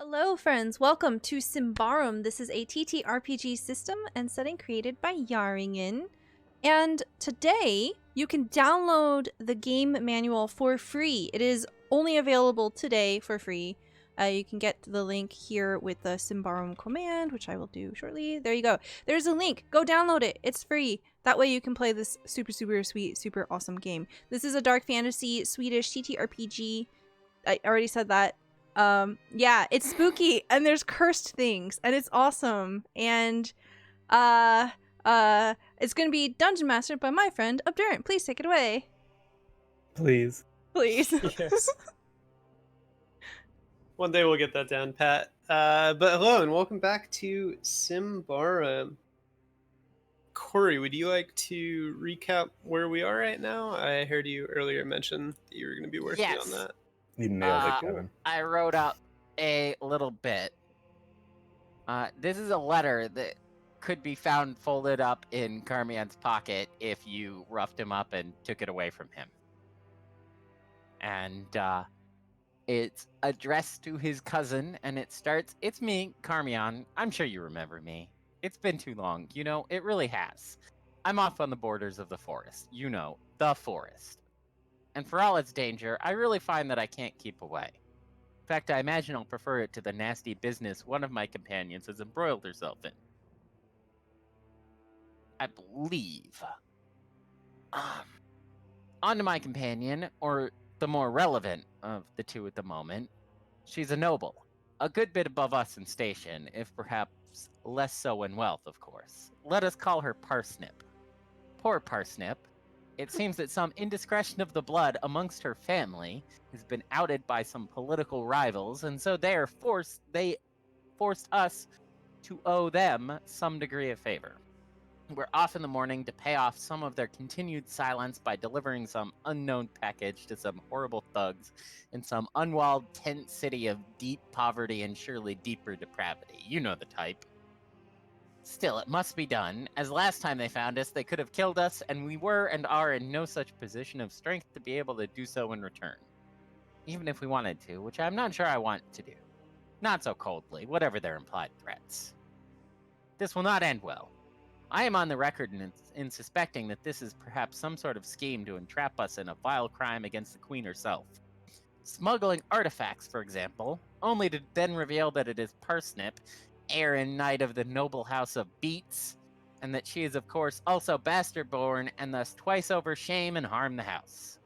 Hello friends, welcome to Symbaroum. This is a TTRPG system and setting created by Järnringen. And today, you can download the game manual for free. It is only available today for free. You can get the link here with the Symbaroum command, which I will do shortly. There you go. There's a link. Go download it. It's free. That way you can play this super sweet, super awesome game. This is a dark fantasy Swedish TTRPG. I already said that. Yeah, it's spooky and there's cursed things and it's awesome. And it's gonna be dungeon mastered by my friend Obdurant. Please take it away. Please. Yes. One day we'll get that down, Pat. But hello and welcome back to Symbaroum. Kory, would you like to recap where we are right now? I heard you earlier mention that you were going to be working on that. You nailed it, Kevin. I wrote up a little bit. This is a letter that could be found folded up in Karmeon's pocket if you roughed him up and took it away from him. And it's addressed to his cousin, and it starts, "It's me, Karmeon. I'm sure you remember me. It's been too long. You know, it really has. I'm off on the borders of the forest. You know, the forest. And for all its danger, I really find that I can't keep away. In fact, I imagine I'll prefer it to the nasty business one of my companions has embroiled herself in. I believe. On to my companion, or the more relevant of the two at the moment. She's a noble, a good bit above us in station, if perhaps less so in wealth, of course. Let us call her Parsnip. Poor Parsnip. It seems that some indiscretion of the blood amongst her family has been outed by some political rivals, and so they forced us to owe them some degree of favor. We're off in the morning to pay off some of their continued silence by delivering some unknown package to some horrible thugs in some unwalled tent city of deep poverty and surely deeper depravity. You know the type. Still, it must be done, as last time they found us, they could have killed us, and we were and are in no such position of strength to be able to do so in return. Even if we wanted to, which I'm not sure I want to do. Not so coldly, whatever their implied threats. This will not end well. I am on the record in suspecting that this is perhaps some sort of scheme to entrap us in a vile crime against the Queen herself. Smuggling artifacts, for example, only to then reveal that it is Parsnip, heir and knight of the noble house of Beets, and that she is of course also bastard-born, and thus twice over shame and harm the house.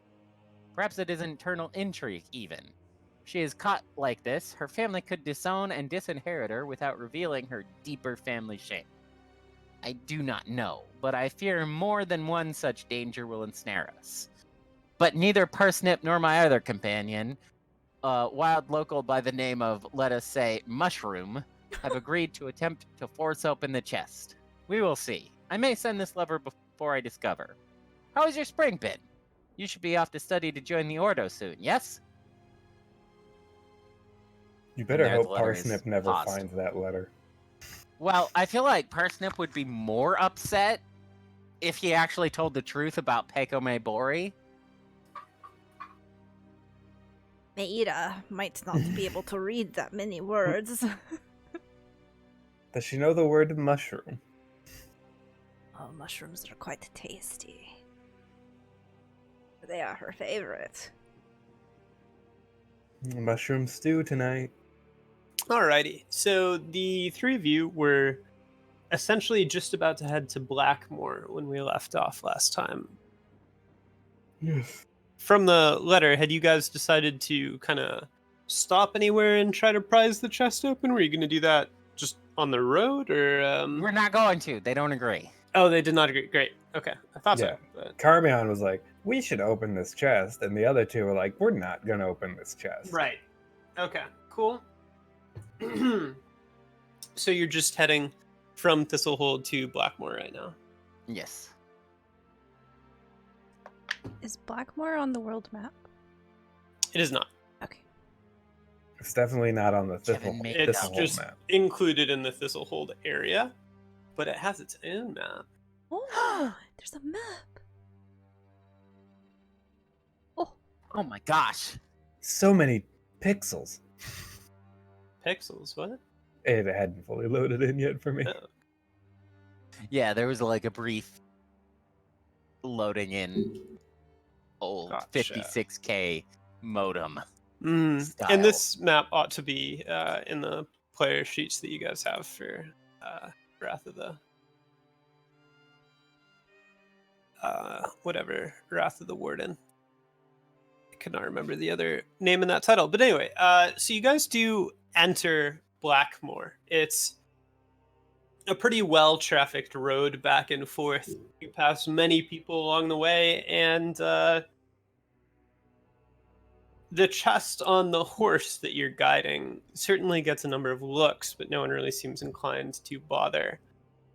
Perhaps it is internal intrigue, even. If she is caught like this, her family could disown and disinherit her without revealing her deeper family shame. I do not know, but I fear more than one such danger will ensnare us. But neither Parsnip nor my other companion, a wild local by the name of, let us say, Mushroom, have agreed to attempt to force open the chest. We will see. I may send this lever before I discover. How has your spring been? You should be off to study to join the Ordo soon, yes? You better And there the hope letter is Parsnip never paused. finds that letter. Well, I feel like Parsnip would be more upset if he actually told the truth about Pekome Bori. Maida might not be able to read that many words. Does she know the word mushroom? Oh, mushrooms are quite tasty. They are her favorite. Mushroom stew tonight. Alrighty, so the three of you were essentially just about to head to Blackmoore when we left off last time. Yes. From the letter, had you guys decided to kind of stop anywhere and try to prise the chest open? Were you going to do that just on the road, or We're not going to. They don't agree. Oh, they did not agree. Great. Okay, I thought Yeah. so. But... Karmeon was like, we should open this chest, and the other two were like, we're not gonna open this chest. Right. Okay. Cool. So you're just heading from Thistlehold to Blackmoore right now. Yes. Is Blackmoore on the world map? It is not. Okay. It's definitely not on the Kevin made It's Thistlehold just map. included in the Thistlehold area, but it has its own map. Oh, there's a map. Oh my gosh. So many pixels. Pixels, what? It hadn't fully loaded in yet for me. Oh. Yeah, there was like a brief loading in old Gotcha. 56K modem And style. this map ought to be in the player sheets that you guys have for Wrath of the Wrath of the Warden. I could not remember the other name in that title, but anyway, so you guys do enter Blackmoore. It's a pretty well-trafficked road back and forth. You pass many people along the way, and the chest on the horse that you're guiding certainly gets a number of looks, but no one really seems inclined to bother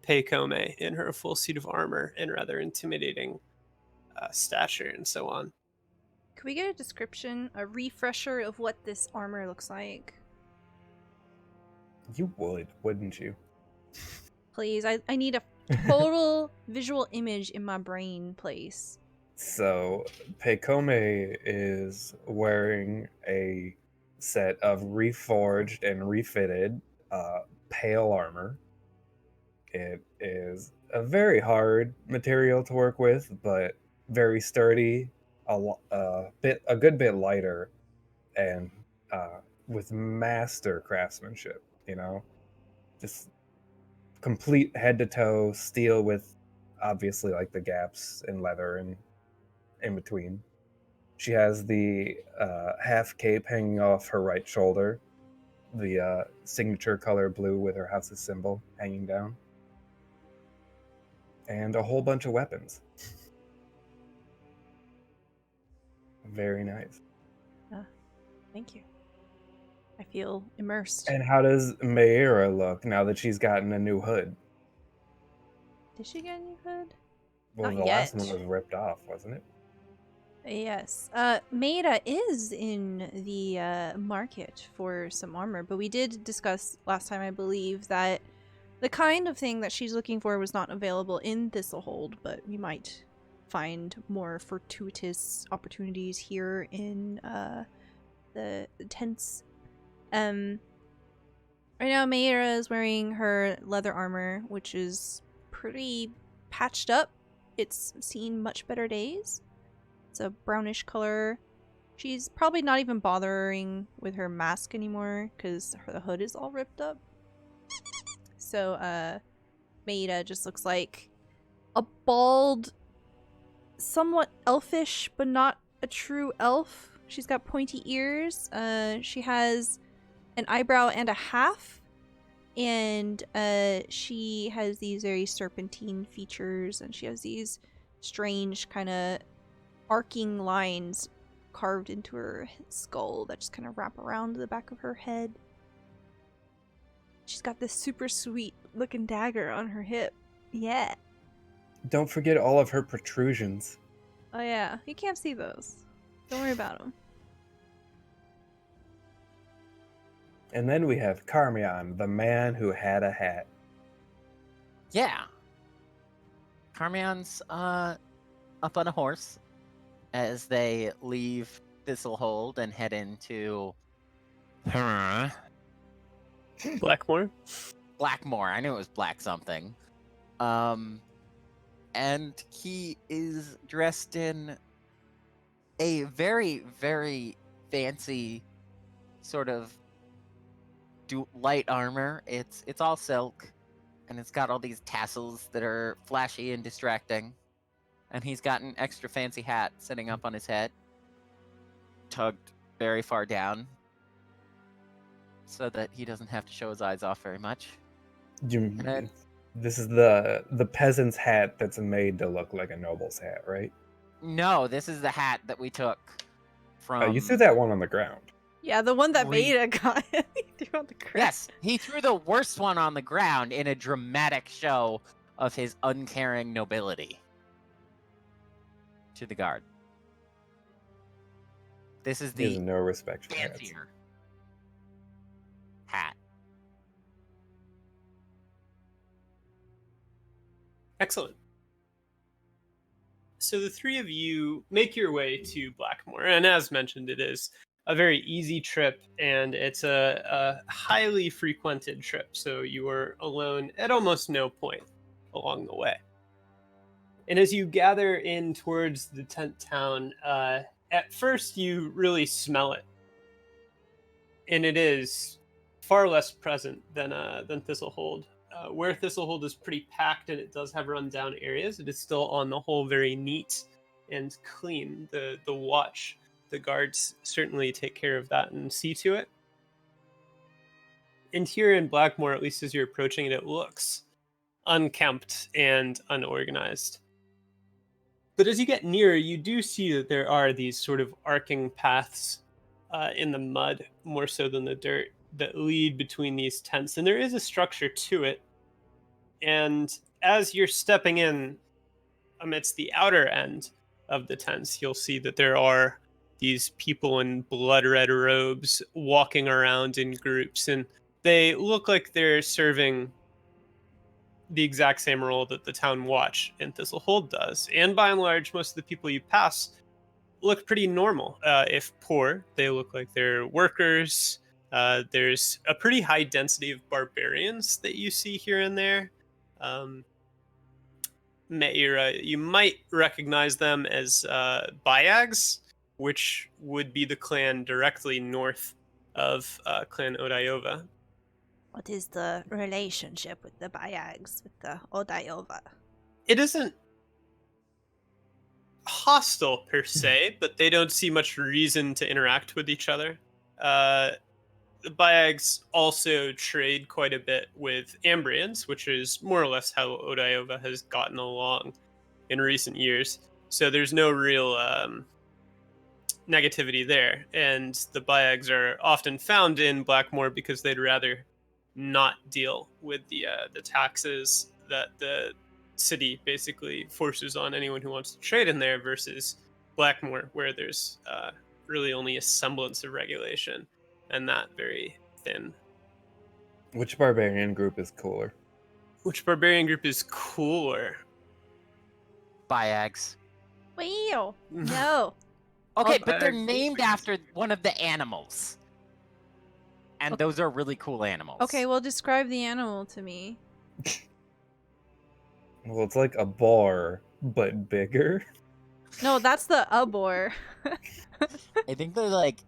Pekome in her full suit of armor and rather intimidating stature and so on. Could we get a description, a refresher of what this armor looks like? You would, wouldn't you? Please, I need a total visual image in my brain, please. So, Pekome is wearing a set of reforged and refitted pale armor. It is a very hard material to work with, but very sturdy, a good bit lighter, and with master craftsmanship. You know, just complete head to toe steel with obviously like the gaps in leather and in between. She has the half cape hanging off her right shoulder, the signature color blue with her house's symbol hanging down, and a whole bunch of weapons. Very nice. Thank you. I feel immersed. And how does Mayra look now that she's gotten a new hood? Did she get a new hood? Well, Not the last yet. one was ripped off, wasn't it? Yes. Maida is in the market for some armor, but we did discuss last time, I believe, that the kind of thing that she's looking for was not available in Thistlehold, but we might find more fortuitous opportunities here in the tents. Right now, Maida is wearing her leather armor, which is pretty patched up. It's seen much better days. It's a brownish color. She's probably not even bothering with her mask anymore because the hood is all ripped up. So, Maida just looks like a bald, somewhat elfish, but not a true elf. She's got pointy ears. She has an eyebrow and a half. And she has these very serpentine features, and she has these strange kind of arcing lines carved into her skull that just kind of wrap around the back of her head. She's got this super sweet looking dagger on her hip. Yeah. Don't forget all of her protrusions. Oh yeah, you can't see those. Don't worry about them. And then we have Karmeon, the man who had a hat. Yeah. Karmeon's up on a horse as they leave Thistlehold and head into Blackmoore? Blackmoore. I knew it was black something. And he is dressed in a very, very fancy sort of light armor. It's all silk, and it's got all these tassels that are flashy and distracting. And he's got an extra fancy hat sitting up on his head, tugged very far down, so that he doesn't have to show his eyes off very much. This is the peasant's hat that's made to look like a noble's hat, right? No, this is the hat that we took from... Oh, you threw that one on the ground. Yeah, the one that Maida got. He threw on the ground. Yes, he threw the worst one on the ground in a dramatic show of his uncaring nobility to the guard. This is He has the no respect for hats. fancier hat. Excellent. So the three of you make your way to Blackmoore, and as mentioned, it is a very easy trip, and it's a highly frequented trip, so you are alone at almost no point along the way. And as you gather in towards the tent town, at first you really smell it, and it is far less present than Thistlehold. Where Thistlehold is pretty packed and it does have rundown areas, it is still on the whole very neat and clean. The watch, the guards certainly take care of that and see to it. And here in Blackmoore, at least as you're approaching it, it looks unkempt and unorganized. But as you get nearer, you do see that there are these sort of arcing paths in the mud, more so than the dirt, that lead between these tents. And there is a structure to it. And as you're stepping in amidst the outer end of the tents, you'll see that there are these people in blood red robes walking around in groups. And they look like they're serving the exact same role that the town watch in Thistlehold does. And by and large, most of the people you pass look pretty normal. If poor, they look like they're workers. There's a pretty high density of barbarians that you see here and there. Meira, you might recognize them as Byags, which would be the clan directly north of Clan Odayova. What is the relationship with the Byags, with the Odayova? It isn't hostile per se, but they don't see much reason to interact with each other. The Byags also trade quite a bit with Ambrians, which is more or less how Odayova has gotten along in recent years. So there's no real negativity there. And the Byags are often found in Blackmoore because they'd rather not deal with the taxes that the city basically forces on anyone who wants to trade in there, versus Blackmoore, where there's really only a semblance of regulation, and that very thin. Which barbarian group is cooler? Which barbarian group is cooler? Byags. Wow. No. Okay, Oh, but they're Byags. named after one of the animals. And those are really cool animals. Okay, well, describe the animal to me. Well, it's like a bar, but bigger. No, that's the Ubor. I think they're like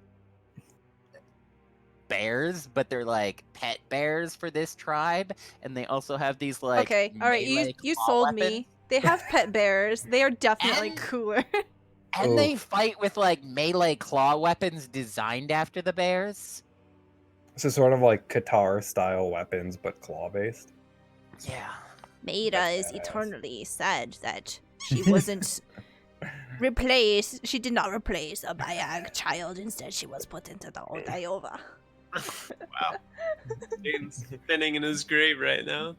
bears, but they're like pet bears for this tribe. And they also have these like Okay, all right, you melee claw sold weapons. me. They have pet bears. They are definitely And- cooler. And they Oof. fight with like melee claw weapons designed after the bears. So sort of like Qatar style weapons, but claw based. Yeah. Maida is That's badass. eternally sad that she wasn't replaced. She did not replace a Bayag child. Instead, she was put into the Odayova. Wow. Dane's spinning in his grave right now.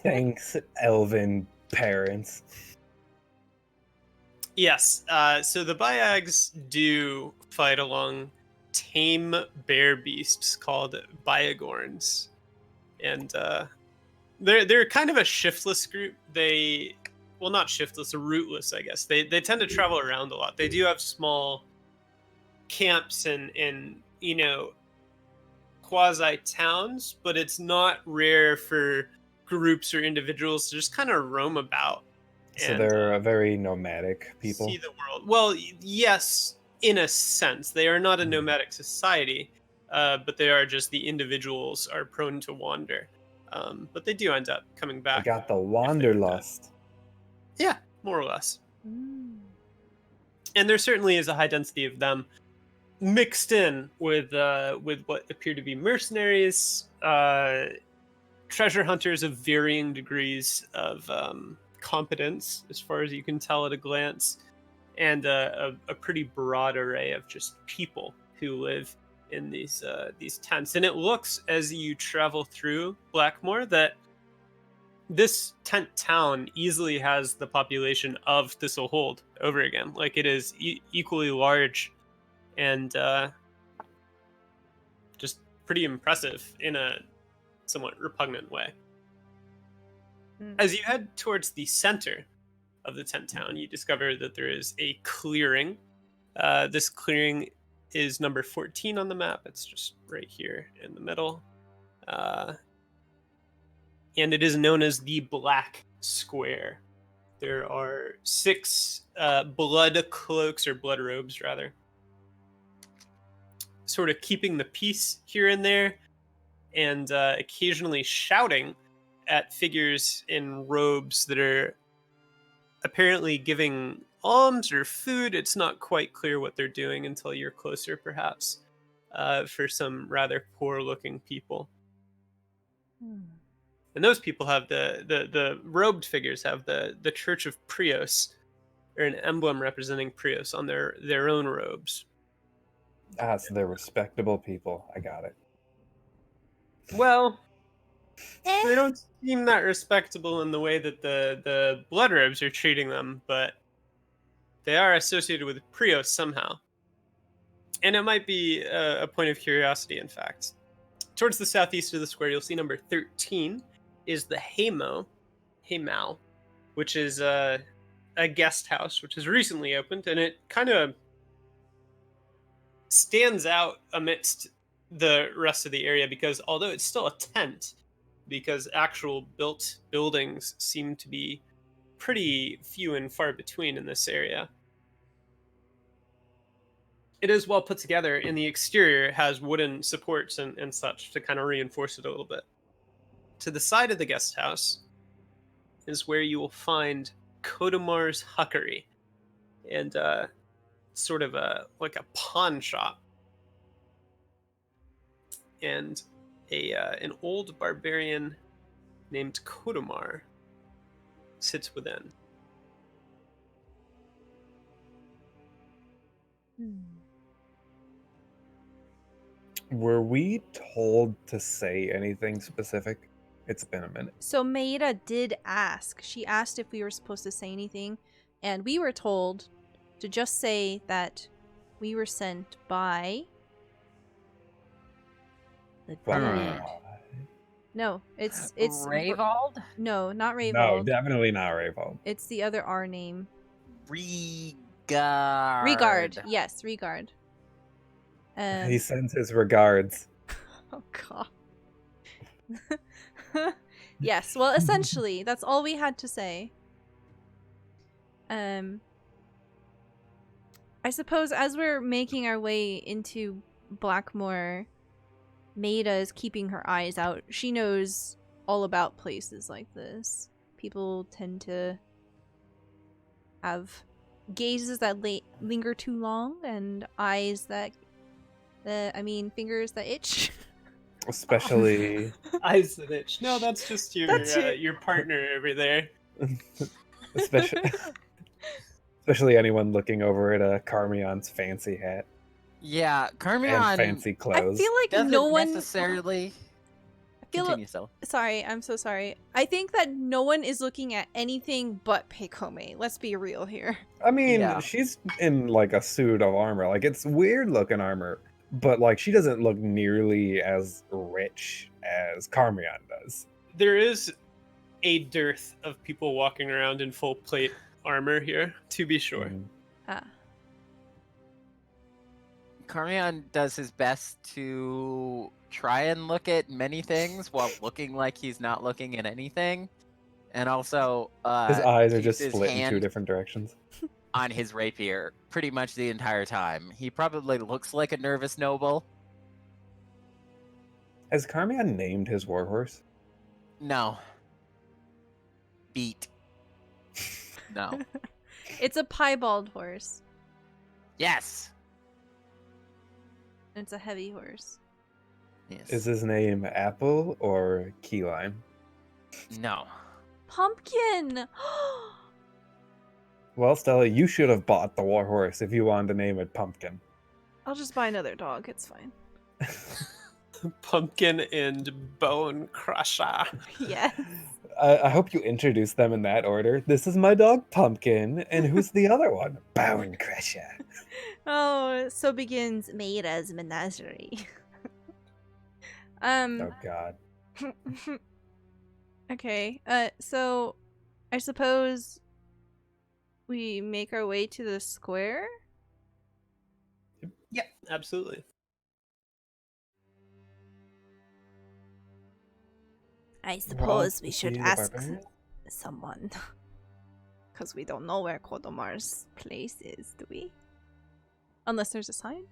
Thanks, elven parents. Yes, so the Byags do fight along tame bear beasts called Byagorns. And they're kind of a shiftless group. Well, not shiftless, rootless, I guess. They tend to travel around a lot. They do have small camps and you know, quasi towns, but it's not rare for groups or individuals to just kind of roam about. So and, they're a very nomadic people. see the world. Well, yes, in a sense. They are not a nomadic society, but they are just the individuals are prone to wander. But they do end up coming They back. got the wanderlust. Yeah, more or less. Mm. And there certainly is a high density of them mixed in with what appear to be mercenaries, treasure hunters of varying degrees of competence, as far as you can tell at a glance, and a pretty broad array of just people who live in these tents. And it looks, as you travel through Blackmoore, that this tent town easily has the population of Thistlehold over again. Like, it is equally large and just pretty impressive in a somewhat repugnant way. Mm. As you head towards the center of the tent town, you discover that there is a clearing. This clearing is number 14 on the map. It's just right here in the middle. And it is known as the Black Square. There are 6 blood cloaks, or blood robes, rather, sort of keeping the peace here and there, and occasionally shouting at figures in robes that are apparently giving alms or food. It's not quite clear what they're doing until you're closer, perhaps, for some rather poor-looking people. And those people have the robed figures have the Church of Prios, or an emblem representing Prios, on their own robes. Ah, so they're respectable people. I got it. Well, they don't seem that respectable in the way that the blood robes are treating them, but they are associated with Prios somehow. And it might be a point of curiosity, in fact. Towards the southeast of the square, you'll see number 13 is the Haymau, which is a guest house, which has recently opened, and it kind of stands out amidst the rest of the area because although it's still a tent, because actual built buildings seem to be pretty few and far between in this area, it is well put together, and the exterior has wooden supports and such to kind of reinforce it a little bit. To the side of the guest house is where you will find Kodamar's Huckery, and sort of like a pawn shop, and an old barbarian named Kodamar sits within. Were we told to say anything specific? It's been a minute. So Maeda did ask. She asked if we were supposed to say anything, and we were told to just say that we were sent by the dead. No, it's Rayvald? No, not No, Rayvald. definitely not Rayvald. It's the other R name. Regard. Yes, Regard. He sends his regards. Oh god. Yes, well, essentially, that's all we had to say. I suppose as we're making our way into Blackmoore, Maeda is keeping her eyes out. She knows all about places like this. People tend to have gazes that linger too long, and eyes that fingers that itch. Especially Eyes that itch. No, that's just your partner over there. especially anyone looking over at Karmeon's fancy hat Yeah, and Karmeon fancy clothes. I feel like doesn't no one necessarily. Continue, so. Sorry, I'm so sorry. I think that no one is looking at anything but Pekome. Let's be real here. I mean, Yeah. she's in like a suit of armor. Like, it's weird looking armor, but like she doesn't look nearly as rich as Karmeon does. There is a dearth of people walking around in full plate armor here, to be sure. Mhm. Karmeon does his best to try and look at many things while looking like he's not looking at anything. And also, His eyes are keeps just his split in two hand different directions. on his rapier pretty much the entire time. He probably looks like a nervous noble. Has Karmeon named his warhorse? No. Beat. No. It's a piebald horse. Yes. And it's a heavy horse. Yes. Is his name Apple or Key Lime? No. Pumpkin! Well, Stella, you should have bought the warhorse if you wanted to name it Pumpkin. I'll just buy another dog. It's fine. Pumpkin and Bone Crusher. Yeah. I hope you introduce them in that order. This is my dog, Pumpkin, and who's the other one? Bone Crusher. Oh, so begins Maeda's menagerie. Oh God. Okay. So I suppose we make our way to the square. Yeah, absolutely. I We're off suppose we to should see the ask Barbarian? someone. Because we don't know where Kodomar's place is, do we? Unless there's a sign?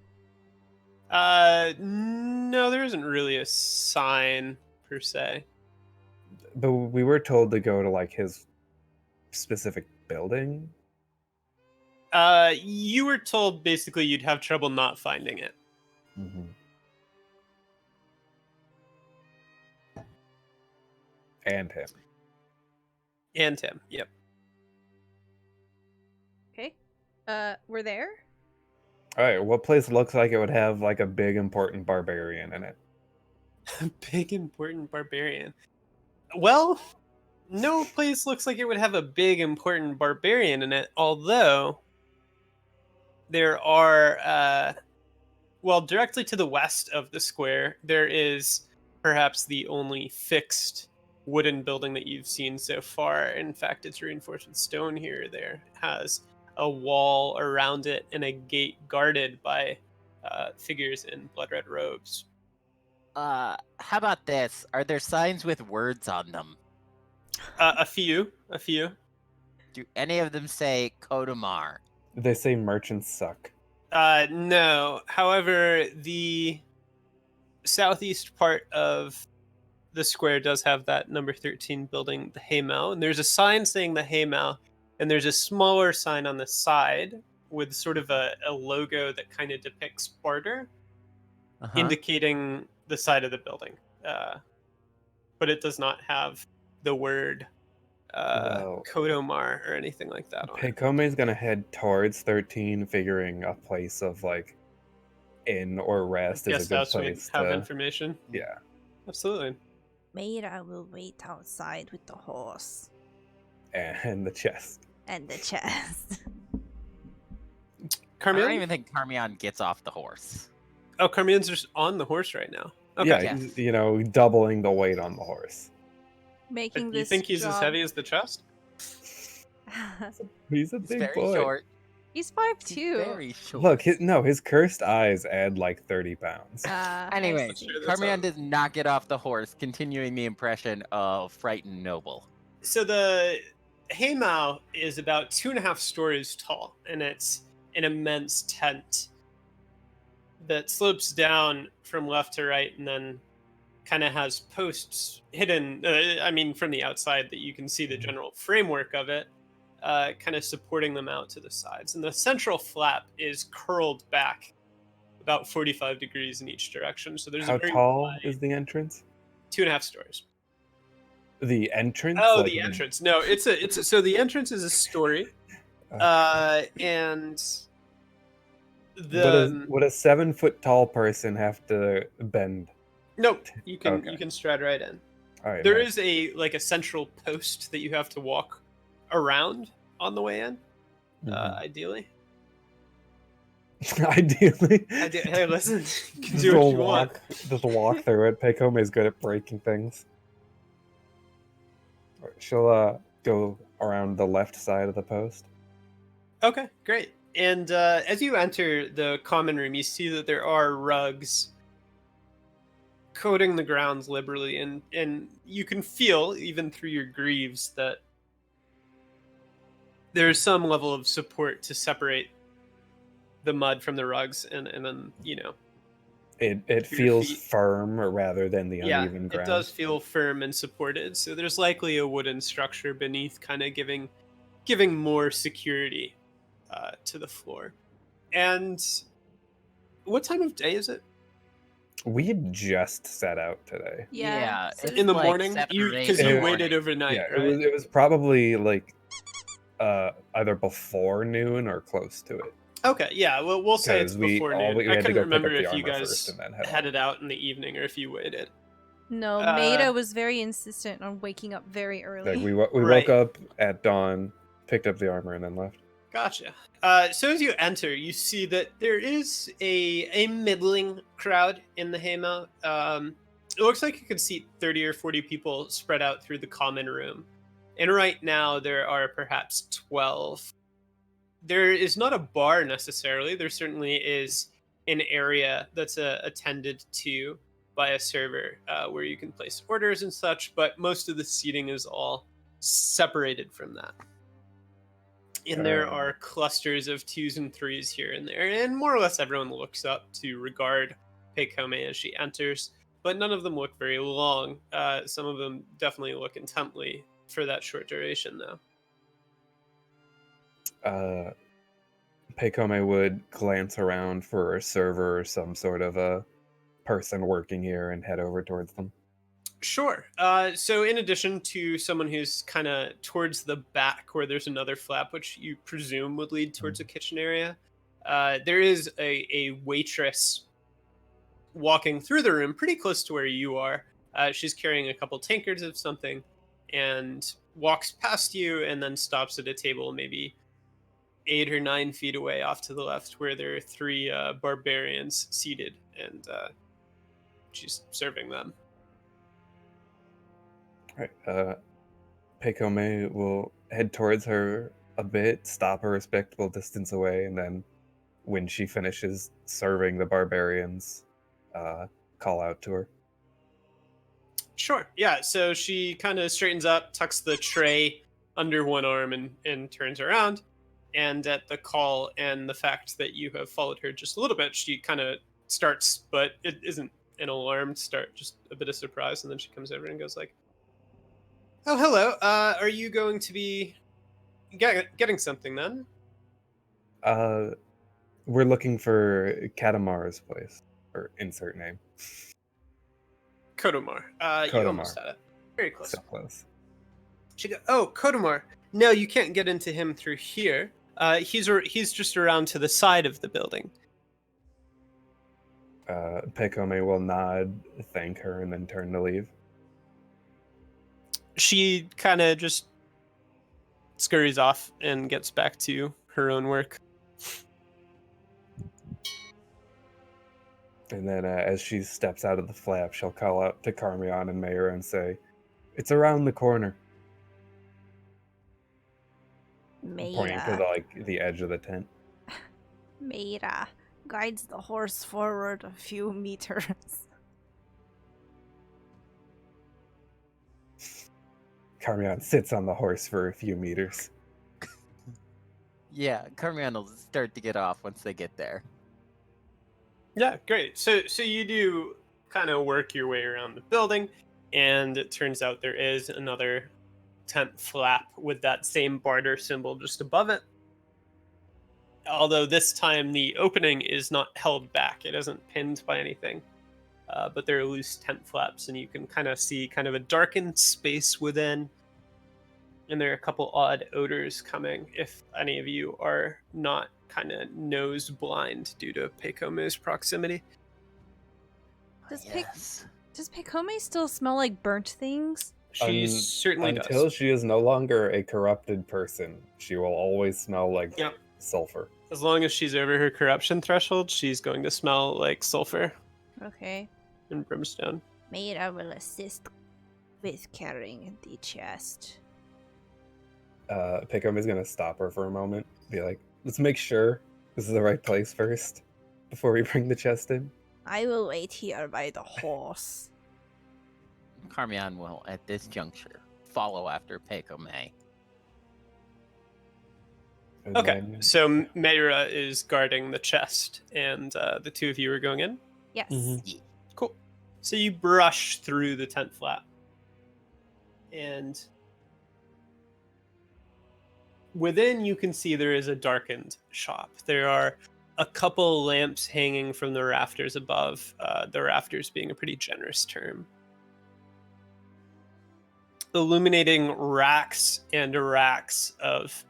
No, there isn't really a sign per se. But we were told to go to like his specific building. You were told basically you'd have trouble not finding it. Mm-hmm. And him. And him, yep. Okay. We're there? All right, what place looks like it would have like a big important barbarian in it? Big important barbarian. Well, no place looks like it would have a big important barbarian in it, although there are well, directly to the west of the square, there is perhaps the only fixed wooden building that you've seen so far. In fact, it's reinforced with stone here or there. It has a wall around it and a gate guarded by figures in blood red robes. How about this? Are there signs with words on them? A few. Do any of them say Kodomar? They say merchants suck. No. However, the southeast part of the square does have that number 13 building, the Haymow, and there's a sign saying the Haymow, and there's a smaller sign on the side with sort of a logo that kind of depicts barter, indicating the side of the building. But it does not have the word Well, Kodomar or anything like that on it. Peikome's gonna head towards 13, figuring a place of like inn or rest is Guest a good house would place have to. information. Yeah. Absolutely. Meira will wait outside with the horse And the chest. and the chest. I don't Karmeon? even think Karmeon gets off the horse. Oh, Karmeon's just on the horse right now. Okay. Yeah, Yes. you know, doubling the weight on the horse. Making You this think he's as job- heavy as the chest? He's a He's big very boy. short. He's He's 5'2". very short. Look, his cursed eyes add like 30 pounds. Anyway, That's true, that's Karmeon how- does not get off the horse, continuing the impression of frightened noble. So the Haymow is about 2.5 stories tall, and it's an immense tent that slopes down from left to right and then kind of has posts hidden, from the outside that you can see the general framework of it, kind of supporting them out to the sides. And the central flap is curled back about 45 degrees in each direction. So there's How a very tall wide, is the entrance? 2.5 stories. The entrance? Oh, Like the entrance. No, so the entrance is a story, and Would a 7-foot tall person have to bend? nope, you can Okay. you can stride right in. All right. There nice. is a central post that you have to walk around on the way in, Mhm. ideally. Ideally. Hey, listen, you can Just do what you want. Just walk through it. Peikome is good at breaking things. She'll go around the left side of the post. Okay, great. And as you enter the common room, you see that there are rugs coating the grounds liberally, and you can feel, even through your greaves, that there's some level of support to separate the mud from the rugs, and then, It your feels feet. firm rather than the Yeah, uneven ground. it does feel firm and supported. So there's likely a wooden structure beneath, kind of giving more security to the floor. And what time of day is it? We had just set out today. Yeah. it's In the like morning? 7 You or 8 because in the you morning. waited overnight, Yeah, right? it was probably like either before noon or close to it. Okay, yeah. Well, we'll say it's 'Cause we before noon. we I had to couldn't go pick remember up the if you armor guys first and then head headed out in the evening or if you waited. No, Uh, Maida was very insistent on waking up very early. Like we Right. woke up at dawn, picked up the armor, and then left. Gotcha. So as you enter, you see that there is a middling crowd in the Haymow. It looks like you could seat 30 or 40 people spread out through the common room. And right now there are perhaps 12. There is not a bar necessarily. There certainly is an area that's attended to by a server where you can place orders and such, but most of the seating is all separated from that. And there are clusters of 2s and 3s here and there, and more or less everyone looks up to regard Pekome as she enters, but none of them look very long. Some of them definitely look intently for that short duration, though. Pekome would glance around for a server or some sort of a person working here and head over towards them. Sure. So in addition to someone who's kind of towards the back where there's another flap, which you presume would lead towards a kitchen area, there is a waitress walking through the room pretty close to where you are. She's carrying a couple tankards of something and walks past you and then stops at a table maybe 8 or 9 feet away off to the left where there are 3 barbarians seated, and she's serving them. Right. Pekome will head towards her a bit, stop a respectable distance away, and then when she finishes serving the barbarians, call out to her. Sure. Yeah. So she kind of straightens up, tucks the tray under one arm, and turns around. And at the call and the fact that you have followed her just a little bit, she kind of starts, but it isn't an alarmed start, just a bit of surprise. And then she comes over and goes like, "Oh, hello. Are you going to be getting something then?" We're looking for Katamar's place, or insert name. Kodomar. You Kodomar. almost had it. Very close. So close. She goes, "Oh, Kodomar. No, you can't get into him through here. He's just around to the side of the building." Pekome will nod, thank her, and then turn to leave. She kind of just scurries off and gets back to her own work. And then as she steps out of the flap, she'll call out to Karmeon and Mayra and say, "It's around the corner." Pointing to the edge of the tent. Mayra guides the horse forward a few meters. Karmeon sits on the horse for a few meters. Yeah, Karmeon will start to get off once they get there. Yeah, great. So you do kind of work your way around the building, and it turns out there is another tent flap with that same barter symbol just above it. Although this time the opening is not held back. It isn't pinned by anything. But there are loose tent flaps, and you can kind of see kind of a darkened space within. And there are a couple odd odors coming if any of you are not kind of nose blind due to Pekome's proximity. Does Yes. Does Pekome still smell like burnt things? She certainly Until does. she is no longer a corrupted person, she will always smell like Yep. sulfur. As long as she's over her corruption threshold, she's going to smell like sulfur Okay. and brimstone. Mayra will assist with carrying the chest. Pekome is going to stop her for a moment, be like, "Let's make sure this is the right place first before we bring the chest in." I will wait here by the horse. Karmeon will, at this juncture, follow after Pekome. And Okay, then- so Mayra is guarding the chest, and the two of you are going in. Yes. Mhm. Cool. So you brush through the tent flap, and within you can see there is a darkened shop. There are a couple lamps hanging from the rafters above, the rafters being a pretty generous term, illuminating racks and racks of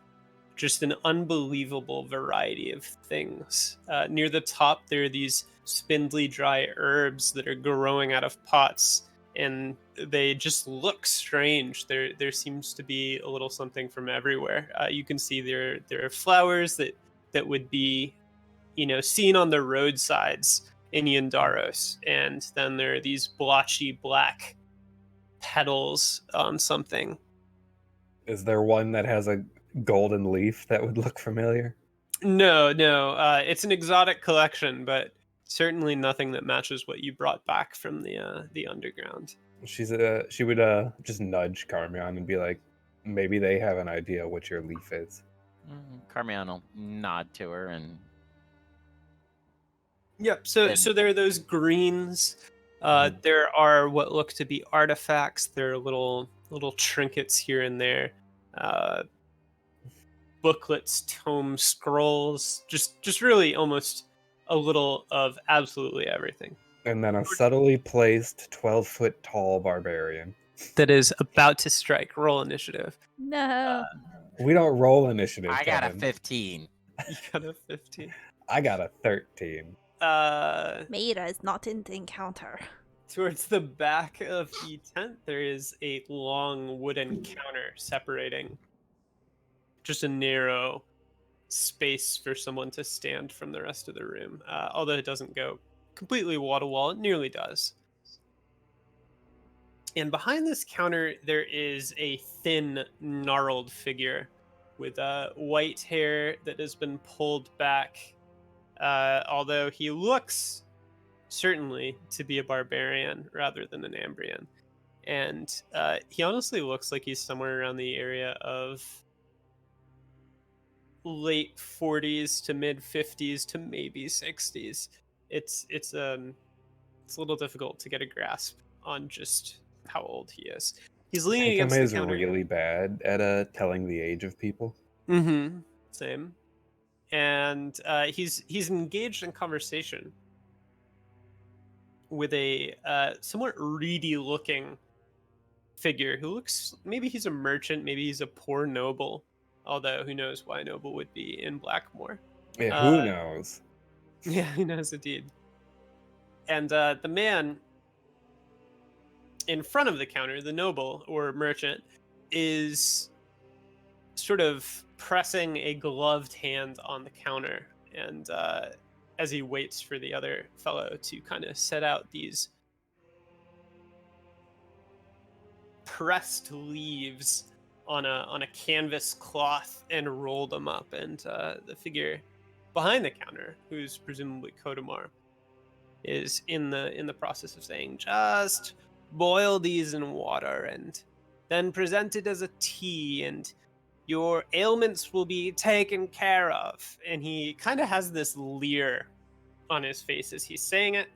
just an unbelievable variety of things. Near the top, there are these spindly dry herbs that are growing out of pots, and they just look strange. There seems to be a little something from everywhere. You can see there are flowers that would be, seen on the roadsides in Yandaros, and then there are these blotchy black petals on something. Is there one that has a golden leaf that would look familiar? No, it's an exotic collection, but Certainly nothing that matches what you brought back from the underground. She would just nudge Karmeon and be like, maybe they have an idea what your leaf is. Karmeon will nod to her and Yep. So Then- there are those greens. There are what look to be artifacts. There are little trinkets here and there. Booklets, tomes, scrolls. Just really almost a little of absolutely everything. And then a subtly placed 12-foot tall barbarian. That is about to strike. Roll initiative. No. We don't roll initiative. I got a Kevin. 15. You got a 15. I got a 13. Meira is not in the encounter. Towards the back of the tent, there is a long wooden counter separating just a narrow space for someone to stand from the rest of the room. Although it doesn't go completely wall to wall, it nearly does. And behind this counter, there is a thin, gnarled figure with white hair that has been pulled back. Although he looks certainly to be a barbarian rather than an Ambrian. And he honestly looks like he's somewhere around the area of late 40s to mid 50s to maybe 60s. It's a little difficult to get a grasp on just how old he is. He's leaning against Pekame the is counter. really bad at telling the age of people. Mm-hmm. Same. And he's engaged in conversation with a somewhat reedy-looking figure who looks, maybe he's a merchant, maybe he's a poor noble, although who knows why a noble would be in Blackmoore. Yeah, who knows? Yeah, who knows indeed. And the man in front of the counter, the noble or merchant, is sort of pressing a gloved hand on the counter, and as he waits for the other fellow to kind of set out these pressed leaves on a canvas cloth and roll them up, and the figure behind the counter, who's presumably Kodamar, is in the process of saying, just boil these in water and then present it as a tea, and your ailments will be taken care of. And he kind of has this leer on his face as he's saying it.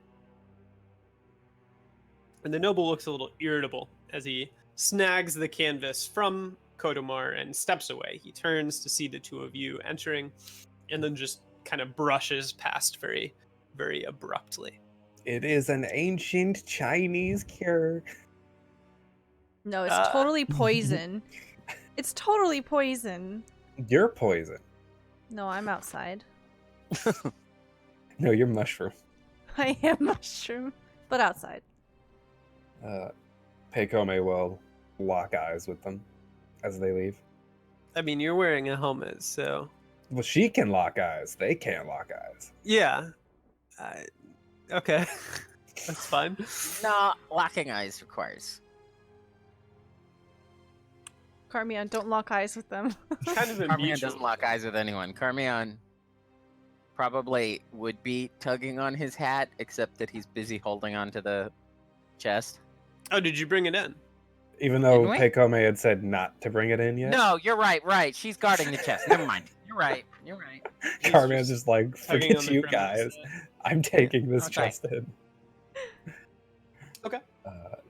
And the noble looks a little irritable as he snags the canvas from Kodamar and steps away. He turns to see the two of you entering and then just kind of brushes past very, very abruptly. It is an ancient Chinese cure. No, it's totally poison. It's totally poison. You're poison. No, I'm outside. No, you're mushroom. I am mushroom, but outside. Pekome will lock eyes with them as they leave. I mean, you're wearing a helmet, so... Well, she can lock eyes. They can't lock eyes. Yeah. Okay. That's fine. No, locking eyes requires. Karmeon, don't lock eyes with them. Kind of a Karmeon mutual. doesn't lock eyes with anyone. Karmeon probably would be tugging on his hat, except that he's busy holding onto the chest. Oh, did you bring it in? Even though Didn't we? Pekome had said not to bring it in yet. No, you're right. She's guarding the chest. Never mind. You're right. He's Carmen's just just like, tugging on forget the you premise. guys. I'm taking this Okay. chest in. Okay.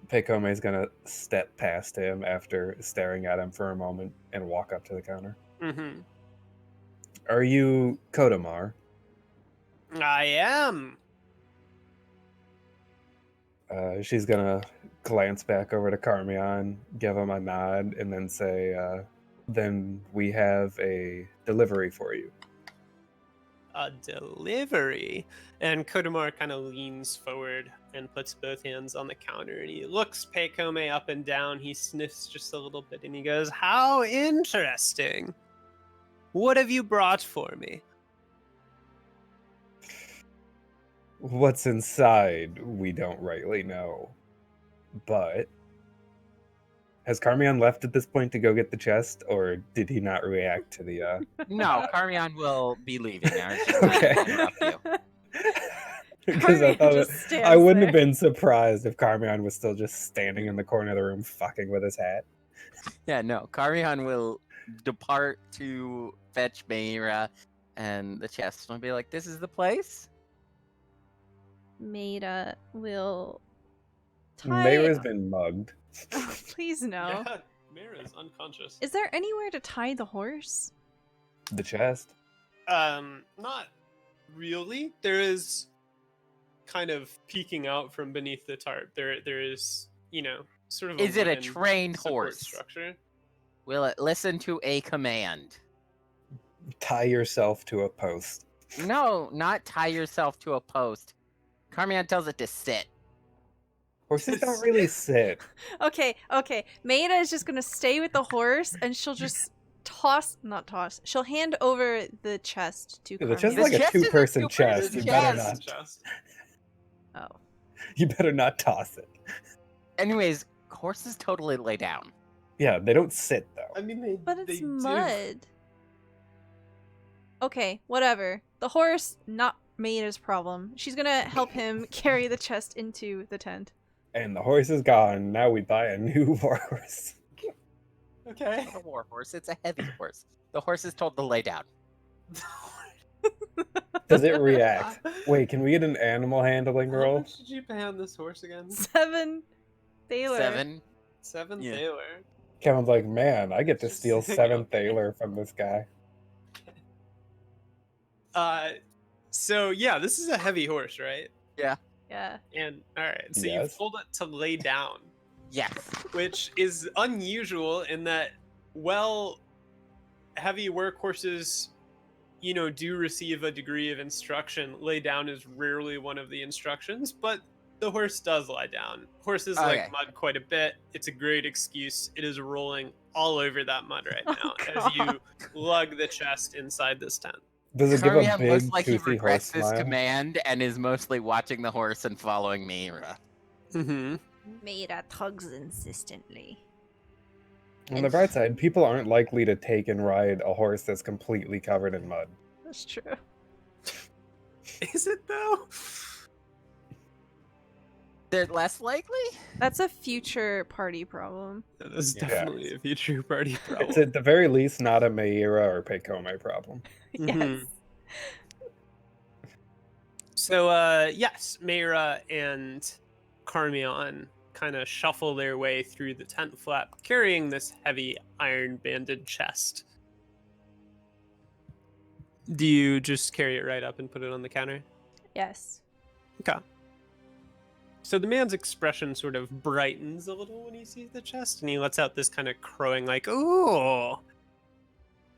Pekome's gonna step past him after staring at him for a moment and walk up to the counter. Mm-hmm. Are you Kodamar? I am. She's gonna glance back over to Karmeon, give him a nod, and then say, then we have a delivery for you. A delivery. And Kodamar kind of leans forward and puts both hands on the counter, and he looks Pekome up and down. He sniffs just a little bit and he goes, how interesting. What have you brought for me? What's inside, we don't rightly know. But has Karmeon left at this point to go get the chest, or did he not react to the No, Karmeon will be leaving. I was just trying Okay. to interrupt you. Because I Karmeon thought just I stands wouldn't have there. been surprised if Karmeon was still just standing in the corner of the room fucking with his hat. Yeah, no. Karmeon will depart to fetch Meira and the chest. And I'll be like, this is the place? Maida will tie. Mayra's been mugged. Oh, please no. Yeah, Mira's unconscious. Is there anywhere to tie the horse? The chest. Not really. There is kind of peeking out from beneath the tarp. There is, sort of. Is it a wooden trained support horse? structure? Will it listen to a command? Tie yourself to a post. No, not tie yourself to a post. Karmeon tells it to sit. Horses don't really sit. Okay. Maida is just gonna stay with the horse, and she'll just she'll hand over the chest to The Karmeon. chest is This like a chest is a two-person two-person chest. You chest. better not. Chest. Oh. You better not toss it. Anyways, horses totally lay down. Yeah, they don't sit though. I mean, But they it's do. mud. Okay, whatever. The horse, not Maida's problem. She's gonna help him carry the chest into the tent. And the horse is gone. Now we buy a new horse. Okay. Not a war horse, it's a heavy horse. The horse is told to lay down. Does it react? Wait, can we get an animal handling How roll? much did you pay on this horse again? 7 Thaler. 7. 7 Yeah. Thaler. Kevin's like, man, I get to Just steal hang 7 up. Thaler from this guy. So yeah, this is a heavy horse, right? Yeah. And all right, so Yes. you've told it to lay down, Yes. which is unusual in that, heavy workhorses, do receive a degree of instruction. Lay down is rarely one of the instructions, but the horse does lie down. Horses Okay. like mud quite a bit. It's a great excuse. It is rolling all over that mud right now as you lug the chest inside this tent. Does it give a Karmeon big, looks like he toothy horse regrets this smile? command and is mostly watching the horse and following Meira. Mm-hmm. Maida tugs insistently. On the bright side, people aren't likely to take and ride a horse that's completely covered in mud. That's true. Is it though? They're less likely? That's a future party problem. That is Yeah. definitely a future party problem. It's at the very least not a Meira or Pekome problem. Yes. Mhm. So, yes, Meira and Karmeon kind of shuffle their way through the tent flap, carrying this heavy iron-banded chest. Do you just carry it right up and put it on the counter? Yes. Okay. So the man's expression sort of brightens a little when he sees the chest, and he lets out this kind of crowing, like, ooh.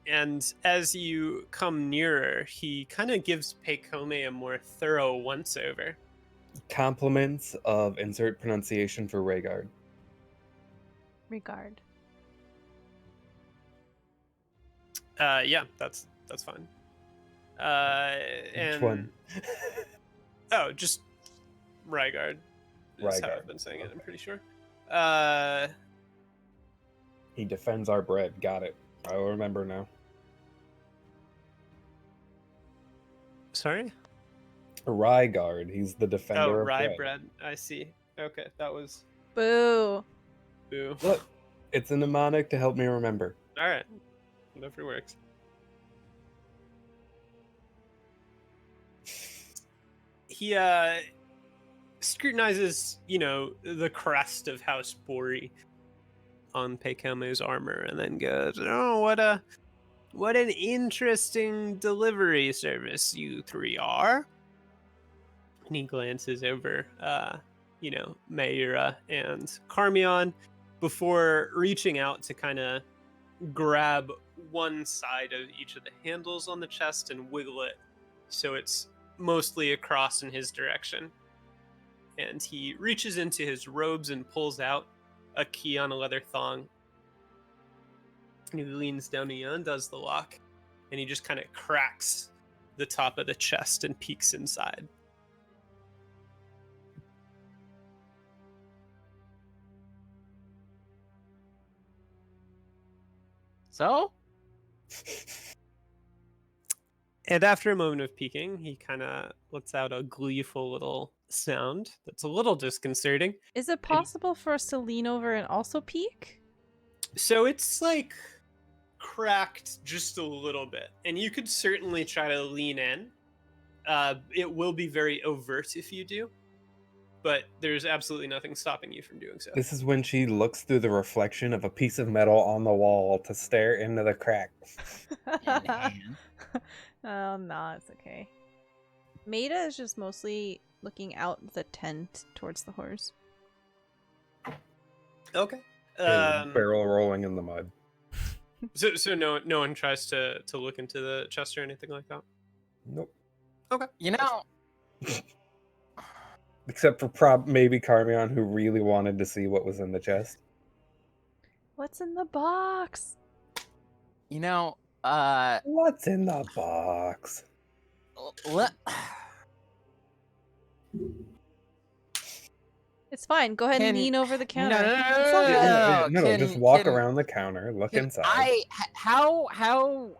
And as you come nearer, he kind of gives Pekome a more thorough once-over. Compliments of insert pronunciation for Rhaegar. Regard. Yeah, that's fine. And Which one? Oh, just Rhaegar. Is how Rhaegar, I've been saying it, I'm okay. pretty sure. He defends our bread. Got it. I'll remember now. Sorry? Rhaegar. He's the defender Oh, of rye bread. bread. I see. Okay, that was Boo. boo. Look, it's a mnemonic to help me remember. All right, whatever works. He scrutinizes, the crest of House Bori on Pekome's armor, and then goes, "Oh, what an interesting delivery service you three are." And he glances over, Meira and Karmeon before reaching out to kind of grab one side of each of the handles on the chest and wiggle it so it's mostly across in his direction. And he reaches into his robes and pulls out a key on a leather thong. And he leans down and he undoes the lock, and he just kind of cracks the top of the chest and peeks inside. So? And after a moment of peeking, he kind of lets out a gleeful little sound that's a little disconcerting. Is it possible for us to lean over and also peek? So it's like cracked just a little bit, and you could certainly try to lean in. It will be very overt if you do, but there's absolutely nothing stopping you from doing so. This is when she looks through the reflection of a piece of metal on the wall to stare into the crack. In hand. Oh, no, it's okay. Maida is just mostly looking out the tent towards the horse. Okay. And barrel rolling in the mud. So no one tries to look into the chest or anything like that? Nope. Okay. You know, Except for maybe Karmeon, who really wanted to see what was in the chest. What's in the box? you know, What's in the box? let, It's fine. Go ahead and Can- lean over the counter. no, It's all no, good. Yeah, no, can- just walk can- around the counter, look can inside. how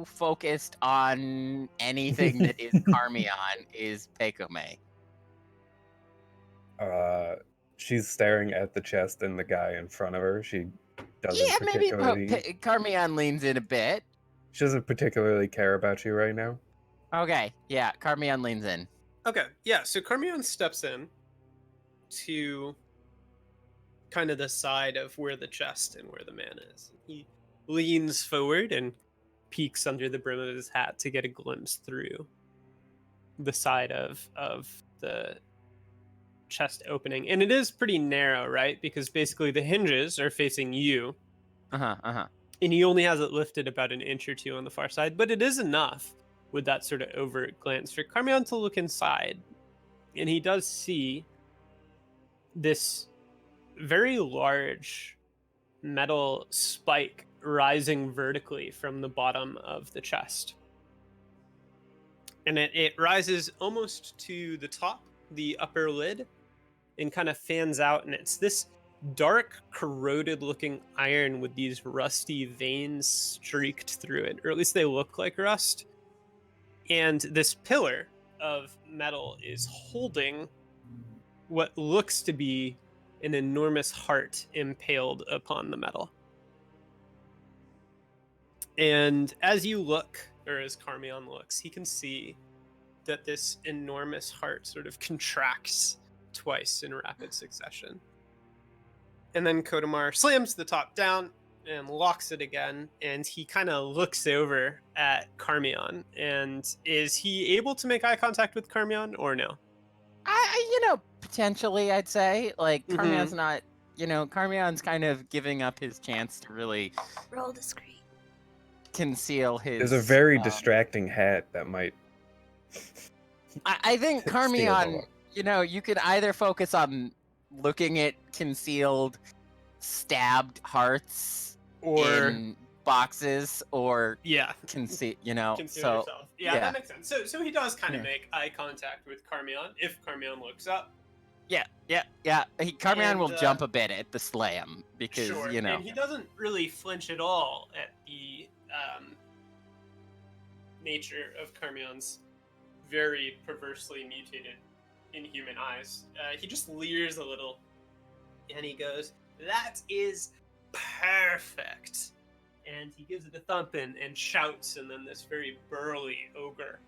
focused on anything that is Karmeon is Pekome? She's staring at the chest and the guy in front of her. She doesn't Yeah, maybe particularly. Karmeon leans in a bit. She doesn't particularly care about you right now. Okay, yeah, Karmeon leans in. Okay, yeah, so Karmeon steps in to kind of the side of where the chest and where the man is. He leans forward and peeks under the brim of his hat to get a glimpse through the side of the chest opening. And it is pretty narrow, right? Because basically the hinges are facing you, Uh-huh. and he only has it lifted about an inch or two on the far side, but it is enough with that sort of overt glance for Karmeon to look inside. And he does see this very large metal spike rising vertically from the bottom of the chest. And it rises almost to the top, the upper lid, and kind of fans out. And it's this dark, corroded looking iron with these rusty veins streaked through it, or at least they look like rust. And this pillar of metal is holding what looks to be an enormous heart impaled upon the metal. And as you look, or as Karmeon looks, he can see that this enormous heart sort of contracts twice in rapid succession. And then Kodomar slams the top down and locks it again, and he kind of looks over at Karmeon. And is he able to make eye contact with Karmeon or no? Potentially, I'd say. Like, Mhm. Karmeon's not, Karmeon's kind of giving up his chance to really Roll discreet. conceal his... There's a very distracting hat that might. I think steal the Karmeon, look. you could either focus on looking at concealed, stabbed hearts Or in boxes, or yeah, conceal, consider so... yourself. Yeah, yeah. that makes sense. So he does kind of Yeah. make eye contact with Karmeon if Karmeon looks up. Yeah. Karmeon And, will jump a bit at the slam because, Sure. And he doesn't really flinch at all at the nature of Karmeon's very perversely mutated inhuman eyes. He just leers a little, and he goes, "That is perfect." And he gives it a thumping and shouts, and then this very burly ogre.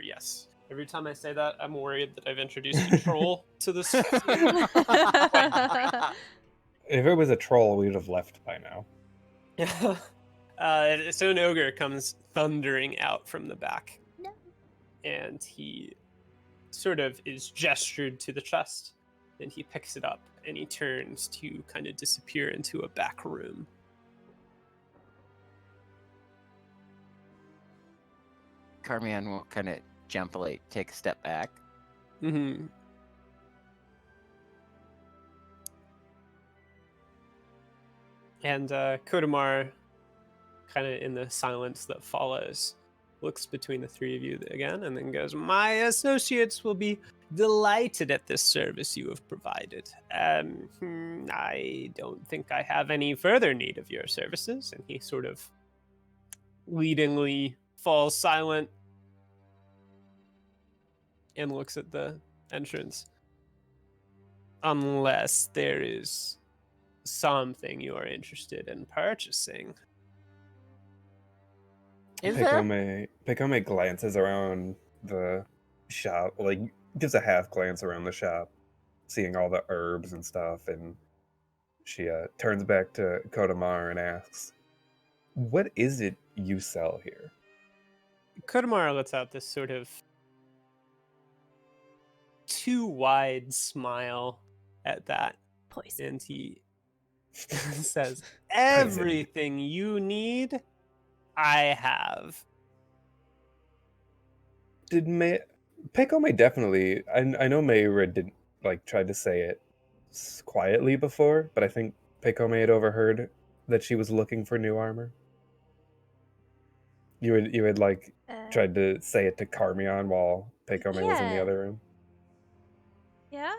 Yes. Every time I say that, I'm worried that I've introduced a troll to this. If it was a troll, we would have left by now. So an ogre comes thundering out from the back. No. And he sort of is gestured to the chest, and he picks it up, and he turns to kind of disappear into a back room. Karmeon will kind of jumpily take a step back. Mm-hmm. And Kodomar, kind of in the silence that follows, looks between the three of you again and then goes, "My associates will be delighted at this service you have provided. I don't think I have any further need of your services." And he sort of leadingly falls silent and looks at the entrance. Unless there is something you are interested in purchasing. Is there? Pekome glances around the shop, like gives a half glance around the shop, seeing all the herbs and stuff, and she turns back to Kodomar and asks, "What is it you sell here?" Kodomar lets out this sort of too wide smile at that, Poison. and he says, "Everything you need, I have." Did Pekome definitely? I know Mayra didn't tried to say it quietly before, but I think Pekome had overheard that she was looking for new armor. You had tried to say it to Karmeon while Pekome was in the Yeah. other room. Yeah?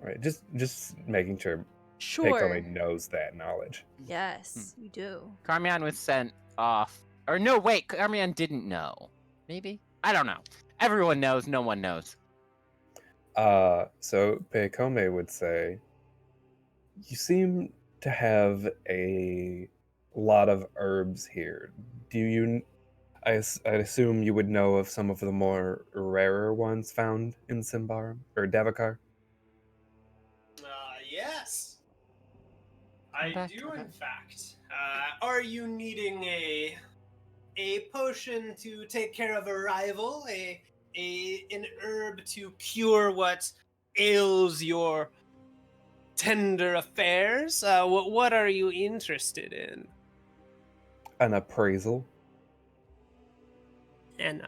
All right, just making sure Sure. Pekome knows that knowledge. Yes, you do. Karmeon was sent off. Or no, wait, Karmeon didn't know. Maybe? I don't know. Everyone knows, no one knows. So Pekome would say, "You seem to have a lot of herbs here. Do you? I'd assume you would know of some of the more rarer ones found in Symbaroum or Davokar." Yes. Come I back, do, okay. in fact. Are you needing a potion to take care of a rival? An herb to cure what ails your tender affairs? What are you interested in? An appraisal. An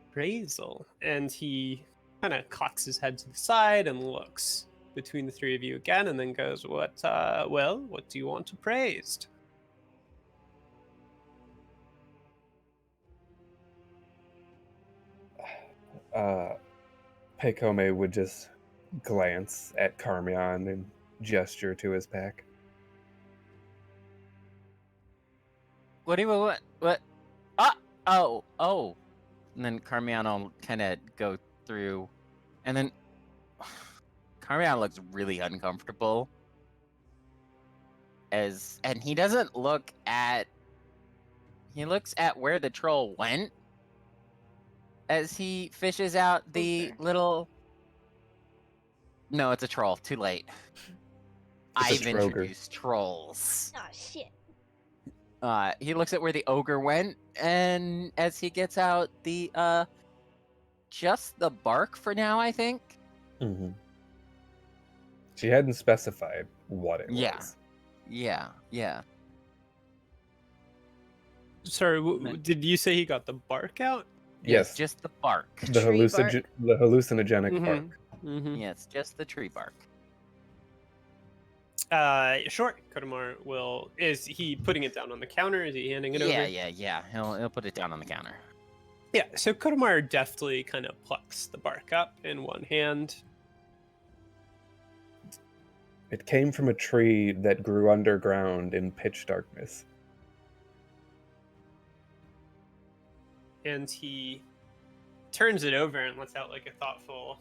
appraisal. And he kind of cocks his head to the side and looks between the three of you again, and then goes, what do you want appraised? Pekome would just glance at Karmeon and gesture to his pack. What do you want? What? Oh. And then Karmeon will kind of go through, and then Karmeon looks really uncomfortable. And he doesn't look at. He looks at where the troll went as he fishes out the little. No, it's a troll. Too late. It's a I've Troger. introduced trolls. Oh, shit. He looks at where the ogre went, and as he gets out the just the bark for now, I think. Mm-hmm. She hadn't specified what it Yeah. was. Yeah. Sorry, did you say he got the bark out? Yes, It's just the bark. the Tree bark. hallucinogenic Mhm. bark. Mm-hmm. Yeah, it's just the tree bark. Sure. Kodomar will. Is he putting it down on the counter? Is he handing it over? Yeah. He'll put it down on the counter. Yeah. So Kodomar deftly kind of plucks the bark up in one hand. It came from a tree that grew underground in pitch darkness. And he turns it over and lets out like a thoughtful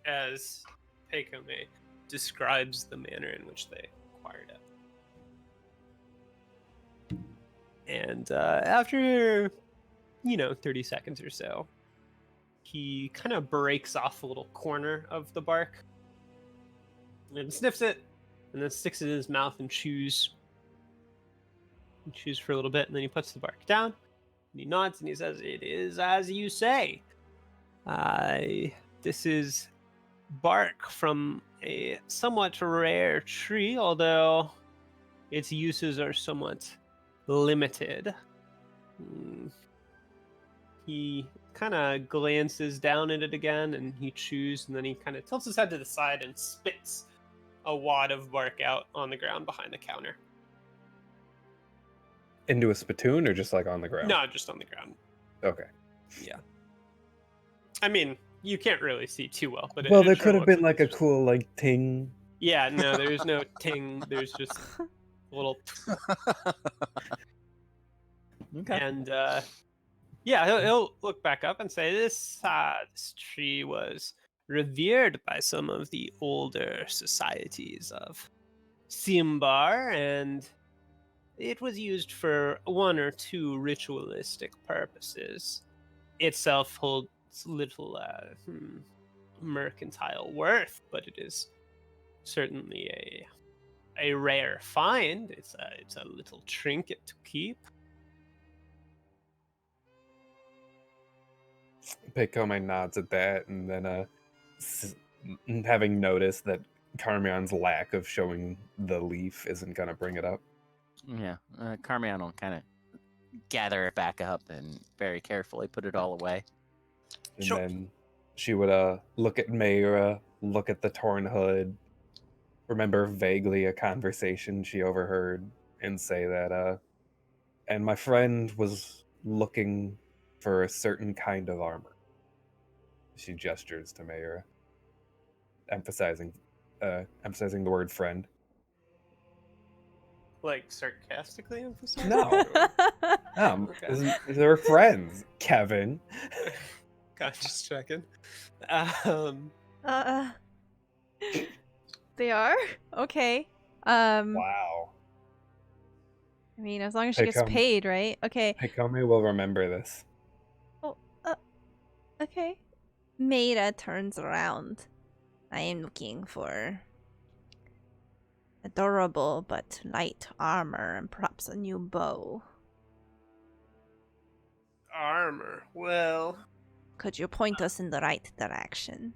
as Pekome describes the manner in which they acquired it. And after 30 seconds or so, he kind of breaks off a little corner of the bark and sniffs it, and then sticks it in his mouth and chews for a little bit, and then he puts the bark down. And he nods and he says, "It is as you say. This is bark from a somewhat rare tree, although its uses are somewhat limited." He kind of glances down at it again, and he chews, and then he kind of tilts his head to the side and spits a wad of bark out on the ground behind the counter. Into a spittoon or just on the ground? No, just on the ground. Okay. Yeah. I mean, you can't really see too well, but Well, it there sure could have looks been like a it's just- cool ting. Yeah, no, there's no ting. There's just a little. Okay. And yeah, he'll look back up and say, this tree was revered by some of the older societies of Simbar, and it was used for one or two ritualistic purposes. Itself holds little mercantile worth, but it is certainly a rare find. It's a little trinket to keep. Pekome nods at that, and then having noticed that Karmeon's lack of showing the leaf isn't gonna bring it up. Yeah. Karmeon will kind of gather it back up and very carefully put it all away. And Sure. then she would look at Mayra, look at the torn hood, remember vaguely a conversation she overheard, and say that and my friend was looking for a certain kind of armor. She gestures to Mayra, emphasizing the word friend. Like sarcastically emphasized? No. Okay. They're friends, Kevin. God, just checking. They are? Okay. Wow. I mean, as long as she gets Pekome- paid, right? Okay. Pekome will remember this. Oh, okay. Maida turns around. I am looking for a durable but light armor and perhaps a new bow. Armor. Well, Could you point us in the right direction?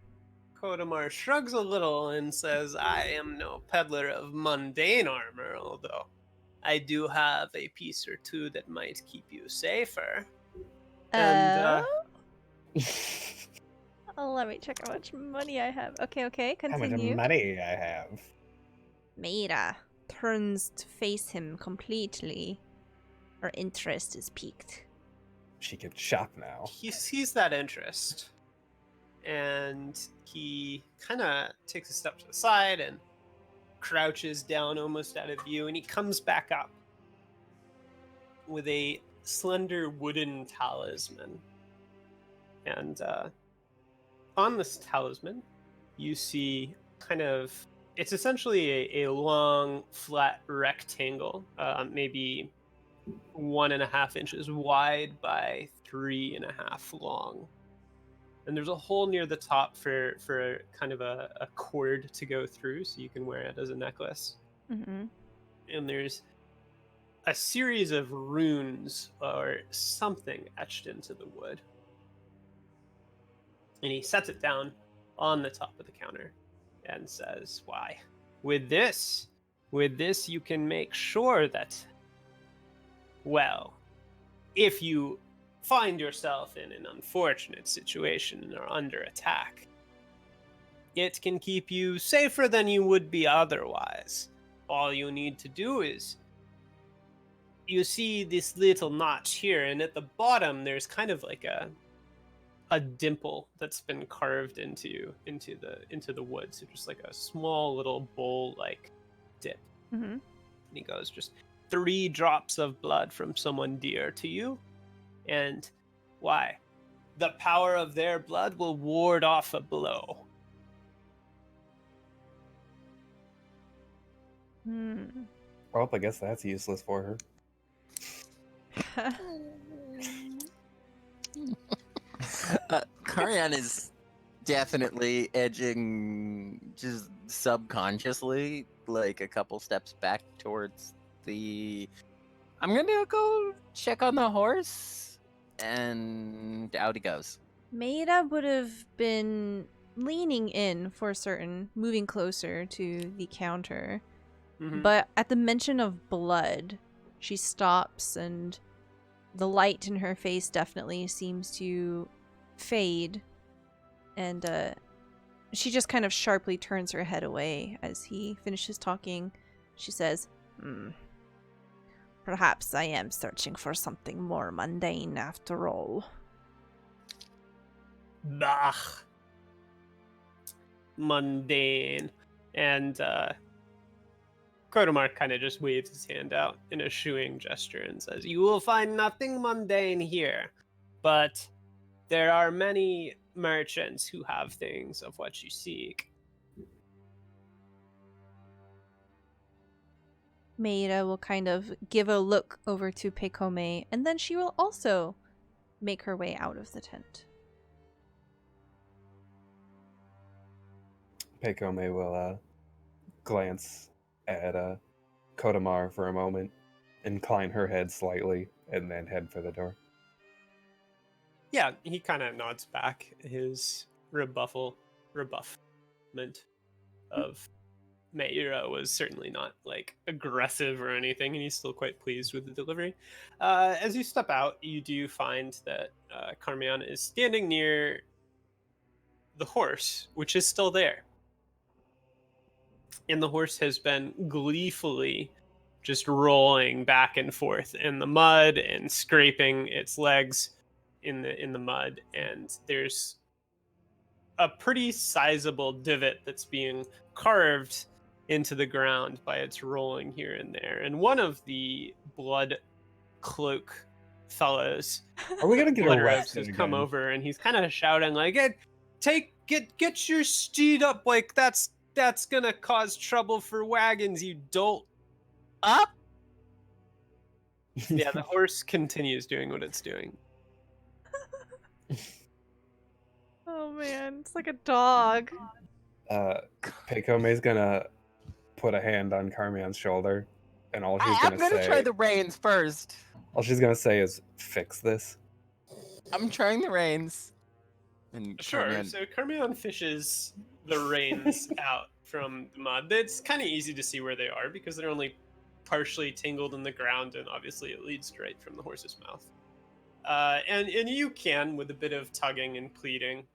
Kodamar shrugs a little and says, I am no peddler of mundane armor, although I do have a piece or two that might keep you safer. And, Oh, let me check how much money I have. Okay, How much continue. money I have. Maida turns to face him completely. Her interest is piqued. She can shop now. he sees that interest, and he kind of takes a step to the side and crouches down almost out of view, and he comes back up with a slender wooden talisman. And on this talisman, you see it's essentially a long, flat rectangle, maybe 1.5 inches wide by 3.5 long. And there's a hole near the top for kind of a cord to go through, so you can wear it as a necklace. Mm-hmm. And there's a series of runes or something etched into the wood. And he sets it down on the top of the counter and says, why, with this you can make sure that, well, if you find yourself in an unfortunate situation and are under attack, it can keep you safer than you would be otherwise. All you need to do is, you see this little notch here, and at the bottom there's kind of like a dimple that's been carved into the wood, so just like a small little bowl like dip. Mm-hmm. And he goes, just 3 drops of blood from someone dear to you, and why, the power of their blood will ward off a blow. Well, I guess that's useless for her. Karmeon is definitely edging just subconsciously, like a couple steps back towards the. I'm gonna go check on the horse, and out he goes. Maida would have been leaning in for certain, moving closer to the counter. Mhm. But at the mention of blood, she stops, and the light in her face definitely seems to fade. And she just kind of sharply turns her head away as he finishes talking. She says, perhaps I am searching for something more mundane after all. Bah. Mundane. And Kodomar kind of just waves his hand out in a shooing gesture and says, "You will find nothing mundane here, but there are many merchants who have things of what you seek." Maida will kind of give a look over to Pekome, and then she will also make her way out of the tent. Pekome will glance at Kodomar for a moment, incline her head slightly, and then head for the door. Yeah, he kind of nods back his rebuffment of Meira was certainly not like aggressive or anything, and he's still quite pleased with the delivery. As you step out, you do find that Karmeon is standing near the horse, which is still there. And the horse has been gleefully just rolling back and forth in the mud and scraping its legs in the mud, and there's a pretty sizable divot that's being carved into the ground by its rolling here and there. And one of the blood cloak fellows, Are we gonna get blood arrested robes, has again? come over, and he's kind of shouting like, get your steed up, like that's gonna cause trouble for wagons, you dolt." Up? Yeah, the horse continues doing what it's doing. Oh man, it's like a dog. Pekome's gonna put a hand on Karmeon's shoulder, and all she's I'm gonna gonna say, try the reins first. all she's gonna say is, "Fix this." I'm trying the reins. And Sure. Karmeon- So Karmeon fishes the reins out from the mud. It's kind of easy to see where they are because they're only partially tangled in the ground, and obviously it leads straight from the horse's mouth. And you can, with a bit of tugging and pleading,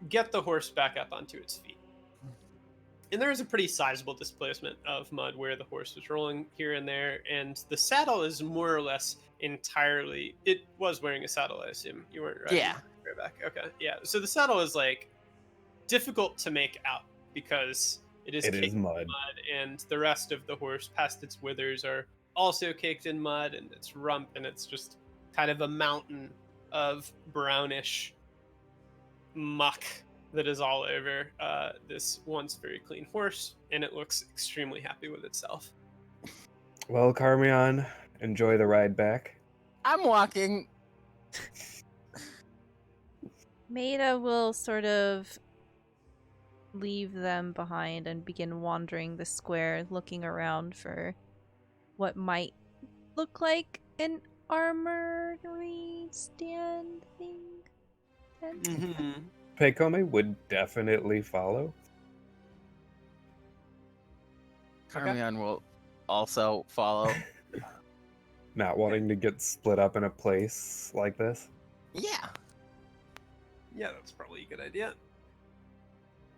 get the horse back up onto its feet. And there is a pretty sizable displacement of mud where the horse was rolling here and there, and the saddle is more or less entirely. It was wearing a saddle, I assume. You weren't riding Yeah. bareback. Okay, yeah. So the saddle is like difficult to make out because it is It caked is in mud. mud, and the rest of the horse, past its withers, are also caked in mud, and its rump, and it's just kind of a mountain of brownish muck that is all over this once very clean horse, and it looks extremely happy with itself. Well, Karmeon, enjoy the ride back. I'm walking. Maida will sort of leave them behind and begin wandering the square, looking around for what might look like an armory stand thing. Tent? Mm-hmm. Pekome would definitely follow. Karmeon will also follow. Not wanting to get split up in a place like this. Yeah. Yeah, that's probably a good idea.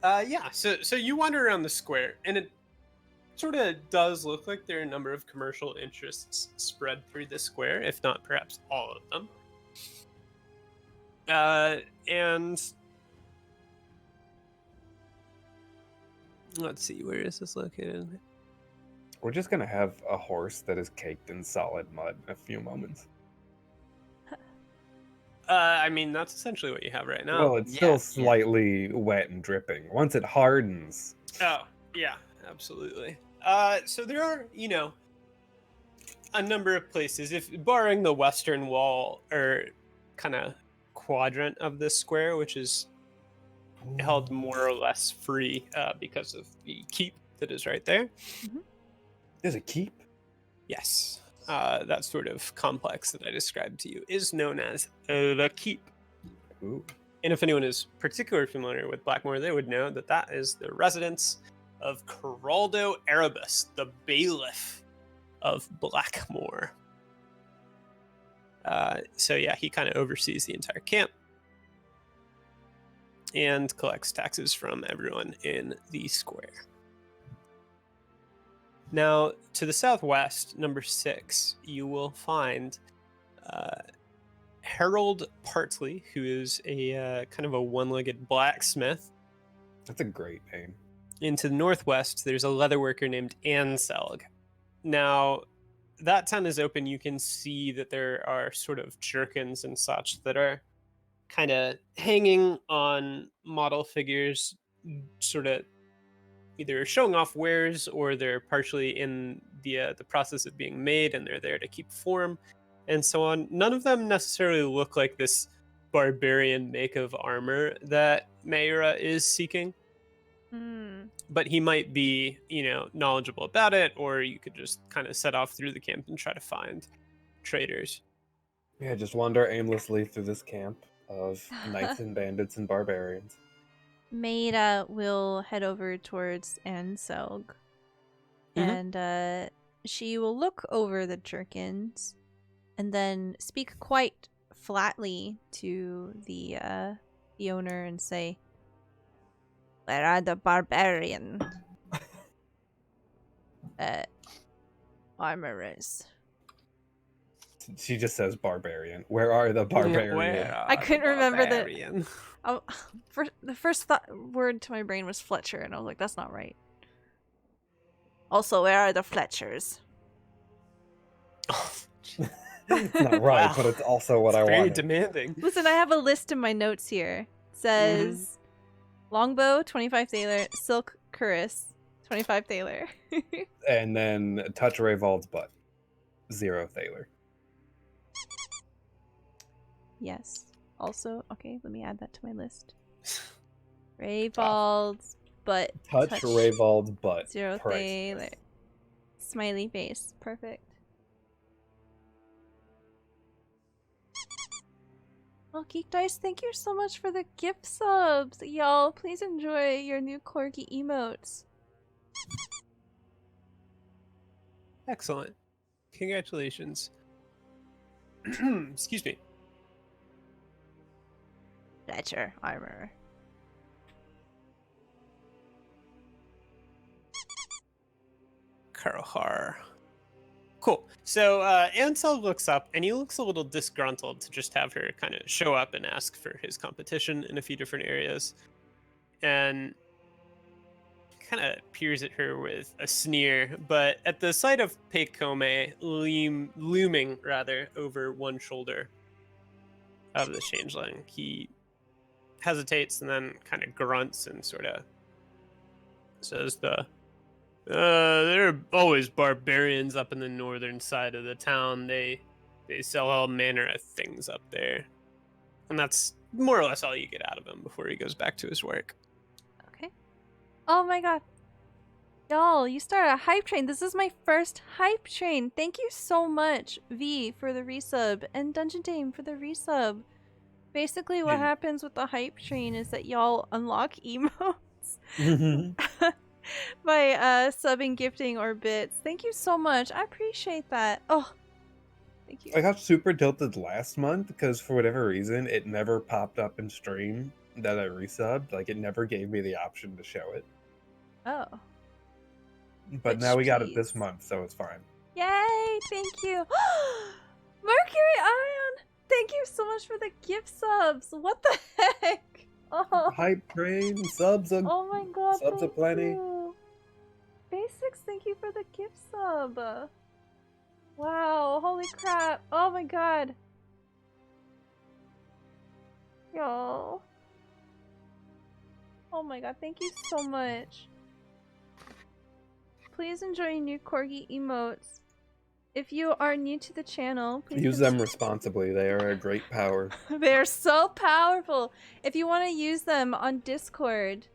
Yeah, so you wander around the square, and it sort of does look like there are a number of commercial interests spread through the square, if not perhaps all of them. And let's see, where is this located? We're just gonna have a horse that is caked in solid mud in a few moments. I mean, that's essentially what you have right now. Well, it's yeah, still yeah. slightly wet and dripping. Once it hardens, Oh, yeah, absolutely. So there are, a number of places, if barring the western wall or kind of quadrant of this square, which is held more or less free because of the keep that is right there. there's a keep. Yes, that sort of complex that I described to you is known as the keep. Ooh. And if anyone is particularly familiar with Blackmoore, they would know that that is the residence of Coraldo Erebus, the bailiff of Blackmoore. So yeah, he kind of oversees the entire camp and collects taxes from everyone in the square. Now, to the southwest, number 6, you will find Harold Partley, who is a kind of a one-legged blacksmith. That's a great name. into the northwest, there's a leatherworker named Anselg. Now, that town is open. You can see that there are sort of jerkins and such that are kind of hanging on model figures, sort of either showing off wares or they're partially in the process of being made and they're there to keep form and so on. None of them necessarily look like this barbarian make of armor that Mayra is seeking. But he might be, knowledgeable about it, or you could just kind of set off through the camp and try to find traders. Yeah, just wander aimlessly through this camp of knights and bandits and barbarians. Maida will head over towards Anselg, and she will look over the jerkins and then speak quite flatly to the owner and say, "Where are the barbarian armorers?" She just says barbarian. Where are the barbarian? I couldn't remember the first word to my brain was Fletcher, and I was like, that's not right. Also, where are the Fletchers? It's not right, but it's also what I very wanted. demanding. Listen, I have a list in my notes here. It says longbow, 25 thaler, silk cuirass, 25 thaler. And then touch Rayvald's butt. 0 thaler. Yes. Also, okay, let me add that to my list. Rayvald's butt. Touch Rayvald's butt. 0 thaler. Smiley face. Perfect. Well, Geek Dice, thank you so much for the gift subs. Y'all, please enjoy your new corgi emotes. Excellent. Congratulations. Excuse me. Fletcher armor. Karahar. Cool. So Ansel looks up and he looks a little disgruntled to just have her kind of show up and ask for his competition in a few different areas. And kind of peers at her with a sneer, but at the sight of Pekome looming over one shoulder of the changeling, he hesitates and then kind of grunts and sort of says there are always barbarians up in the northern side of the town. They sell all manner of things up there. And that's more or less all you get out of him before he goes back to his work. Okay. Oh my god. Y'all, you started a hype train. This is my first hype train. Thank you so much, V, for the resub, and Dungeon Dame for the resub. Basically, what happens with the hype train is that y'all unlock emotes by subbing, gifting, or bits. Thank you so much. I appreciate that. Oh, thank you. I got super tilted last month because for whatever reason, it never popped up in stream that I resubbed. Like, it never gave me the option to show it. Oh. But Which now we got it piece? this month, so it's fine. Yay! Thank you. Mercury Ion! Thank you so much for the gift subs. What the heck? Oh, Hype train, subs, oh my god. subs Thank aplenty. you. Basics, thank you for the gift sub. Wow, holy crap. Oh my god. Yo. Oh my god, thank you so much. Please enjoy new corgi emotes. If you are new to the channel, please Use them responsibly. They are a great power. They are so powerful. If you want to use them on Discord,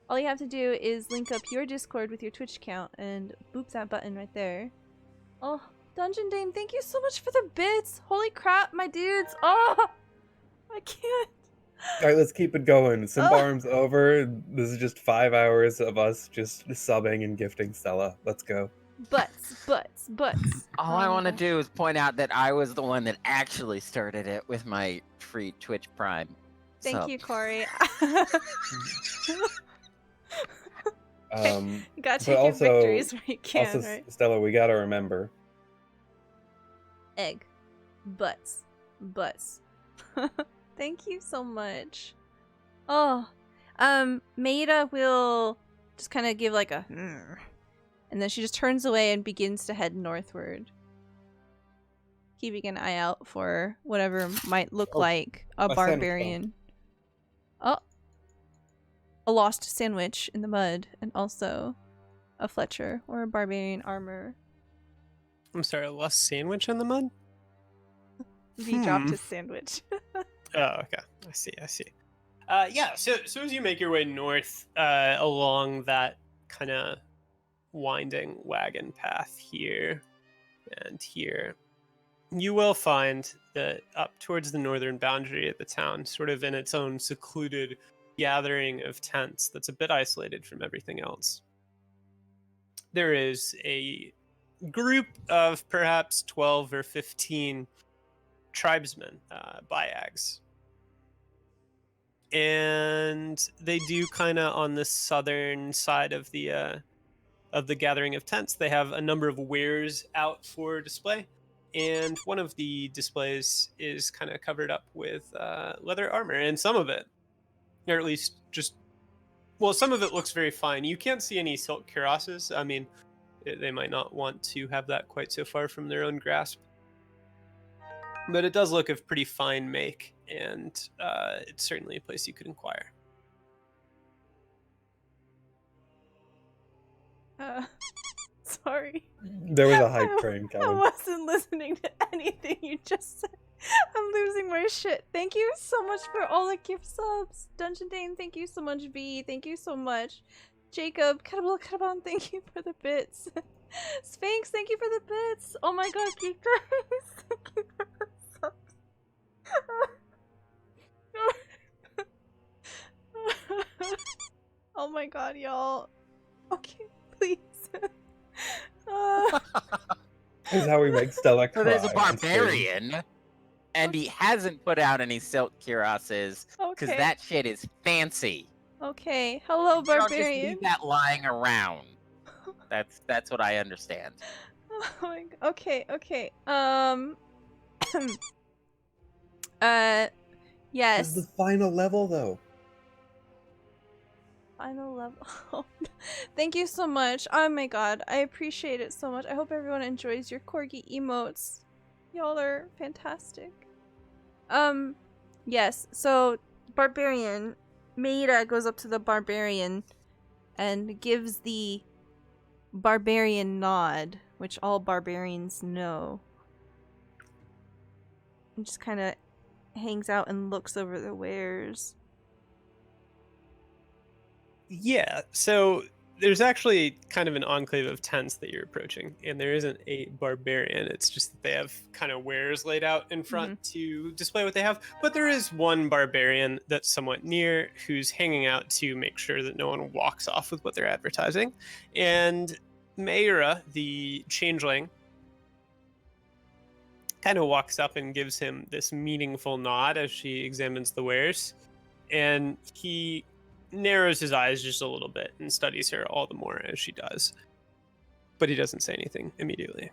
all you have to do is link up your Discord with your Twitch account and boop that button right there. Oh, Dungeon Dame, thank you so much for the bits. Holy crap, my dudes. Oh, I can't. Alright, let's keep it going. Symbarum's over. This is just 5 hours of us just subbing and gifting Stella. Let's go. Butts. All I want to do is point out that I was the one that actually started it with my free Twitch Prime. Thank you, Kory. Gotta take your also- victories where you can, Also, right? Stella, we gotta remember. Egg. Butts. Thank you so much. Oh, Maida will just kind of give like a and then she just turns away and begins to head northward, keeping an eye out for whatever might look like a barbarian. Oh, a lost sandwich in the mud, and also a Fletcher or a barbarian armor. I'm sorry, a lost sandwich in the mud? V dropped his sandwich. Oh, okay. I see. Yeah, so as you make your way north along that kind of winding wagon path here and here, you will find that up towards the northern boundary of the town, sort of in its own secluded gathering of tents that's a bit isolated from everything else, there is a group of perhaps 12 or 15 tribesmen, Byags. And they do kind of on the southern side of the gathering of tents. They have a number of wares out for display, and one of the displays is kind of covered up with leather armor, and some of it, or at least some of it looks very fine. You can't see any silk cuirasses. I mean, they might not want to have that quite so far from their own grasp, but it does look of pretty fine make, and it's certainly a place you could inquire. Sorry. There was a hype train I coming. wasn't listening to anything you just said. I'm losing my shit. Thank you so much for all the gift subs. Dungeon Dane, thank you so much. V, thank you so much. Jacob, Katabon, thank you for the bits. Sphinx, thank you for the bits. Oh my god, Geek Guys, thank you for the subs. Oh my god, y'all. Okay, please. This is how we make Stella cry. So there's a It's crazy. barbarian, and he hasn't put out any silk cuirasses because Okay. that shit is fancy. Okay, hello, You don't just barbarian. leave that lying around. That's what I understand. Oh my god. Okay. This is Yes. the final level, though. Final level. Thank you so much. Oh my god, I appreciate it so much. I hope everyone enjoys your corgi emotes. Y'all are fantastic. Yes. So, barbarian. Maida goes up to the barbarian and gives the barbarian nod, which all barbarians know. And just kind of hangs out and looks over the wares. Yeah, so there's actually kind of an enclave of tents that you're approaching, and there isn't a barbarian. It's just that they have kind of wares laid out in front to display what they have. But there is one barbarian that's somewhat near who's hanging out to make sure that no one walks off with what they're advertising. And Mayra, the changeling, kind of walks up and gives him this meaningful nod as she examines the wares. And he narrows his eyes just a little bit and studies her all the more as she does. But he doesn't say anything immediately.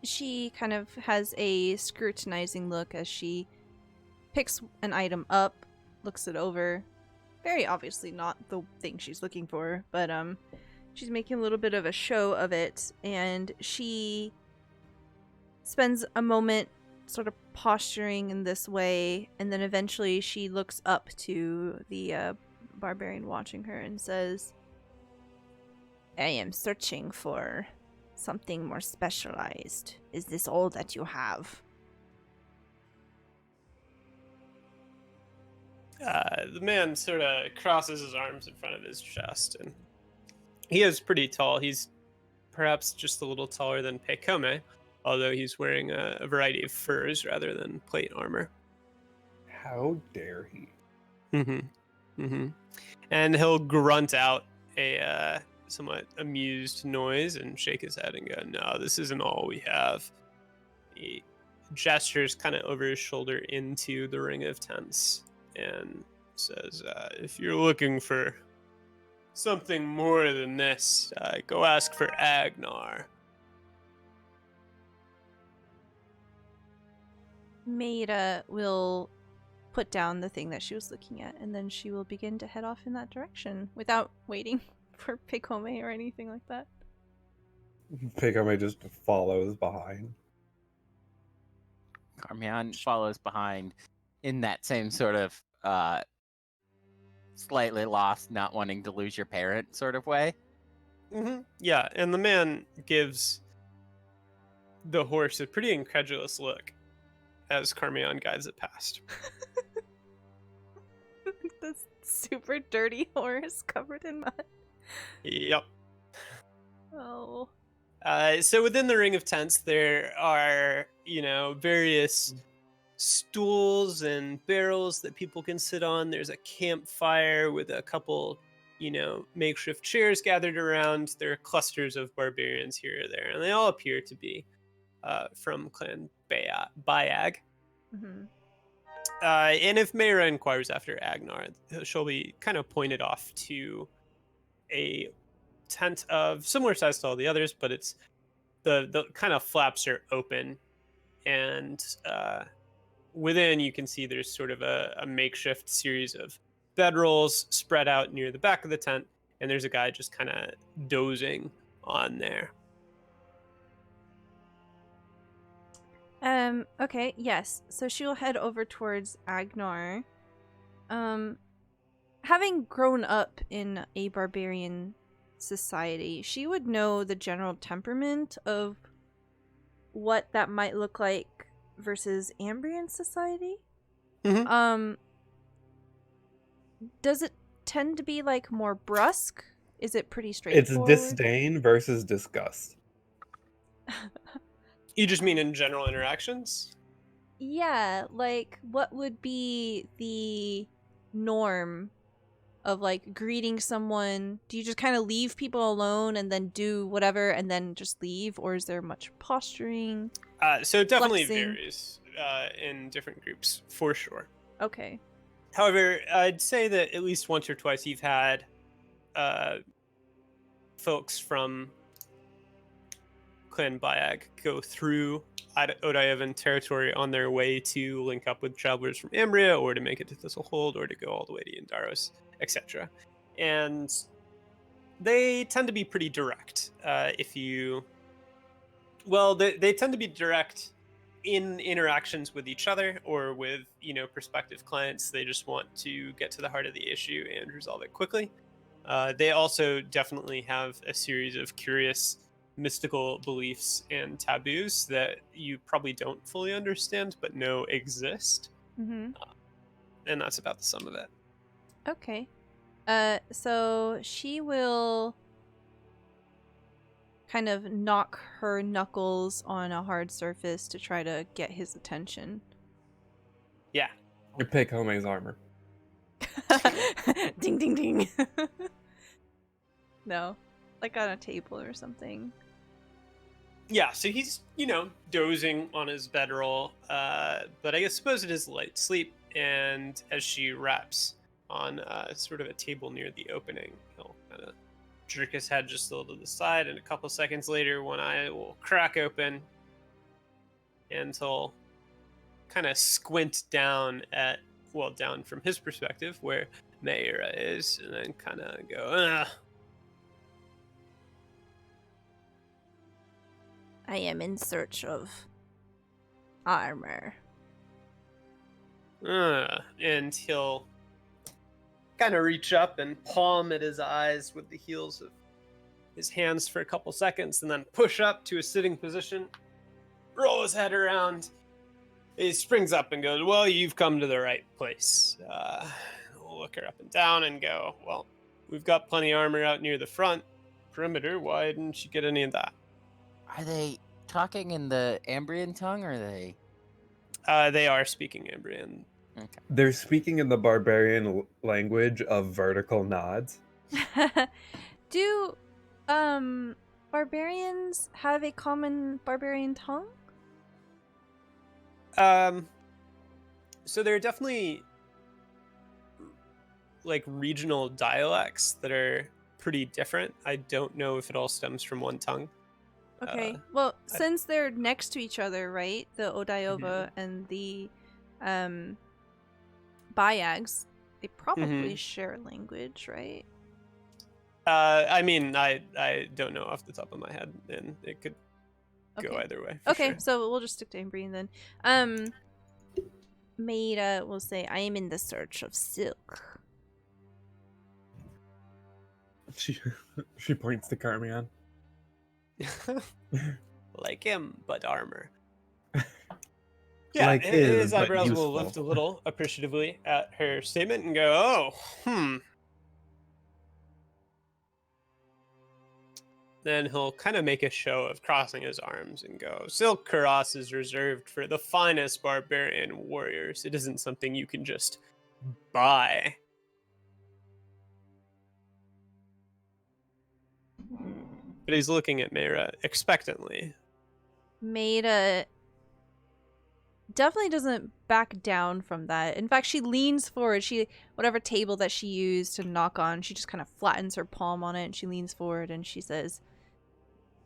She kind of has a scrutinizing look as she picks an item up, looks it over. Very obviously not the thing she's looking for, but she's making a little bit of a show of it, and she spends a moment sort of posturing in this way, and then eventually she looks up to the barbarian watching her and says, I am searching for something more specialized. Is this all that you have? The man sort of crosses his arms in front of his chest, and he is pretty tall. He's perhaps just a little taller than Pekome, although he's wearing a variety of furs rather than plate armor. How dare he? And he'll grunt out a somewhat amused noise and shake his head and go, no, this isn't all we have. He gestures kind of over his shoulder into the ring of tents and says, if you're looking for something more than this, go ask for Agnar. Maida will put down the thing that she was looking at, and then she will begin to head off in that direction without waiting for Pekome or anything like that. Pekome just follows behind. Karmeon follows behind in that same sort of slightly lost, not wanting to lose your parent sort of way. Mm-hmm. Yeah, and the man gives the horse a pretty incredulous look as Karmeon guides it past. This super dirty horse covered in mud. Yep. Oh. So within the ring of tents, there are, various stools and barrels that people can sit on. There's a campfire with a couple, makeshift chairs gathered around. There are clusters of barbarians here or there, and they all appear to be from Clan Bayag. Mm-hmm. And if Mayra inquires after Agnar, she'll be kind of pointed off to a tent of similar size to all the others, but it's the kind of flaps are open, and within you can see there's sort of a makeshift series of bedrolls spread out near the back of the tent, and there's a guy just kind of dozing on there. Okay, yes. So she'll head over towards Agnar. Having grown up in a barbarian society, she would know the general temperament of what that might look like versus Ambrian society. Mm-hmm. Does it tend to be like more brusque? Is it pretty straightforward? It's disdain versus disgust. You just mean in general interactions? Yeah, like what would be the norm of like greeting someone? Do you just kind of leave people alone and then do whatever and then just leave, or is there much posturing? So it definitely Flexing? varies in different groups, for sure. Okay. However, I'd say that at least once or twice you've had folks from Clan Bayag go through Odayevan territory on their way to link up with travelers from Ambria, or to make it to Thistlehold, or to go all the way to Indaros, etc. And they tend to be pretty direct. They tend to be direct in interactions with each other or with, prospective clients. They just want to get to the heart of the issue and resolve it quickly. They also definitely have a series of curious mystical beliefs and taboos that you probably don't fully understand but know exist. Mm-hmm. And that's about the sum of it. Okay. So she will kind of knock her knuckles on a hard surface to try to get his attention. Yeah. You pick Home's armor. Ding, ding, ding. No. Like on a table or something. Yeah, so he's, dozing on his bedroll, but I suppose it is light sleep, and as she raps on sort of a table near the opening, he'll kind of jerk his head just a little to the side, and a couple seconds later, one eye will crack open, and he'll kind of squint down down from his perspective, where Mayra is, and then kind of go, ugh. I am in search of armor. And he'll kind of reach up and palm at his eyes with the heels of his hands for a couple seconds, and then push up to a sitting position, roll his head around. He springs up and goes, well, you've come to the right place. We'll look her up and down and go, well, we've got plenty of armor out near the front perimeter. Why didn't you get any of that? Are they talking in the Ambrian tongue, or are they? They are speaking Ambrian. Okay. They're speaking in the barbarian language of vertical nods. Do barbarians have a common barbarian tongue? So there are definitely like regional dialects that are pretty different. I don't know if it all stems from one tongue. Okay. Well, since they're next to each other, right? The Odayova and the Byags. They probably Mhm. share language, right? I mean, I don't know off the top of my head, and it could go Okay. either way. For Okay, sure. so we'll just stick to Ambria then. Maida will say, I am in the search of silk. She points to Karmeon. Like him, but armor. Yeah, Like his but eyebrows will useful. lift a little appreciatively at her statement and go, "Oh, Then he'll kind of make a show of crossing his arms and go, Silk Karas is reserved for the finest barbarian warriors. It isn't something you can just buy." But he's looking at Mayra expectantly. Maida definitely doesn't back down from that. In fact, she leans forward. Whatever table that she used to knock on, she just kind of flattens her palm on it and she leans forward and she says,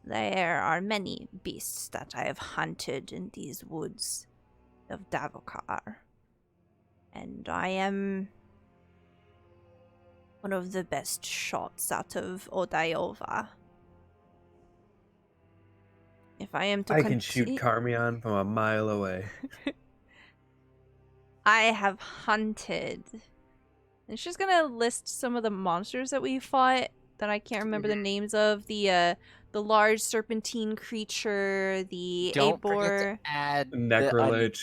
there are many beasts that I have hunted in these woods of Davokar. And I am one of the best shots out of Odayova. If I am to I can shoot conti- Karmeon from a mile away. I have hunted. And she's gonna list some of the monsters that we fought that I can't remember the names of. The large serpentine creature, the Don't forget Abor. to add Necrolich,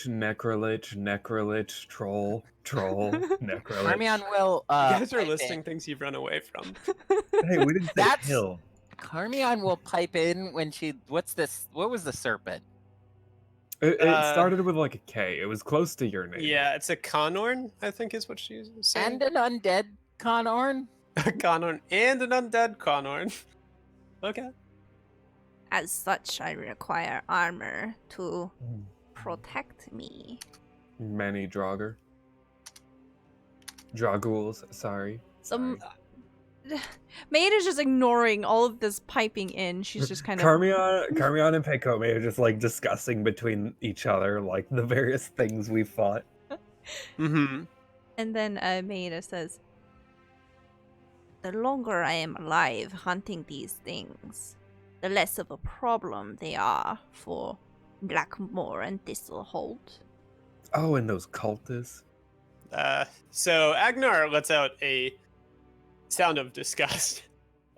troll, Necrolich. Karmeon will. You guys are pipe listing in. things you've run away from. Hey, we didn't say That's- kill. Karmeon will pipe in when she. What's this? What was the serpent? It started with like a K. It was close to your name. Yeah, it's a Conorn, I think is what she's saying. And an undead Conorn. A Conorn and an undead Conorn. Okay. As such, I require armor to protect me. Many Draugr. Dragules, sorry. Maid is just ignoring all of this piping in. She's just kind of... Karmeon and Pekome are just like discussing between each other like the various things we fought. Mm-hmm. And then Maida says, the longer I am alive hunting these things, the less of a problem they are for Blackmoore and Thistlehold. Oh, and those cultists. So Agnar lets out a sound of disgust,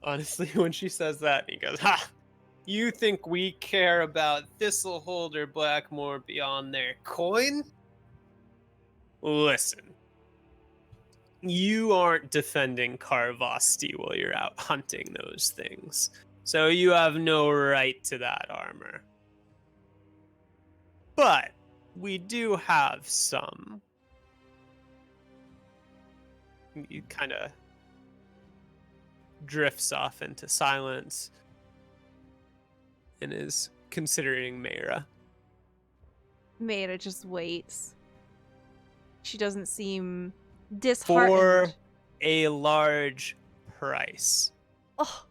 honestly, when she says that. He goes, "Ha! You think we care about Thistlehold or Blackmoore beyond their coin? Listen. You aren't defending Karvosti while you're out hunting those things. So you have no right to that armor. But we do have some." He kind of drifts off into silence and is considering Mayra. Maida just waits. She doesn't seem disheartened. For a large price. Oh,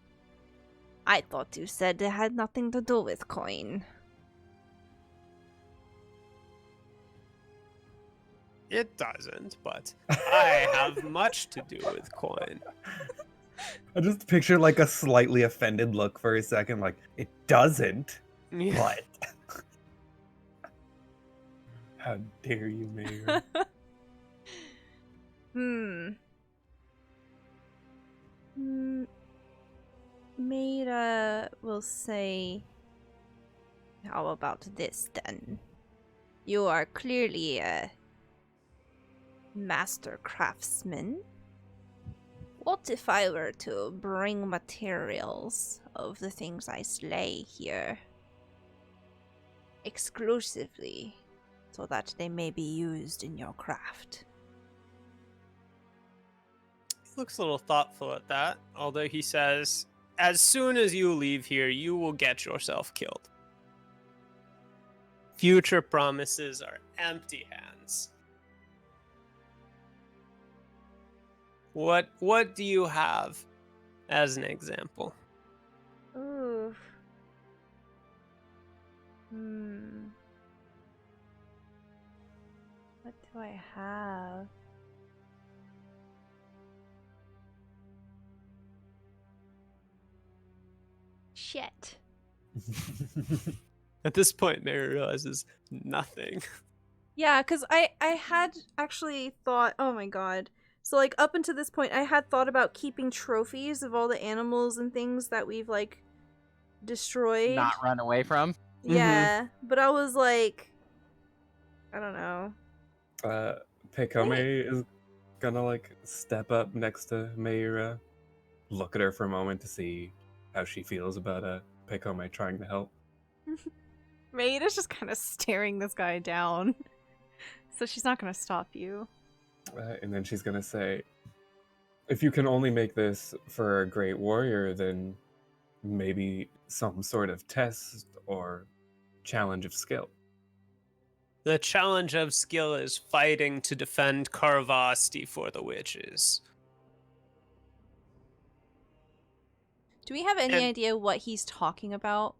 I thought you said it had nothing to do with coin. It doesn't, but I have much to do with coin. I just picture like a slightly offended look for a second, like, it doesn't, but. How dare you, Mayor? Maida will say, how about this then? You are clearly a master craftsman. What if I were to bring materials of the things I slay here exclusively so that they may be used in your craft? He looks a little thoughtful at that, although he says, as soon as you leave here, you will get yourself killed. Future promises are empty hands. What do you have as an example? Ooh. What do I have? shit. At this point, Mary realizes nothing. Yeah, because I had actually thought, oh my god. So, like, up until this point, I had thought about keeping trophies of all the animals and things that we've, like, destroyed. Not run away from. Yeah, but I was like, I don't know. Pekome is gonna like step up next to Meira, look at her for a moment to see how she feels about Pekome trying to help. Maida's just kind of staring this guy down. So she's not going to stop you. And then she's gonna say, if you can only make this for a great warrior, then maybe some sort of test or challenge of skill. The challenge of skill is fighting to defend Karvasti for the witches. Do we have any And- idea what he's talking about?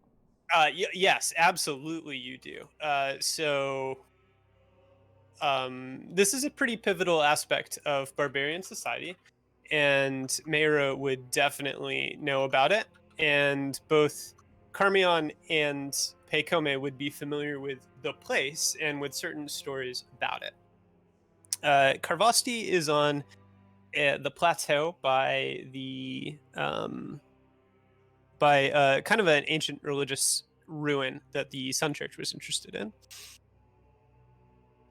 Yes, absolutely you do. This is a pretty pivotal aspect of barbarian society, and Meira would definitely know about it. And both Karmeon and Pekome would be familiar with the place and with certain stories about it. Karvasti is on the plateau by the kind of an ancient religious ruin that the Sun Church was interested in.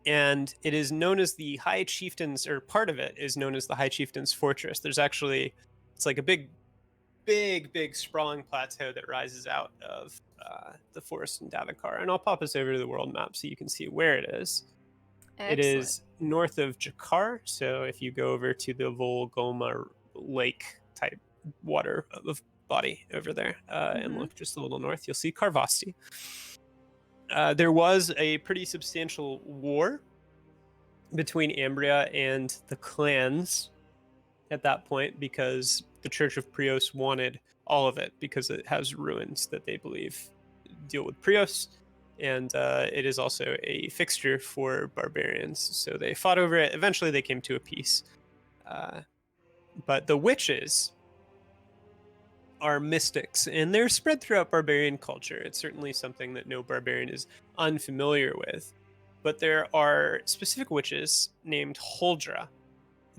And it is known as the High Chieftains, or part of it is known as the High Chieftains Fortress. There's actually, it's like a big sprawling plateau that rises out of the forest in Davokar. And I'll pop us over to the world map so you can see where it is. Excellent. It is north of Jakar. So if you go over to the Volgoma Lake type water of body over there and look just a little north, you'll see Karvasti. There was a pretty substantial war between Ambria and the clans at that point because the Church of Prios wanted all of it because it has ruins that they believe deal with Prios, and it is also a fixture for barbarians. So they fought over it. Eventually they came to a peace. But the witches are mystics, and they're spread throughout barbarian culture. It's certainly something that no barbarian is unfamiliar with. But there are specific witches named Holdra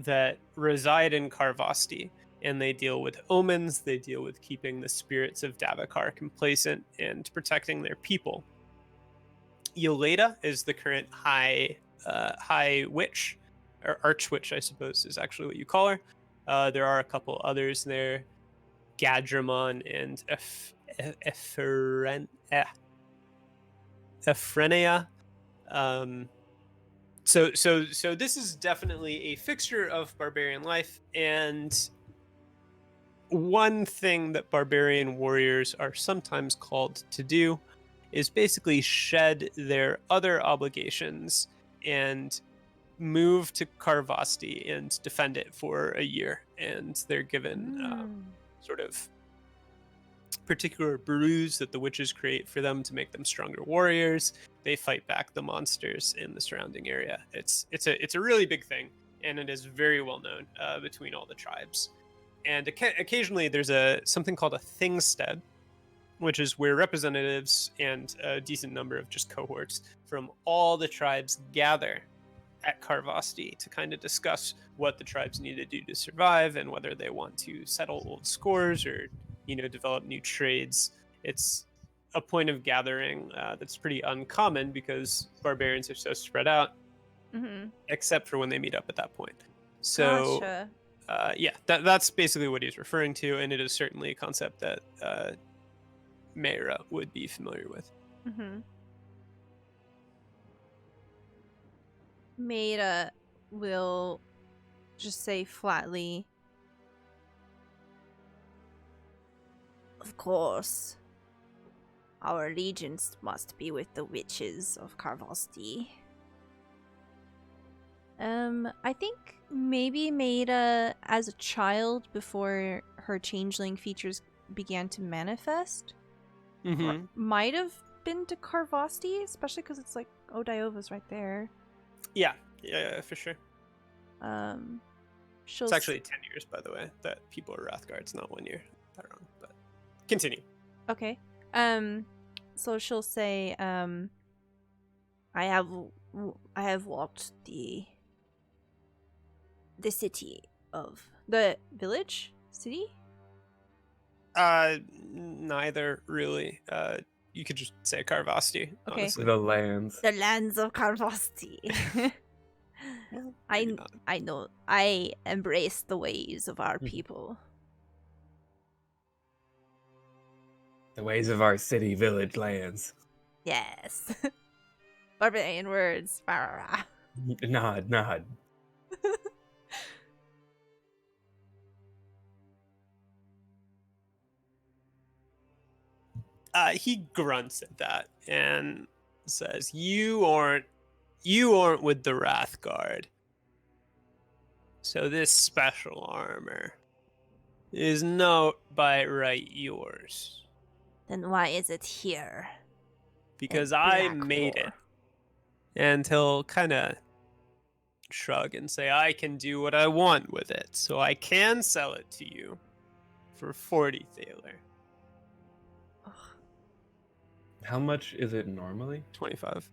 that reside in Karvasti, and they deal with omens, they deal with keeping the spirits of Davokar complacent and protecting their people. Yoleda is the current high witch, or archwitch, I suppose is actually what you call her. There are a couple others there. Gadramon and Ephrenia. So this is definitely a fixture of barbarian life, and one thing that barbarian warriors are sometimes called to do is basically shed their other obligations and move to Karvasti and defend it for a year. And they're given sort of particular brews that the witches create for them to make them stronger warriors. They fight back the monsters in the surrounding area. It's a really big thing, and it is very well known between all the tribes. And occasionally there's something called a thingstead, which is where representatives and a decent number of just cohorts from all the tribes gather at Karvasti to kind of discuss what the tribes need to do to survive and whether they want to settle old scores or, develop new trades. It's a point of gathering that's pretty uncommon because barbarians are so spread out, except for when they meet up at that point. So, Gotcha. That's basically what he's referring to, and it is certainly a concept that Meira would be familiar with. Maida will just say flatly, "Of course, our allegiance must be with the witches of Karvasti." I think maybe Maida, as a child, before her changeling features began to manifest, might have been to Karvasti, especially because it's like Odiova's right there. Yeah, for sure. She'll It's actually 10 years, by the way, that people are Wrathguards, not 1 year. That wrong, but continue. Okay. So she'll say, I have walked the city of the village city. Neither really. You could just say Carvasti. Okay. Honestly. The lands. The lands of Karvasti. Well, maybe not. I know. I embrace the ways of our people. The ways of our city, village, lands. Yes. Barbarian words. Rah. Nod. He grunts at that and says, "You aren't with the Wrath Guard. So this special armor is not by right yours, Then why is it here? because At I made it." Blackmoore? And he'll kind of shrug and say, "I can do what I want with it, so I can sell it to you for 40 thaler." How much is it normally? 25.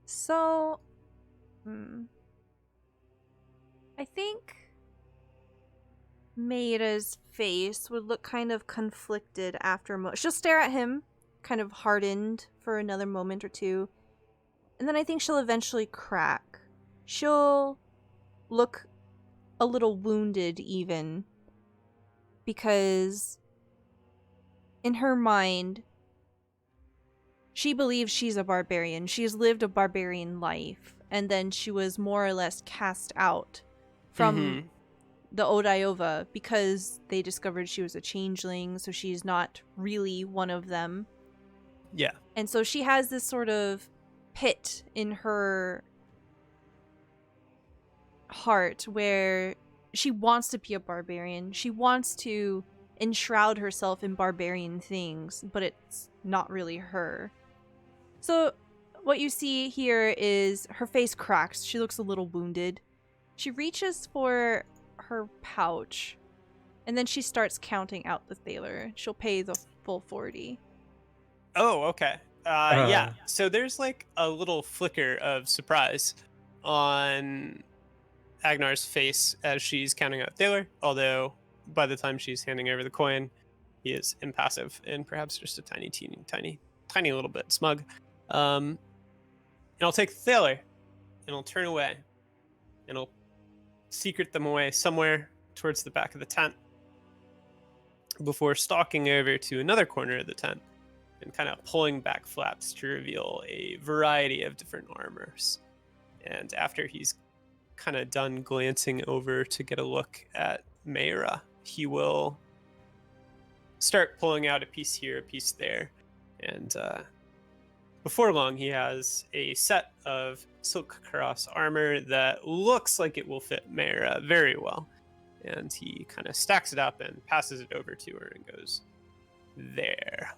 So, I think Maida's face would look kind of conflicted after she'll stare at him, kind of hardened for another moment or two, and then I think she'll eventually crack. She'll look a little wounded even, because in her mind, she believes she's a barbarian. She has lived a barbarian life, and then she was more or less cast out from the Odaiova because they discovered she was a changeling, so she's not really one of them. Yeah. And so she has this sort of pit in her heart where she wants to be a barbarian. She wants to enshroud herself in barbarian things, but it's not really her. So what you see here is her face cracks. She looks a little wounded. She reaches for her pouch, and then she starts counting out the thaler. She'll pay the full 40. Oh, okay. Yeah. So there's like a little flicker of surprise on Agnar's face as she's counting out thaler, although by the time she's handing over the coin, he is impassive and perhaps just a tiny little bit smug. And I'll take the thaler and I'll turn away and I'll secret them away somewhere towards the back of the tent before stalking over to another corner of the tent and kind of pulling back flaps to reveal a variety of different armors. And after he's kind of done glancing over to get a look at Mayra, he will start pulling out a piece here, a piece there, and before long he has a set of silk cuirass armor that looks like it will fit Mayra very well, and he kind of stacks it up and passes it over to her and goes, "There."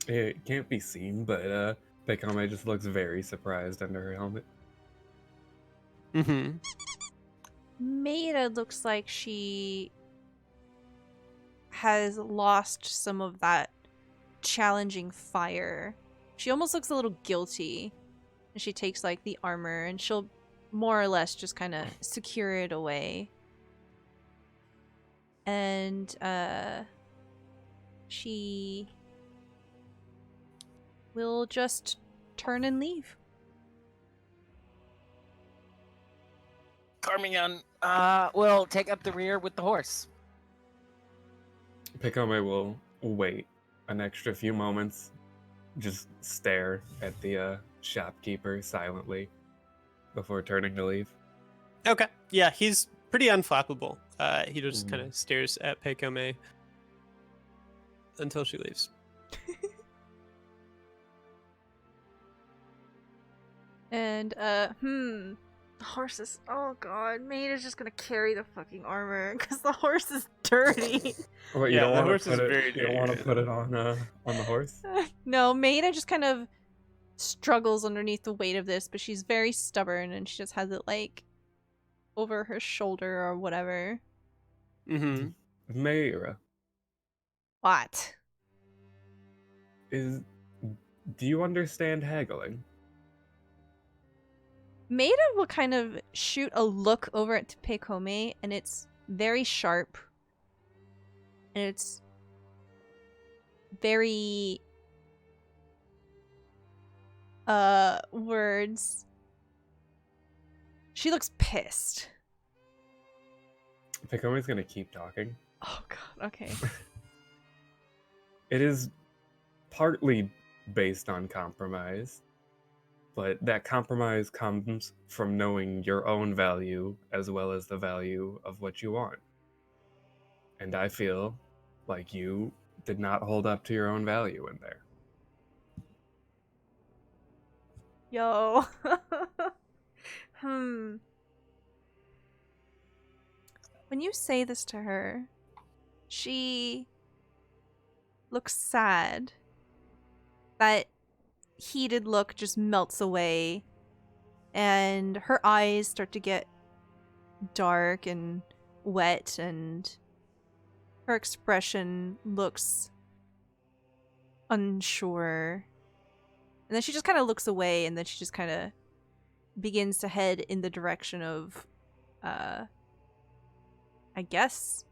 It can't be seen, but Pekame just looks very surprised under her helmet. Maida looks like she has lost some of that challenging fire. She almost looks a little guilty. And she takes like the armor and she'll more or less just kind of secure it away. And she will just turn and leave. Karmeon will take up the rear with the horse. Pekame will wait an extra few moments, just stare at the shopkeeper silently before turning to leave. Okay. Yeah, he's pretty unflappable. He just kind of stares at Pekame until she leaves. And the horse is, oh god, Maida's just gonna carry the fucking armor because the horse is dirty. Well, Yeah, the wanna horse is put it- very You don't want to dirty. put it on the horse? No, Maida just kind of struggles underneath the weight of this, but she's very stubborn and she just has it like over her shoulder or whatever. Mm-hmm. Mayra, What? do you understand haggling? Maida will kind of shoot a look over at Pekome, and it's very sharp. And it's very words. She looks pissed. Pikome's gonna keep talking. Oh god, okay. It is partly based on compromise, but that compromise comes from knowing your own value as well as the value of what you want. And I feel like you did not hold up to your own value in there. Yo. When you say this to her, she looks sad. That heated look just melts away, and her eyes start to get dark and wet, and her expression looks unsure. And then she just kind of looks away, and then she just kind of begins to head in the direction of, I guess,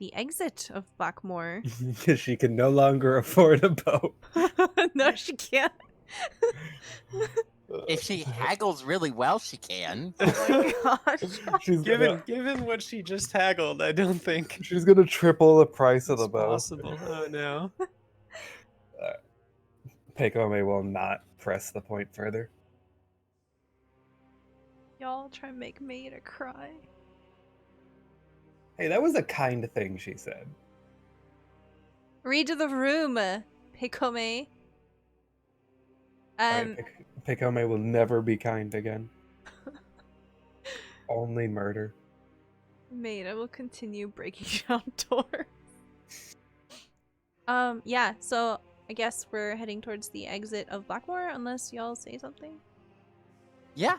the exit of Blackmoore. Because she can no longer afford a boat. No, she can't. If she haggles really well, she can. Oh my gosh. She's Given what she just haggled, I don't think she's gonna triple the price of it's the boat. possible. Oh no. Pekome will not press the point further. Y'all try and make Maida cry. Hey, that was a kind thing she said. Read to the room, Pekome. Alright, Pekome will never be kind again. Only murder. Maida will continue breaking down doors. Yeah, so I guess we're heading towards the exit of Blackmoore, unless y'all say something. Yeah.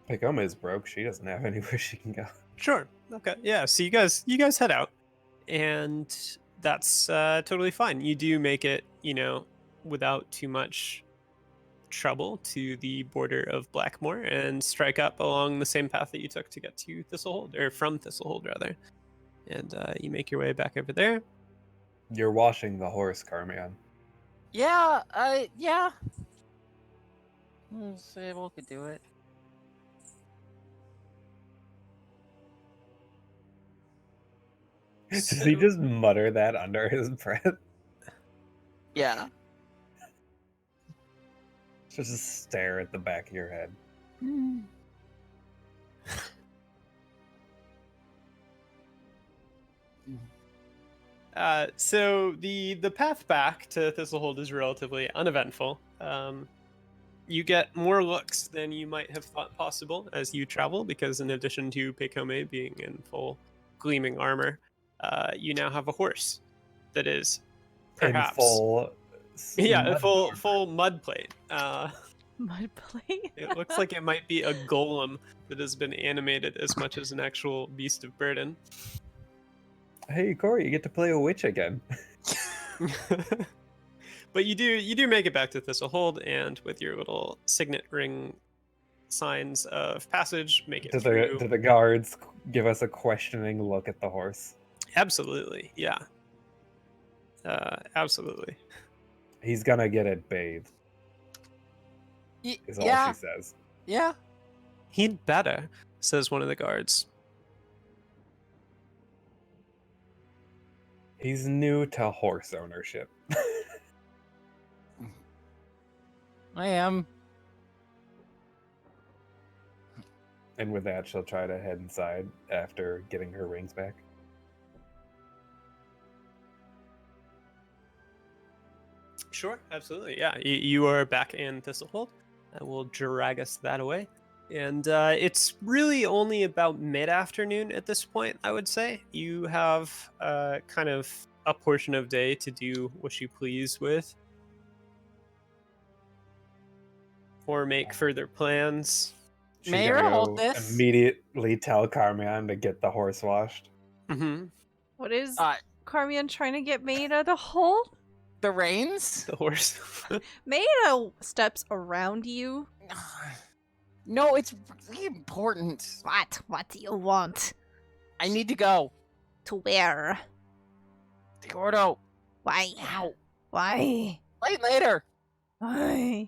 Pekome is broke. She doesn't have anywhere she can go. Sure. Okay. Yeah. So you guys head out, and that's totally fine. You do make it, without too much trouble to the border of Blackmoore and strike up along the same path that you took to get to Thistlehold, or from Thistlehold rather. And you make your way back over there. You're washing the horse, Karmeon. Yeah. Yeah. Sable could do it. Does he just mutter that under his breath? Yeah. Just stare at the back of your head. So the path back to Thistlehold is relatively uneventful. You get more looks than you might have thought possible as you travel, because in addition to Pekome being in full gleaming armor, you now have a horse that is perhaps In full mud plate. Mud plate? It looks like it might be a golem that has been animated as much as an actual beast of burden. Hey, Kory, you get to play a witch again. But you do make it back to Thistlehold, and with your little signet ring signs of passage, make it through. Do the guards give us a questioning look at the horse? Absolutely, yeah. Absolutely. He's gonna get it bathed, is all she says. Yeah. He'd better, says one of the guards. He's new to horse ownership. I am. And with that, she'll try to head inside after getting her rings back. Sure, absolutely, yeah. You are back in Thistlehold. I will drag us that away. And it's really only about mid-afternoon at this point, I would say. You have kind of a portion of day to do what you please with. or make further plans. She's Mayor, gonna hold go this. immediately tell Karmeon to get the horse washed. Mm-hmm. What is Uh, Karmeon trying to get Maida to hold? the reins? The horse. Maida steps around you. No, it's really important. What? What do you want? I need to go. To where? The Ordo. Why? Now. Why? Later. Why?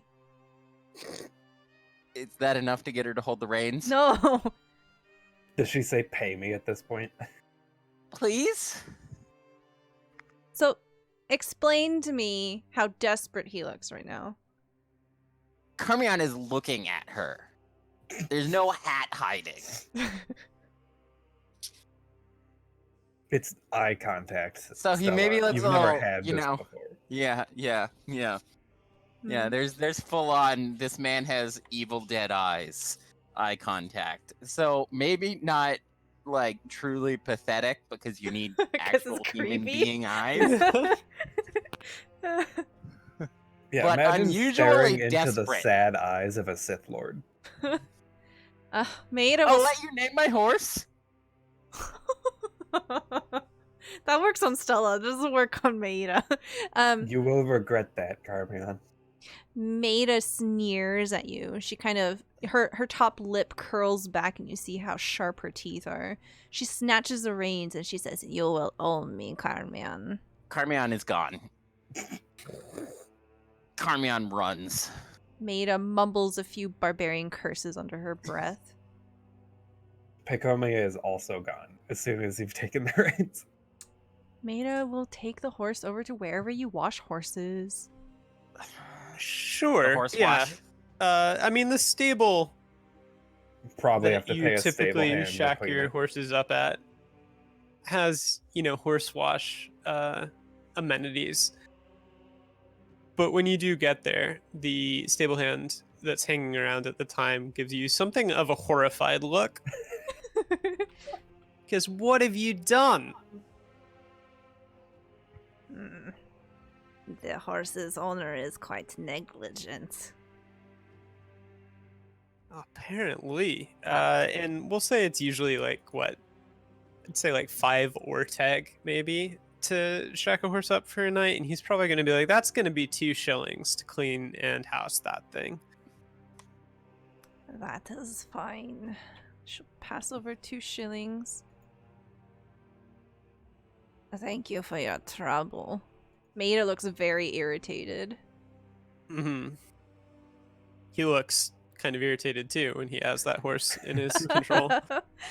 Is that enough to get her to hold the reins? No. Does she say pay me at this point? Please? So, explain to me how desperate he looks right now. Karmeon is looking at her. There's no hat hiding. It's eye contact. So he maybe Stella. looks You've a never little, had you this know. before. Yeah. Yeah, Hmm. there's full on, this man has evil dead eyes eye contact. So maybe not like truly pathetic because you need 'Cause it's actual human creepy. being eyes. Yeah, But imagine unusually staring into the desperate. sad eyes of a Sith Lord. Maida I'll will... let you name my horse. That works on Stella. It doesn't work on Maida. You will regret that, Karmeon. Maida sneers at you. She kind of... Her top lip curls back and you see how sharp her teeth are. She snatches the reins and she says, "You will own me, Karmeon." Karmeon is gone. Karmeon runs. Maida mumbles a few barbarian curses under her breath. Pekome is also gone as soon as you've taken the reins. Maida will take the horse over to wherever you wash horses. Sure. The horse yeah. wash. I mean, the stable Probably have that to you pay a stable typically hand to shack clean your it. horses up at has, horse wash amenities. But when you do get there, the stable hand that's hanging around at the time gives you something of a horrified look. Because what have you done? The horse's owner is quite negligent. Apparently. And we'll say it's usually like, what? I'd say like 5 Orteg, maybe, to shack a horse up for a night. And he's probably going to be like, that's going to be 2 shillings to clean and house that thing. That is fine. She'll pass over 2 shillings. Thank you for your trouble. Maida looks very irritated. Mm-hmm. He looks kind of irritated too when he has that horse in his control.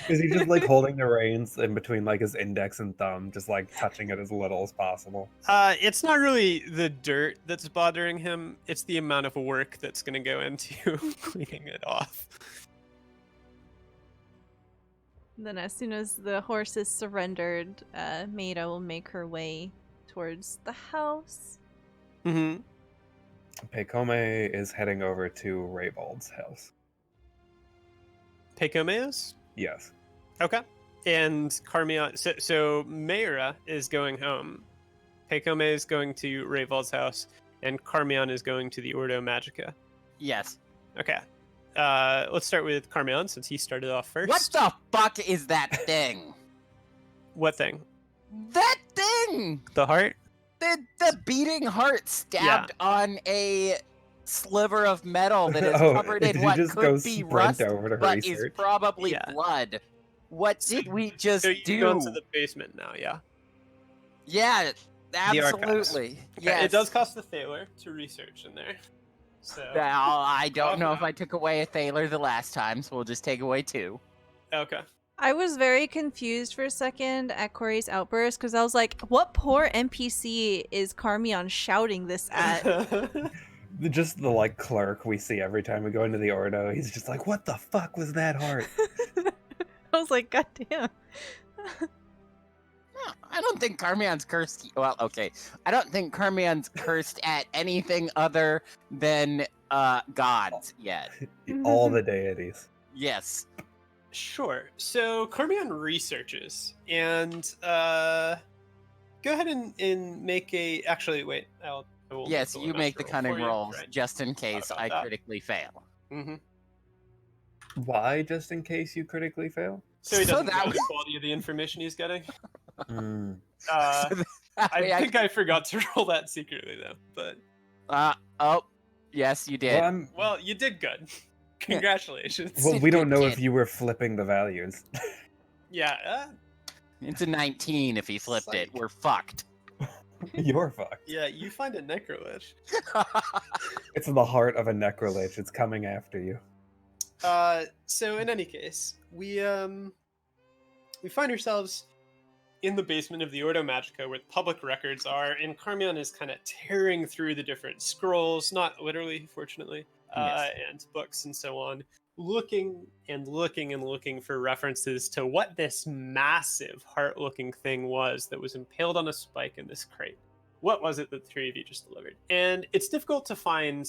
Is he just like holding the reins in between like his index and thumb, just like touching it as little as possible? It's not really the dirt that's bothering him. It's the amount of work that's going to go into cleaning it off. Then as soon as the horse is surrendered, Maida will make her way towards the house. Mm-hmm. Pekome is heading over to Rayvold's house. Pekomeus? Yes. Okay. And Karmeon, so Mayra is going home. Pekome is going to Rayvold's house, and Karmeon is going to the Ordo Magica. Yes. Okay. Let's start with Karmeon since he started off first. What the fuck is that thing? What thing? That thing! The heart? The beating heart stabbed on a sliver of metal that is covered did in you what just could go be sprint rust, over to but is research? probably Yeah. blood. What did we just So you do? go into the basement now, yeah? Yeah, The archives. absolutely. Okay, Yes. It does cost a thaler to research in there. So Now, I don't know if Okay. I took away a thaler the last time, so we'll just take away 2. okay. I was very confused for a second at Kory's outburst because I was like, what poor NPC is Karmeon shouting this at? Just the like clerk we see every time we go into the Ordo. He's just like, "What the fuck was that heart?" I was like, God damn. I don't think Karmeon's cursed. Well, okay. I don't think Karmeon's cursed at anything other than gods yet. All the deities. Yes. Sure. So Karmeon researches and go ahead and make a. Actually, wait. I will Yes, roll you a make the roll cunning for you. rolls Right. just in case about I that. critically fail. Mm-hmm. Why, just in case you critically fail? So he So doesn't that know way- the quality of the information he's getting. Mm. Uh, So that way I think I forgot to roll that secretly though. But oh, yes, you did. Well, well, you did good. Congratulations. well, we don't Good know kid. if you were flipping the values. Yeah. It's a 19 if he flipped it. Psych. We're fucked. You're fucked. Yeah. You find a necrolich. It's the heart of a necrolich. It's coming after you. So in any case, we find ourselves in the basement of the Ordo Magica where the public records are, and Karmeon is kind of tearing through the different scrolls, not literally, fortunately, Yes. and books and so on, looking and looking and looking for references to what this massive heart-looking thing was that was impaled on a spike in this crate. What was it that the three of you just delivered? And it's difficult to find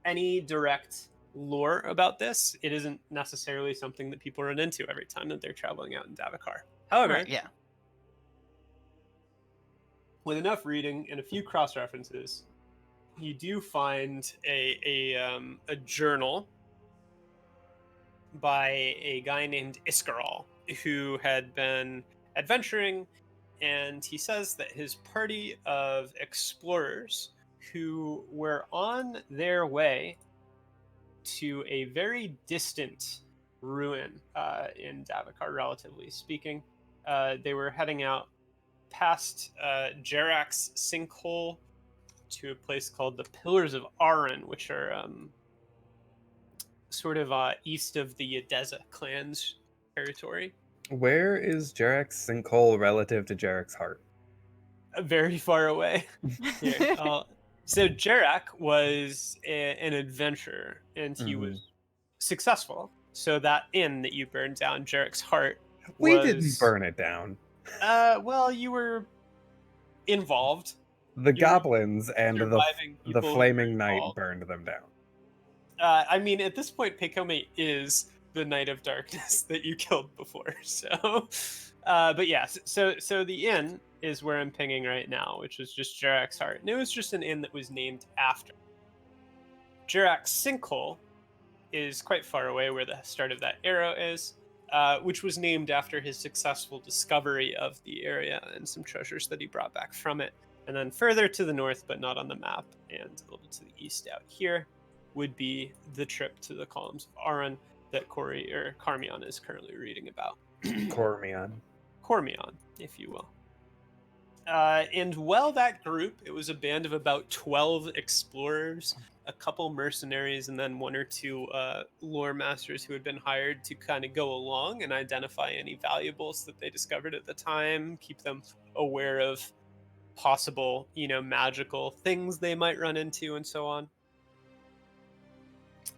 any direct lore about this. It isn't necessarily something that people run into every time that they're traveling out in Davokar. However, Right, yeah. with enough reading and a few cross references, you do find a journal by a guy named Iskarol who had been adventuring, and he says that his party of explorers who were on their way to a very distant ruin in Davokar, relatively speaking. They were heading out past Jarak's sinkhole to a place called the Pillars of Aran, which are sort of east of the Yadeza clan's territory. Where is Jarek's sinkhole relative to Jarek's heart? Very far away. Here, so Jarak was an adventurer, and he was successful. So that inn that you burned down, Jarek's heart, We was... didn't burn it down. Well, you were involved. The You're goblins and the surviving people who were flaming knight involved. burned them down. I mean, at this point, Pekome is the Knight of Darkness that you killed before. So, but yes, so the inn is where I'm pinging right now, which is just Jarak's heart, and it was just an inn that was named after. Jarak's sinkhole is quite far away, where the start of that arrow is, which was named after his successful discovery of the area and some treasures that he brought back from it. And then further to the north, but not on the map, and a little to the east out here, would be the trip to the columns of Aran that Kory or Karmeon is currently reading about. Karmeon. Karmeon, if you will. And while that group, it was a band of about 12 explorers, a couple mercenaries, and then one or two lore masters who had been hired to kind of go along and identify any valuables that they discovered at the time, keep them aware of possible, magical things they might run into and so on.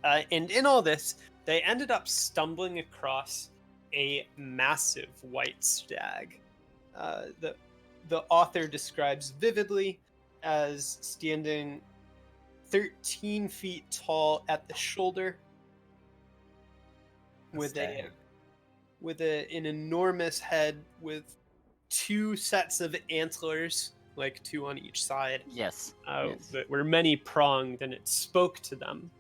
And in all this, they ended up stumbling across a massive white stag. The author describes vividly as standing 13 feet tall at the shoulder, with an enormous head with two sets of antlers, like two on each side. Yes. That were many pronged, and it spoke to them.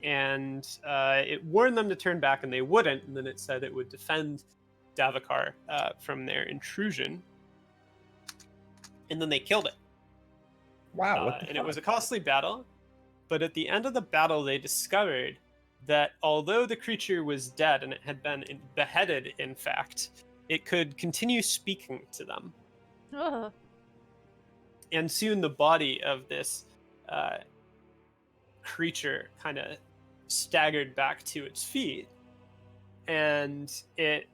And it warned them to turn back, and they wouldn't. And then it said it would defend Davokar from their intrusion. And then they killed it. Wow. And it was a costly battle. But at the end of the battle, they discovered that although the creature was dead and it had been beheaded, in fact, it could continue speaking to them. Ugh. And soon the body of this creature kind of staggered back to its feet, and it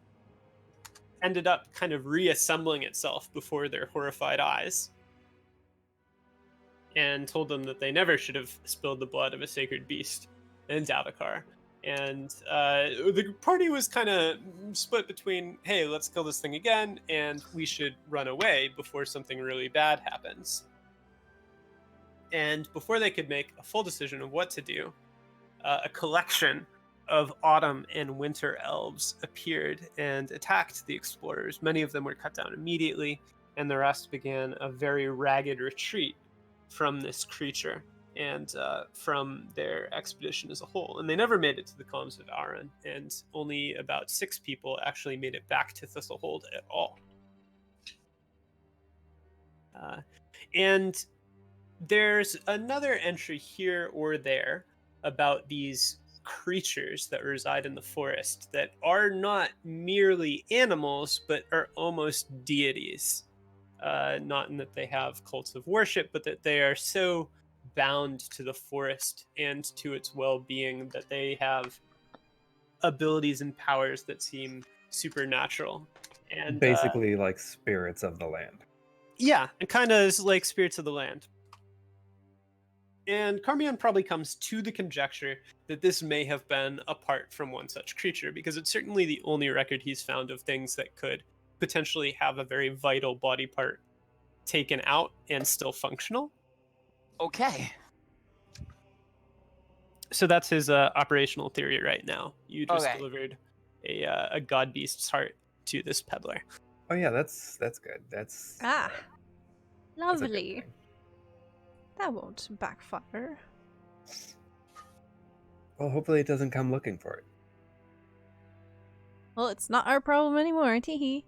ended up kind of reassembling itself before their horrified eyes, and told them that they never should have spilled the blood of a sacred beast in Davokar. And the party was kind of split between, hey, let's kill this thing again, and we should run away before something really bad happens. And before they could make a full decision of what to do, a collection of autumn and winter elves appeared and attacked the explorers. Many of them were cut down immediately, and the rest began a very ragged retreat from this creature and from their expedition as a whole. And they never made it to the columns of Aran, and only about 6 people actually made it back to Thistlehold at all. And there's another entry here or there about these creatures that reside in the forest that are not merely animals, but are almost deities. Not in that they have cults of worship, but that they are so bound to the forest and to its well-being that they have abilities and powers that seem supernatural. And Basically, like spirits of the land. yeah, it kind of is like spirits of the land. And Karmeon probably comes to the conjecture that this may have been apart from one such creature, because it's certainly the only record he's found of things that could potentially have a very vital body part taken out and still functional. Okay. So that's his operational theory right now. You just Okay. delivered a god beast's heart to this peddler. Oh yeah, that's good. That's Ah, that's a good lovely. thing. That won't backfire. Well, hopefully it doesn't come looking for it. Well, it's not our problem anymore, teehee.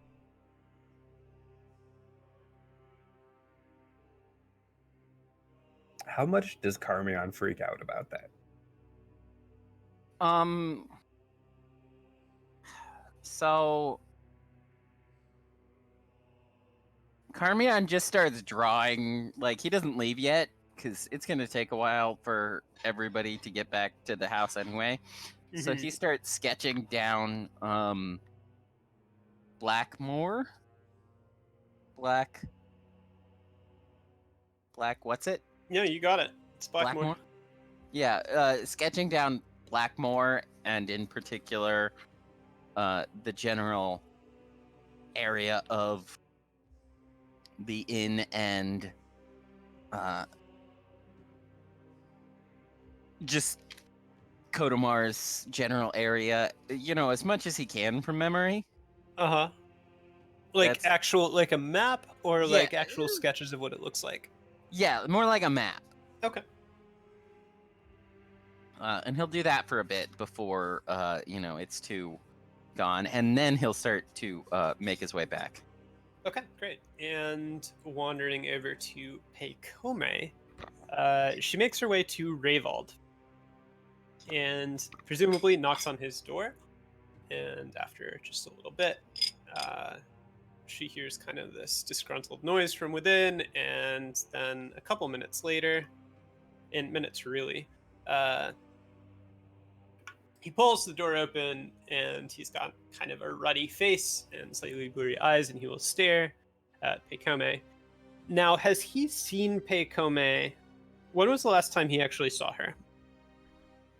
How much does Karmeon freak out about that? So Karmeon just starts drawing, like, he doesn't leave yet, because it's going to take a while for everybody to get back to the house anyway. So he starts sketching down Blackmoore. Black, what's it? Yeah, you got it. It's Blackmoore. Yeah, sketching down Blackmoore, and in particular, the general area of the inn and just Kodamar's general area, you know, as much as he can from memory. Uh-huh. Like That's- actual, like a map, or Yeah. like actual sketches of what it looks like? Yeah, more like a map. Okay. And he'll do that for a bit before, you know, it's too gone, and then he'll start to make his way back. Okay, great. And wandering over to Pekome, she makes her way to Rayvald and presumably knocks on his door. And after just a little bit, she hears kind of this disgruntled noise from within. And then a couple minutes later, in minutes really, he pulls the door open, and he's got kind of a ruddy face and slightly blurry eyes, and he will stare at Pekome. Now, has he seen Pekome? When was the last time he actually saw her?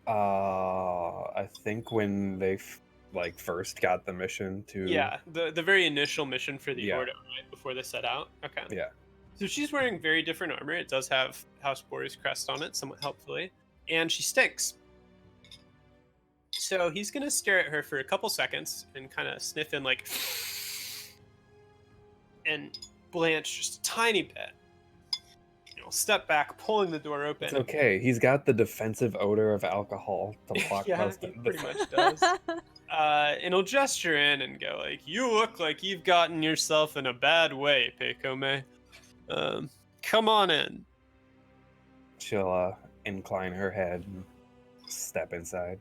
I think when they first got the mission to. Yeah, the very initial mission for the Yeah. Order, right before they set out. Okay. Yeah. So she's wearing very different armor. It does have House Bori's crest on it, somewhat helpfully, and she stinks. So he's gonna stare at her for a couple seconds and kind of sniff in, like, and blanch just a tiny bit. You know, step back, pulling the door open. It's okay. He's got the defensive odor of alcohol to block Yeah, most he of pretty much does. And he'll gesture in and go like, "You look like you've gotten yourself in a bad way, Pekome. Come on in." She'll incline her head and step inside.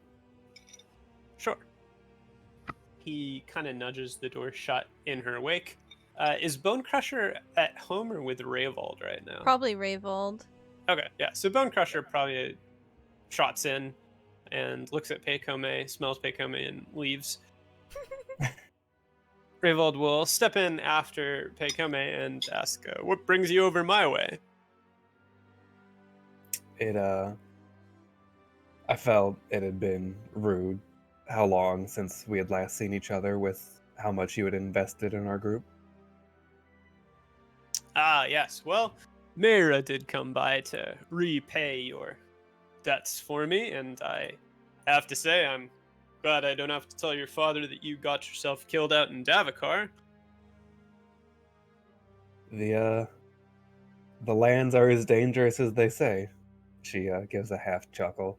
Sure. He kind of nudges the door shut in her wake. Is Bone Crusher at home or with Rayvald right now? Probably Rayvald. Okay, yeah. So Bone Crusher probably trots in and looks at Pekome, smells Pekome, and leaves. Rayvald will step in after Pekome and ask, "What brings you over my way?" I felt it had been rude how long since we had last seen each other, with how much you had invested in our group. Ah, yes. Well, Mayra did come by to repay your debts for me, and I have to say I'm glad I don't have to tell your father that you got yourself killed out in Davokar. The The lands are as dangerous as they say. She gives a half chuckle.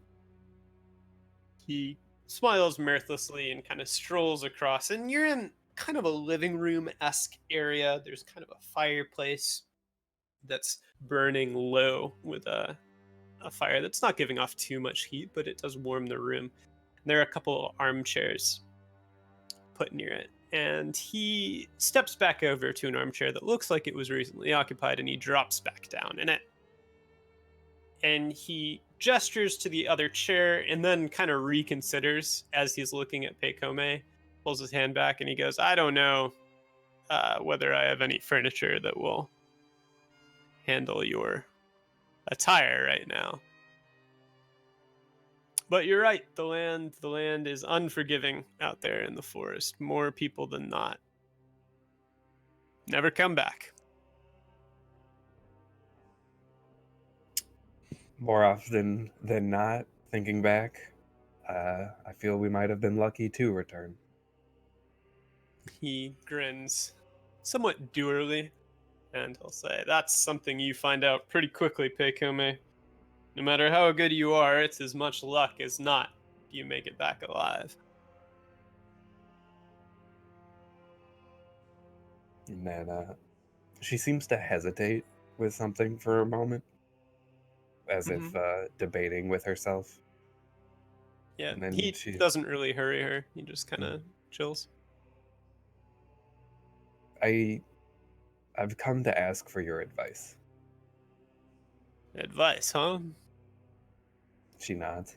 He smiles mirthlessly and kind of strolls across, and you're in kind of a living room-esque area. There's kind of a fireplace that's burning low with a fire that's not giving off too much heat, but it does warm the room. There are a couple armchairs put near it, and he steps back over to an armchair that looks like it was recently occupied, and he drops back down in it. And he gestures to the other chair and then kind of reconsiders as he's looking at Pekome, pulls his hand back, and he goes, I don't know whether I have any furniture that will handle your attire right now. But you're right, the land is unforgiving out there in the forest. More people than not never come back. More often than not, thinking back, I feel we might have been lucky to return. He grins somewhat dourly, and he'll say, that's something you find out pretty quickly, Pekome. No matter how good you are, it's as much luck as not you make it back alive. And then she seems to hesitate with something for a moment, as if debating with herself. Yeah, And then he doesn't really hurry her. He just kind of chills. I've come to ask for your advice. Advice, huh? She nods.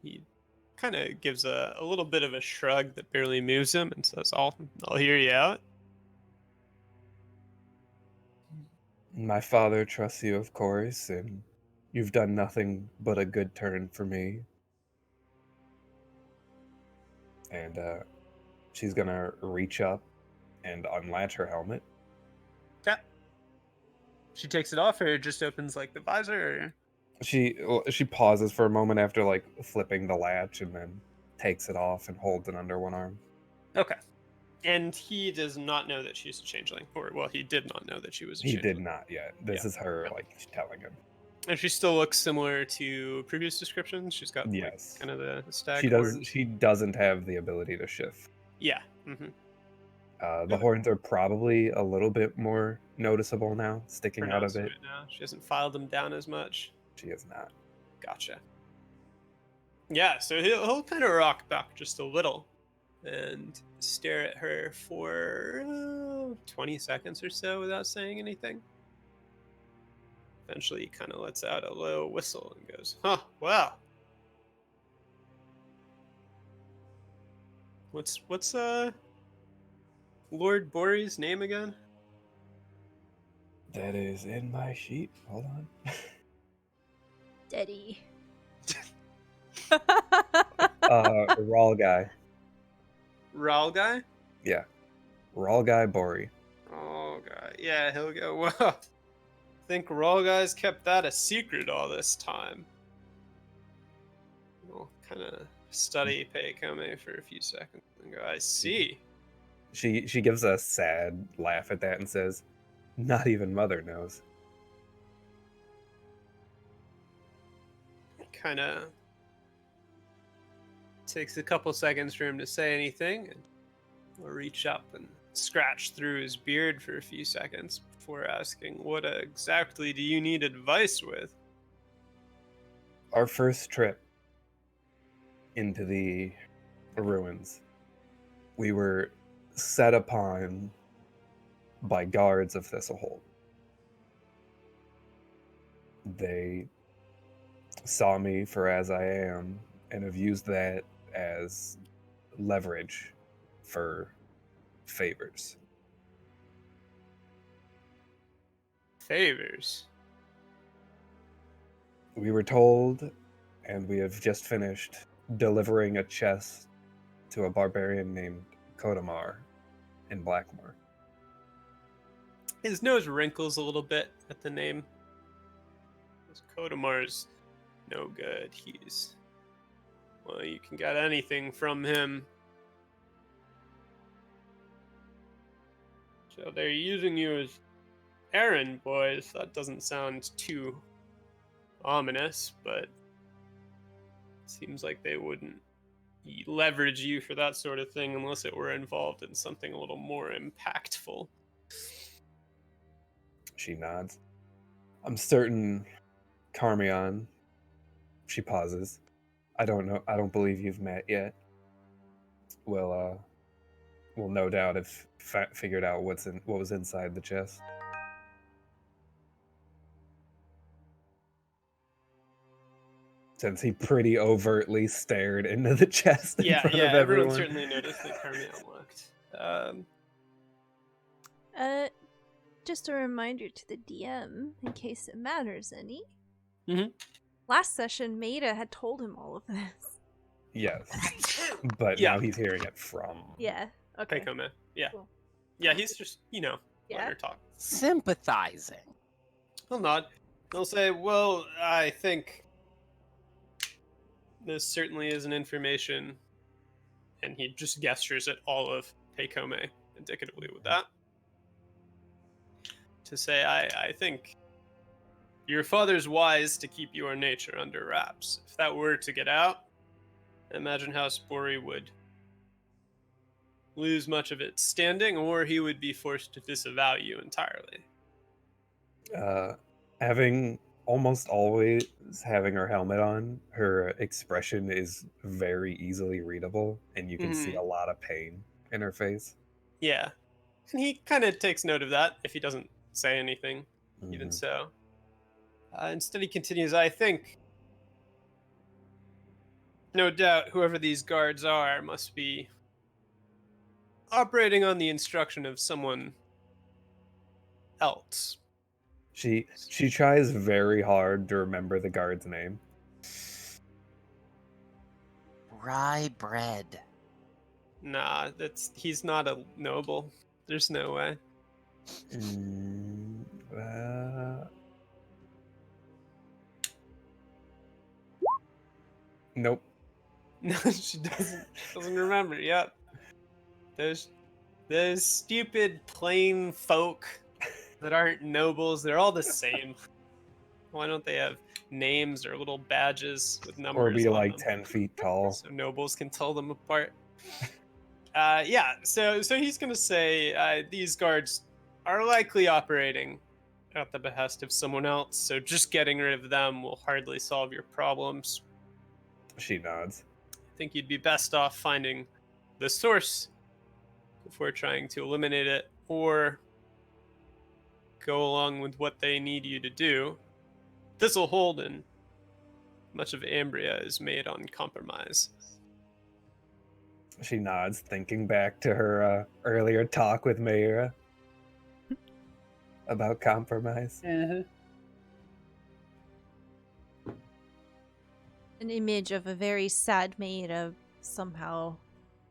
He kind of gives a little bit of a shrug that barely moves him and says, I'll hear you out. My father trusts you, of course, and you've done nothing but a good turn for me. And she's gonna reach up and unlatch her helmet. Yeah. She takes it off, or it just opens like the visor? Or... She pauses for a moment after like flipping the latch, and then takes it off and holds it under one arm. Okay. And he does not know that she's a changeling. Or, well, he did not know that she was a changeling. He did not yet. This is her, like, telling him. And she still looks similar to previous descriptions. She's got yes, like, kind of the stag She horns. She doesn't have the ability to shift. Yeah. Mm-hmm. The horns are probably a little bit more noticeable now, sticking out of it. Now. She hasn't filed them down as much. She is not. Gotcha. Yeah, so he'll kind of rock back just a little and stare at her for 20 seconds or so without saying anything. Eventually, he kind of lets out a low whistle and goes, huh, wow. What's Lord Bori's name again? That is in my sheet. Hold on. Daddy. Rawl guy. Rawl guy? Yeah. Rawl guy Bori. Oh, God. Yeah, he'll go, well, I think Rawl guy's kept that a secret all this time. We'll kind of study Pekome for a few seconds and go, I see. She gives a sad laugh at that and says, not even Mother knows. Kind of takes a couple seconds for him to say anything, and we'll reach up and scratch through his beard for a few seconds before asking, what exactly do you need advice with? Our first trip into the ruins, we were set upon by guards of Thistlehold. They saw me for as I am and have used that as leverage for favors. Favors? We were told, and we have just finished delivering a chest to a barbarian named Kodamar in Blackmoore. His nose wrinkles a little bit at the name. Kodamar's no good. Well, you can get anything from him. So they're using you as errand boys. That doesn't sound too ominous, but seems like they wouldn't leverage you for that sort of thing unless it were involved in something a little more impactful. She nods. I'm certain Karmeon. She pauses. I don't know. I don't believe you've met yet. We'll no doubt have figured out what was inside the chest. Since he pretty overtly stared into the chest in front of everyone everyone. certainly noticed that Karmeon looked. Just a reminder to the DM, in case it matters any. Mm-hmm. Last session, Maida had told him all of this. Yes, but Yeah. now he's hearing it from. Yeah. Okay. Pekome. Yeah. Cool. Yeah, he's just, letting Yeah. her talk. Sympathizing. He'll nod. He'll say, well, I think this certainly isn't information. And he just gestures at all of Pekome indicatively with that. To say, I think your father's wise to keep your nature under wraps. If that were to get out, imagine how Bori would lose much of its standing, or he would be forced to disavow you entirely. Having almost always having her helmet on, her expression is very easily readable, and you can see a lot of pain in her face. Yeah. And he kind of takes note of that if he doesn't say anything, even so. Instead, he continues, I think, no doubt, whoever these guards are must be operating on the instruction of someone else. She tries very hard to remember the guard's name. Rye bread. Nah, he's not a noble. There's no way. Nope. No, she doesn't remember. Yep. Those stupid plain folk that aren't nobles, they're all the same. Why don't they have names or little badges with numbers Or be on like them 10 feet tall. so nobles can tell them apart? So he's gonna say these guards are likely operating at the behest of someone else, so just getting rid of them will hardly solve your problems. She nods. I think you'd be best off finding the source before trying to eliminate it, or go along with what they need you to do. This'll hold, and much of Ambria is made on compromise. She nods, thinking back to her earlier talk with Mayra about compromise. An image of a very sad Maida somehow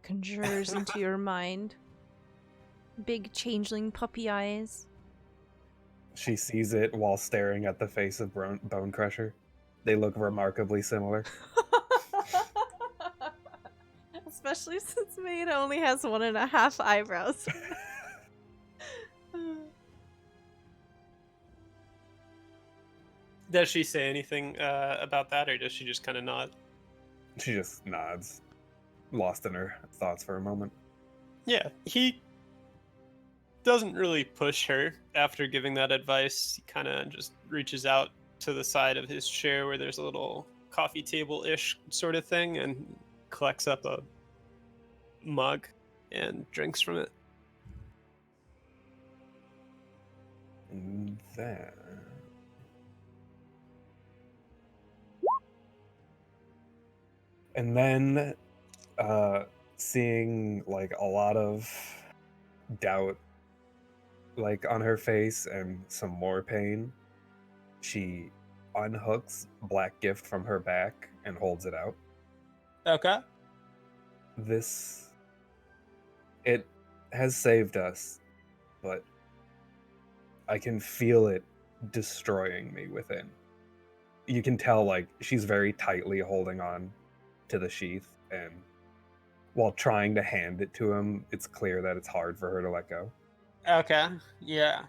conjures into your mind. Big changeling puppy eyes. She sees it while staring at the face of Bone Crusher. They look remarkably similar. Especially since Maida only has 1.5 eyebrows. Does she say anything about that, or does she just kind of nod? She just nods, lost in her thoughts for a moment. Yeah, he doesn't really push her after giving that advice. He kind of just reaches out to the side of his chair where there's a little coffee table-ish sort of thing and collects up a mug and drinks from it. And then... And then, seeing like a lot of doubt, like on her face, and some more pain, she unhooks Black Gift from her back and holds it out. Okay. It has saved us, but I can feel it destroying me within. You can tell, like, she's very tightly holding on to the sheath, and while trying to hand it to him, it's clear that it's hard for her to let go. Okay. Yeah.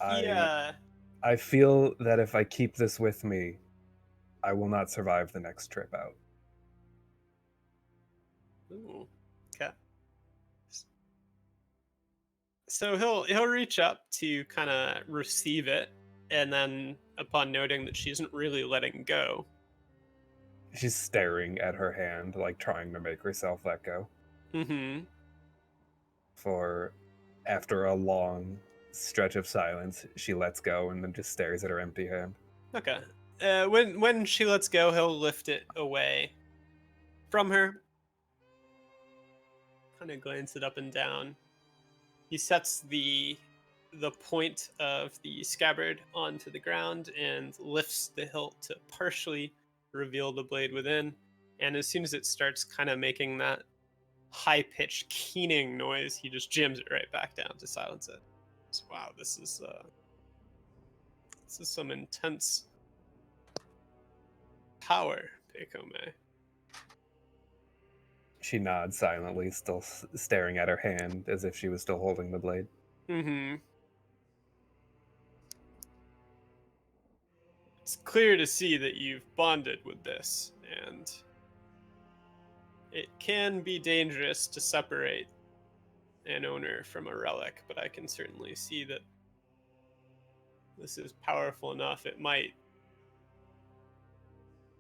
I feel that if I keep this with me, I will not survive the next trip out. Ooh, okay. So he'll reach up to kind of receive it, and then upon noting that she isn't really letting go, She's staring at her hand, like trying to make herself let go. mm-hmm. For after a long stretch of silence, she lets go and then just stares at her empty hand. Okay. When she lets go, he'll lift it away from her. Kind of glance it up and down. He sets the point of the scabbard onto the ground and lifts the hilt to partially reveal the blade within. And as soon as it starts kind of making that high-pitched keening noise, he just jams it right back down to silence it. So, wow, this is some intense power, Pekome. She nods silently, still staring at her hand as if she was still holding the blade. Mm-hmm. It's clear to see that you've bonded with this, and it can be dangerous to separate an owner from a relic, but I can certainly see that this is powerful enough. It might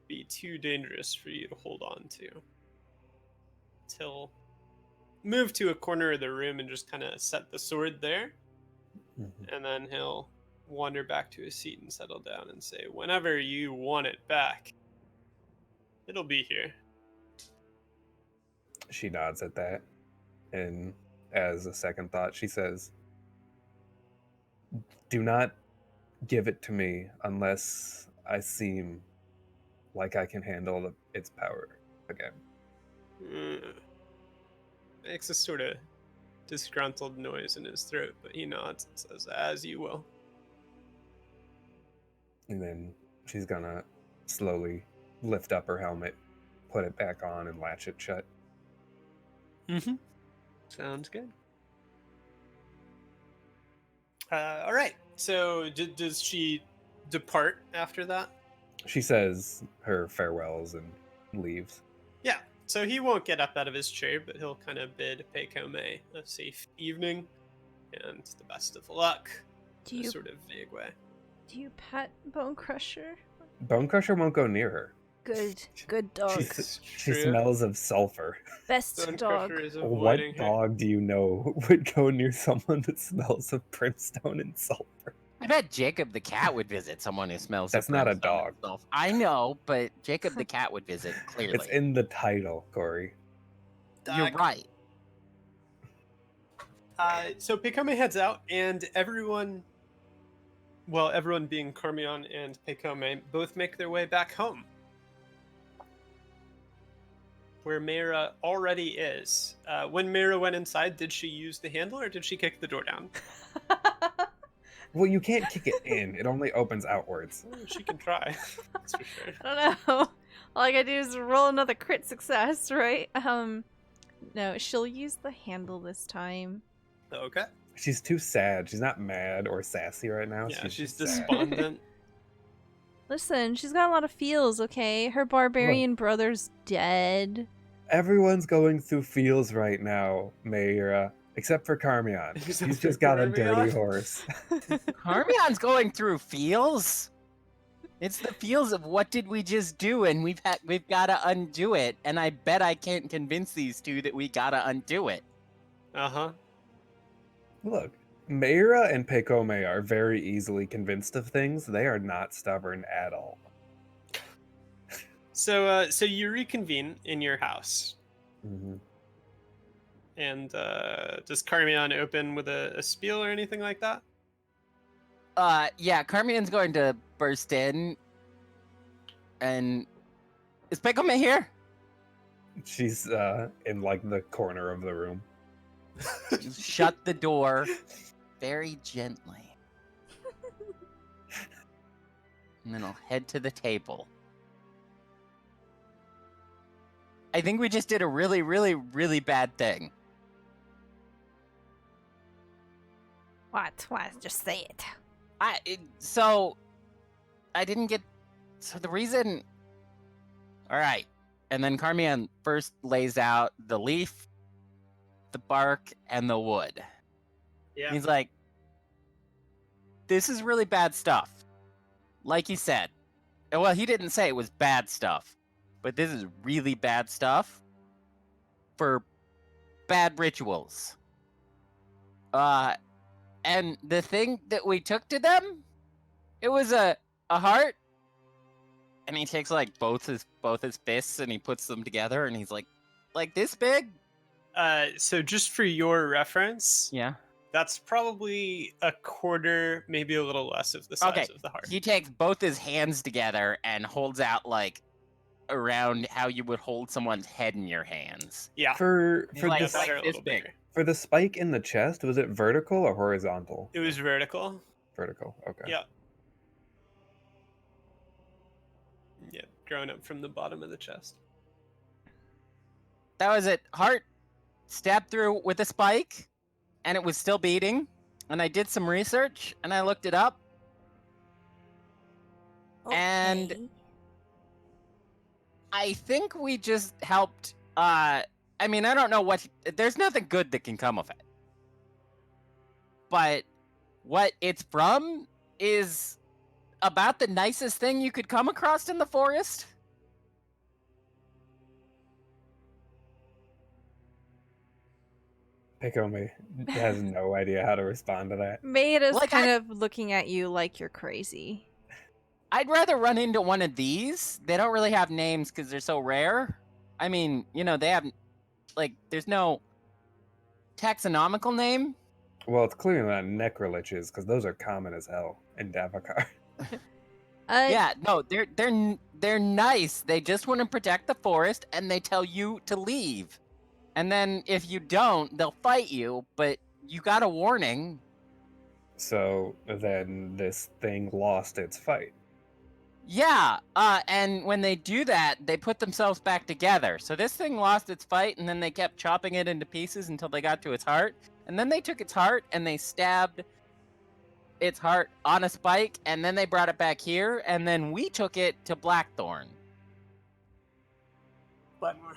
be too dangerous for you to hold on to. He'll move to a corner of the room and just kind of set the sword there, and then he'll wander back to his seat and settle down and say, whenever you want it back, it'll be here. She nods at that, and as a second thought, she says, do not give it to me unless I seem like I can handle its power again. Makes a sort of disgruntled noise in his throat, but he nods and says, as you will. And then she's gonna slowly lift up her helmet, put it back on, and latch it shut. Mm-hmm. Sounds good. All right. So does she depart after that? She says her farewells and leaves. Yeah. So he won't get up out of his chair, but he'll kind of bid Pekome a safe evening and the best of luck in a sort of vague way. Do you pet Bone Crusher? Bone Crusher won't go near her. Good dog. She smells of sulfur. Best Bone dog. Crusher is What avoiding her. dog do you know would go near someone that smells of brimstone and sulfur? I bet Jacob the cat would visit someone who smells. That's of not a brimstone dog. and sulfur. I know, but Jacob the cat would visit clearly. It's in the title, Kory. You're right. So Pekome heads out, and everyone being Karmeon and Pekome, both make their way back home, where Mayra already is. When Mayra went inside, did she use the handle or did she kick the door down? Well, you can't kick it in. It only opens outwards. Well, she can try. That's for sure. I don't know. All I gotta do is roll another crit success, right? No, she'll use the handle this time. Okay. She's too sad. She's not mad or sassy right now. Yeah, she's sad. despondent. Listen, she's got a lot of feels, okay? Her barbarian brother's dead. Everyone's going through feels right now, Mayra. Except for Karmeon. He's just got a dirty horse. Karmeon's going through feels. It's the feels of what did we just do, and we've got to undo it. And I bet I can't convince these two that we got to undo it. Uh-huh. Look, Mayra and Pekome are very easily convinced of things. They are not stubborn at all. So you reconvene in your house. Mm-hmm. And does Karmeon open with a spiel or anything like that? Yeah, Karmeon's going to burst in. And is Pekome here? She's in like the corner of the room. Shut the door very gently. And then I'll head to the table. I think we just did a really, really, really bad thing. What? Just say it. So I didn't get. So the reason. All right, and then Karmeon first lays out the leaf, the bark, and the wood. Yeah. He's like, "This is really bad stuff." Like he said. Well, he didn't say it was bad stuff, but this is really bad stuff for bad rituals. And the thing that we took to them, it was a heart, and he takes like both his fists and he puts them together, and he's like this big. So just for your reference, Yeah. that's probably a quarter, maybe a little less of the size of the heart. He takes both his hands together and holds out like around how you would hold someone's head in your hands. Yeah. For like- the Better, a this little big. bigger. for the spike in the chest, was it vertical or horizontal? It was vertical. Vertical. Okay. Yeah. Yeah, growing up from the bottom of the chest. That was it. Heart stabbed through with a spike, and it was still beating. And I did some research, and I looked it up. And- Okay. I think we just helped. I mean, I don't know what. There's nothing good that can come of it. But what it's from is about the nicest thing you could come across in the forest. Picome has no idea how to respond to that. Maida's Like, kind of looking at you like you're crazy. I'd rather run into one of these. They don't really have names because they're so rare. I mean, they have, like, there's no taxonomical name. Well, it's clearly not necroliches because those are common as hell in Davokar. Yeah, no, they're nice. They just want to protect the forest, and they tell you to leave. And then if you don't, they'll fight you. But you got a warning. So then this thing lost its fight. Yeah, and when they do that, they put themselves back together. So this thing lost its fight, and then they kept chopping it into pieces until they got to its heart. And then they took its heart, and they stabbed its heart on a spike, and then they brought it back here, and then we took it to Blackthorn. Blackmoore.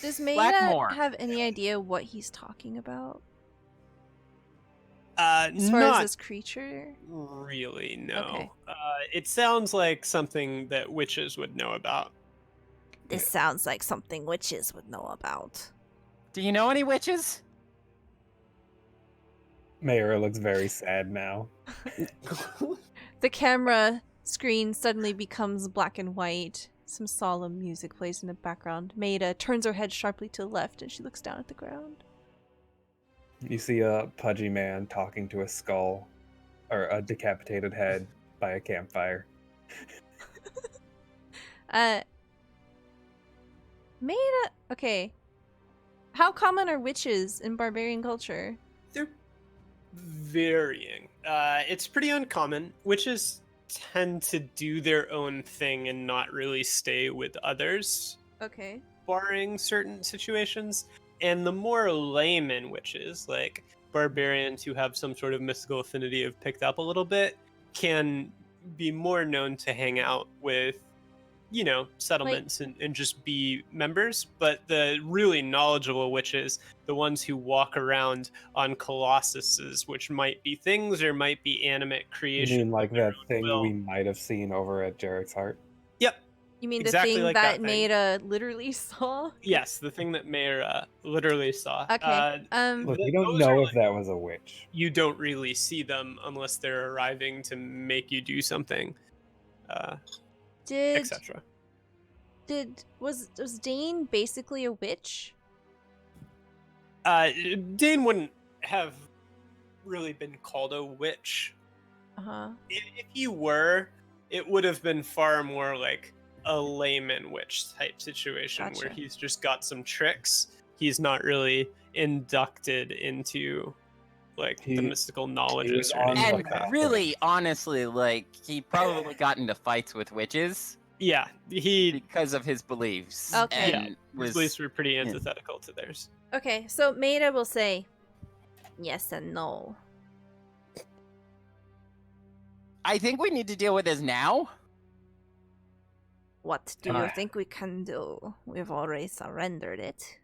Does Maida Blackmoore. have any idea what he's talking about? As As far as not this creature? really, no. Okay. It sounds like something that witches would know about. This sounds like something witches would know about. Do you know any witches? Mayra looks very sad now. The camera screen suddenly becomes black and white. Some solemn music plays in the background. Maida turns her head sharply to the left and she looks down at the ground. You see a pudgy man talking to a skull or a decapitated head by a campfire. Maida, okay. How common are witches in barbarian culture? They're varying. It's pretty uncommon. Witches tend to do their own thing and not really stay with others, Okay. barring certain situations. And the more layman witches, like barbarians who have some sort of mystical affinity have picked up a little bit, can be more known to hang out with, settlements and just be members. But the really knowledgeable witches, the ones who walk around on colossuses, which might be things or might be animate You creation. mean like that thing will. we might have seen over at Jarek's heart? Yep. You mean Exactly the thing like that that thing. Maida literally saw? Yes, the thing that Mayra literally saw. Okay. Look, we Th- don't those know are if like- that was a witch. You don't really see them unless they're arriving to make you do something, Did etc. was Dane basically a witch? Dane wouldn't have really been called a witch. Uh-huh. If you were, it would have been far more like a layman witch type situation where Gotcha. he's just got some tricks. He's not really inducted into like the He mystical knowledges was or on anything And like that. really, honestly, like, he probably got into fights with witches Yeah, he because of his beliefs. Okay. And his was beliefs were pretty antithetical to theirs. Okay, so Maida will say yes and no. I think we need to deal with this now. What do you Ah. think we can do? We've already surrendered it.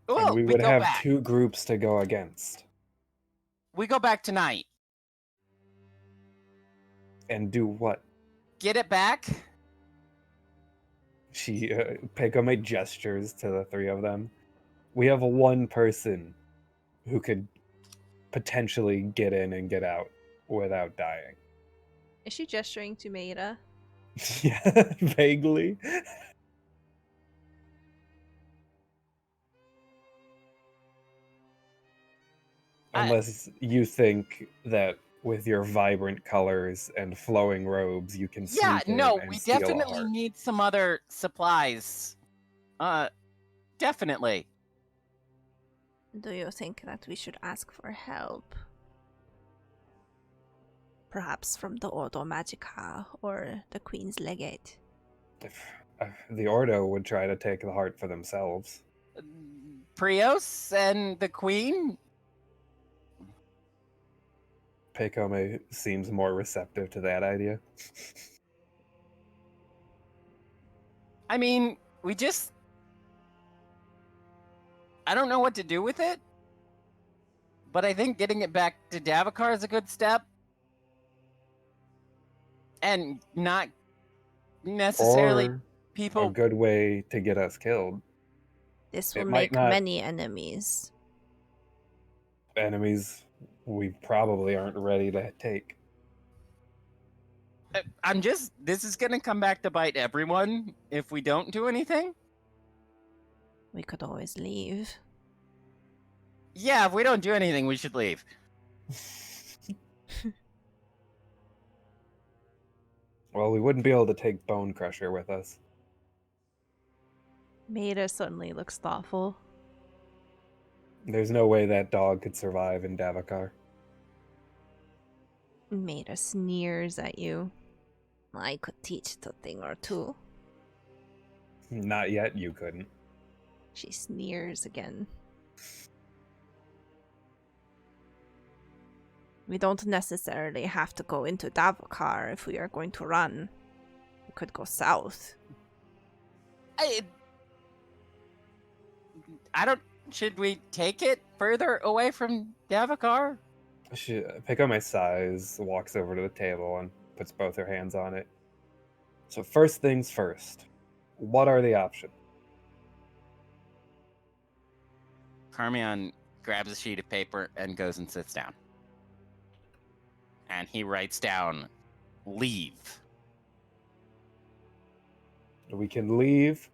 Well, and we would go have back. 2 groups to go against. We go back tonight. And do what? Get it back. Pekome gestures to the 3 of them. We have 1 person who could potentially get in and get out without dying. Is she gesturing to Maida? Yeah, vaguely. Unless you think that with your vibrant colors and flowing robes, you can Yeah, sneak in no, and we steal a definitely heart. need some other supplies. Definitely. Do you think that we should ask for help? Perhaps from the Ordo Magica or the Queen's Legate? If the Ordo would try to take the heart for themselves. Prios and the Queen? Pekome seems more receptive to that idea. I mean, we just... I don't know what to do with it. But I think getting it back to Davokar is a good step. And not necessarily Or people... a good way to get us killed. This It will might make not- many enemies. Enemies we probably aren't ready to take. This is gonna come back to bite everyone if we don't do anything. We could always leave. Yeah, if we don't do anything, we should leave. Well, we wouldn't be able to take Bone Crusher with us. Maida suddenly looks thoughtful. There's no way that dog could survive in Davokar. Maida sneers at you. I could teach it a thing or two. Not yet, you couldn't. She sneers again. We don't necessarily have to go into Davokar if we are going to run. We could go south. I don't... Should we take it further away from Davokar? She pick up my size, walks over to the table, and puts both her hands on it. So first things first. What are the options? Karmeon grabs a sheet of paper and goes and sits down. And he writes down, leave. We can leave.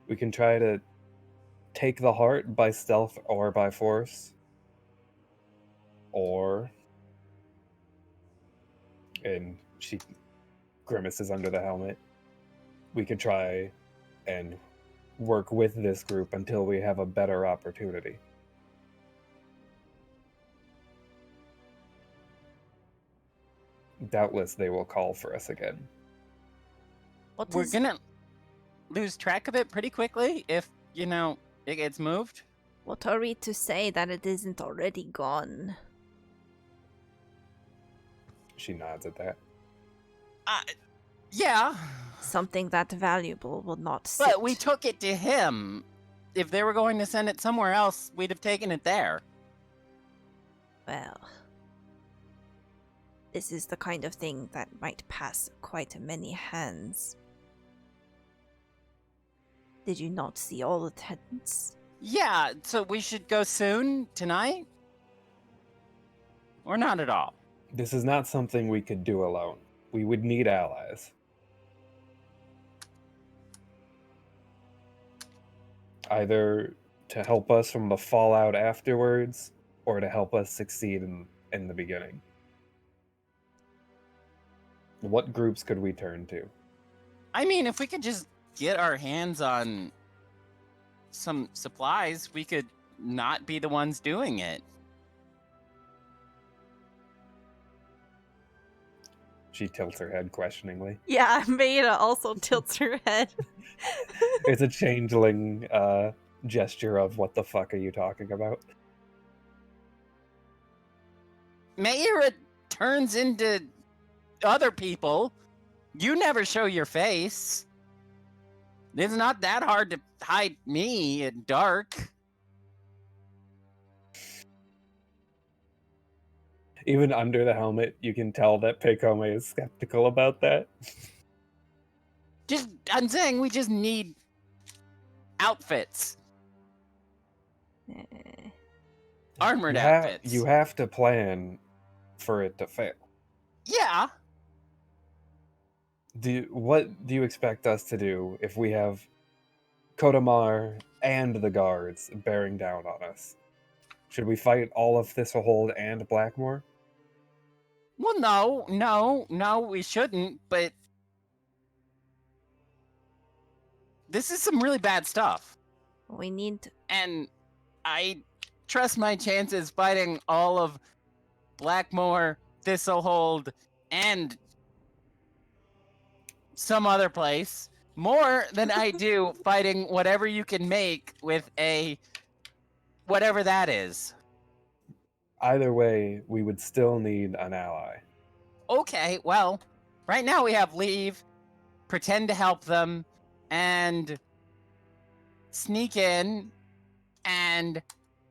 We can try to take the heart by stealth or by force. Or... And she grimaces under the helmet. We could try and work with this group until we have a better opportunity. Doubtless they will call for us again. We're gonna lose track of it pretty quickly if, it gets moved. What are we to say that it isn't already gone? She nods at that. Yeah. Something that valuable will not sit. But we took it to him. If they were going to send it somewhere else, we'd have taken it there. Well, this is the kind of thing that might pass quite many hands. Did you not see all the tents? Yeah, so we should go soon? Tonight? Or not at all? This is not something we could do alone. We would need allies. Either to help us from the fallout afterwards, or to help us succeed in the beginning. What groups could we turn to? I mean, if we could just get our hands on some supplies, we could not be the ones doing it. She tilts her head questioningly. Yeah, Maida also tilts her head. It's a changeling gesture of what the fuck are you talking about? Mayra turns into other people. You never show your face. It's not that hard to hide me in dark. Even under the helmet, you can tell that Pekome is skeptical about that. I'm saying we just need outfits. Eh. Armored outfits. You have to plan for it to fail. Yeah. What do you expect us to do if we have Kodamar and the guards bearing down on us? Should we fight all of Thistlehold and Blackmoore? Well, no, we shouldn't, but this is some really bad stuff. We need... And I trust my chances fighting all of Blackmoore, Thistlehold, and some other place more than I do fighting whatever you can make with a whatever that is. Either way, we would still need an ally. Okay, well, right now we have leave, pretend to help them, and sneak in and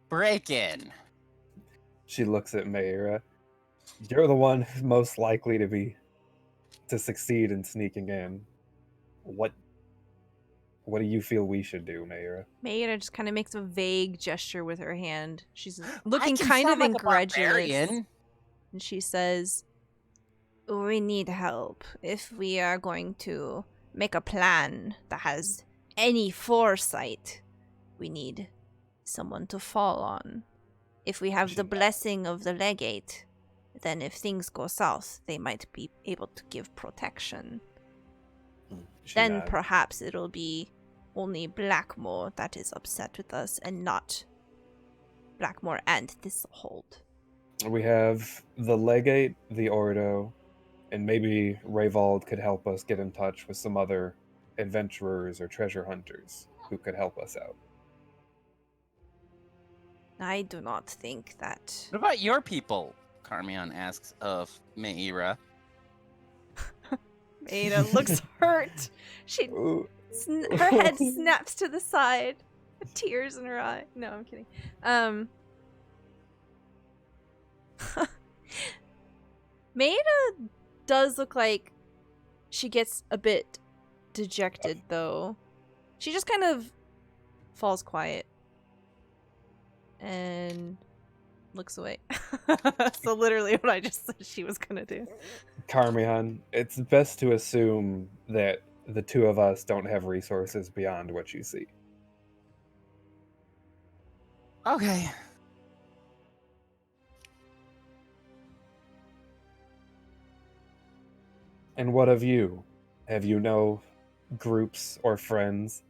break in. She looks at Mayra. You're the one who's most likely to succeed in sneaking in. What do you feel we should do, Mayra? Mayra just kind of makes a vague gesture with her hand. She's looking I can kind of sound like a incredulous. barbarian. And she says, we need help if we are going to make a plan that has any foresight. We need someone to fall on. If we have the blessing of the legate, then if things go south, they might be able to give protection. Then perhaps it'll be only Blackmoore that is upset with us and not Blackmoore and Thistlehold. We have the Legate, the Ordo, and maybe Rayvald could help us get in touch with some other adventurers or treasure hunters who could help us out. I do not think that... What about your people? Karmeon asks of Meira. Ada looks hurt. She... her head snaps to the side. Tears in her eye. No, I'm kidding. Maeda does look like she gets a bit dejected, though. She just kind of falls quiet and looks away. So literally what I just said she was gonna do. Karmeon, it's best to assume that the two of us don't have resources beyond what you see. Okay. And what of you? Have you no groups or friends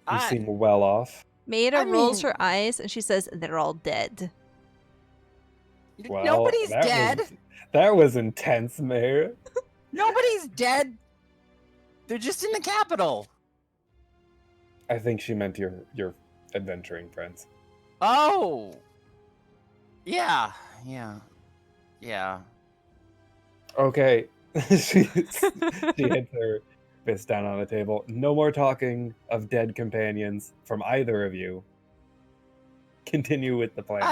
who seem well off? Maeda rolls her eyes and she says, they're all dead. Well, nobody's dead. That was intense, Mayor. Nobody's dead. They're just in the capital. I think she meant your adventuring friends. Oh. Yeah. Okay. She hits her fist down on the table. No more talking of dead companions from either of you. Continue with the plan.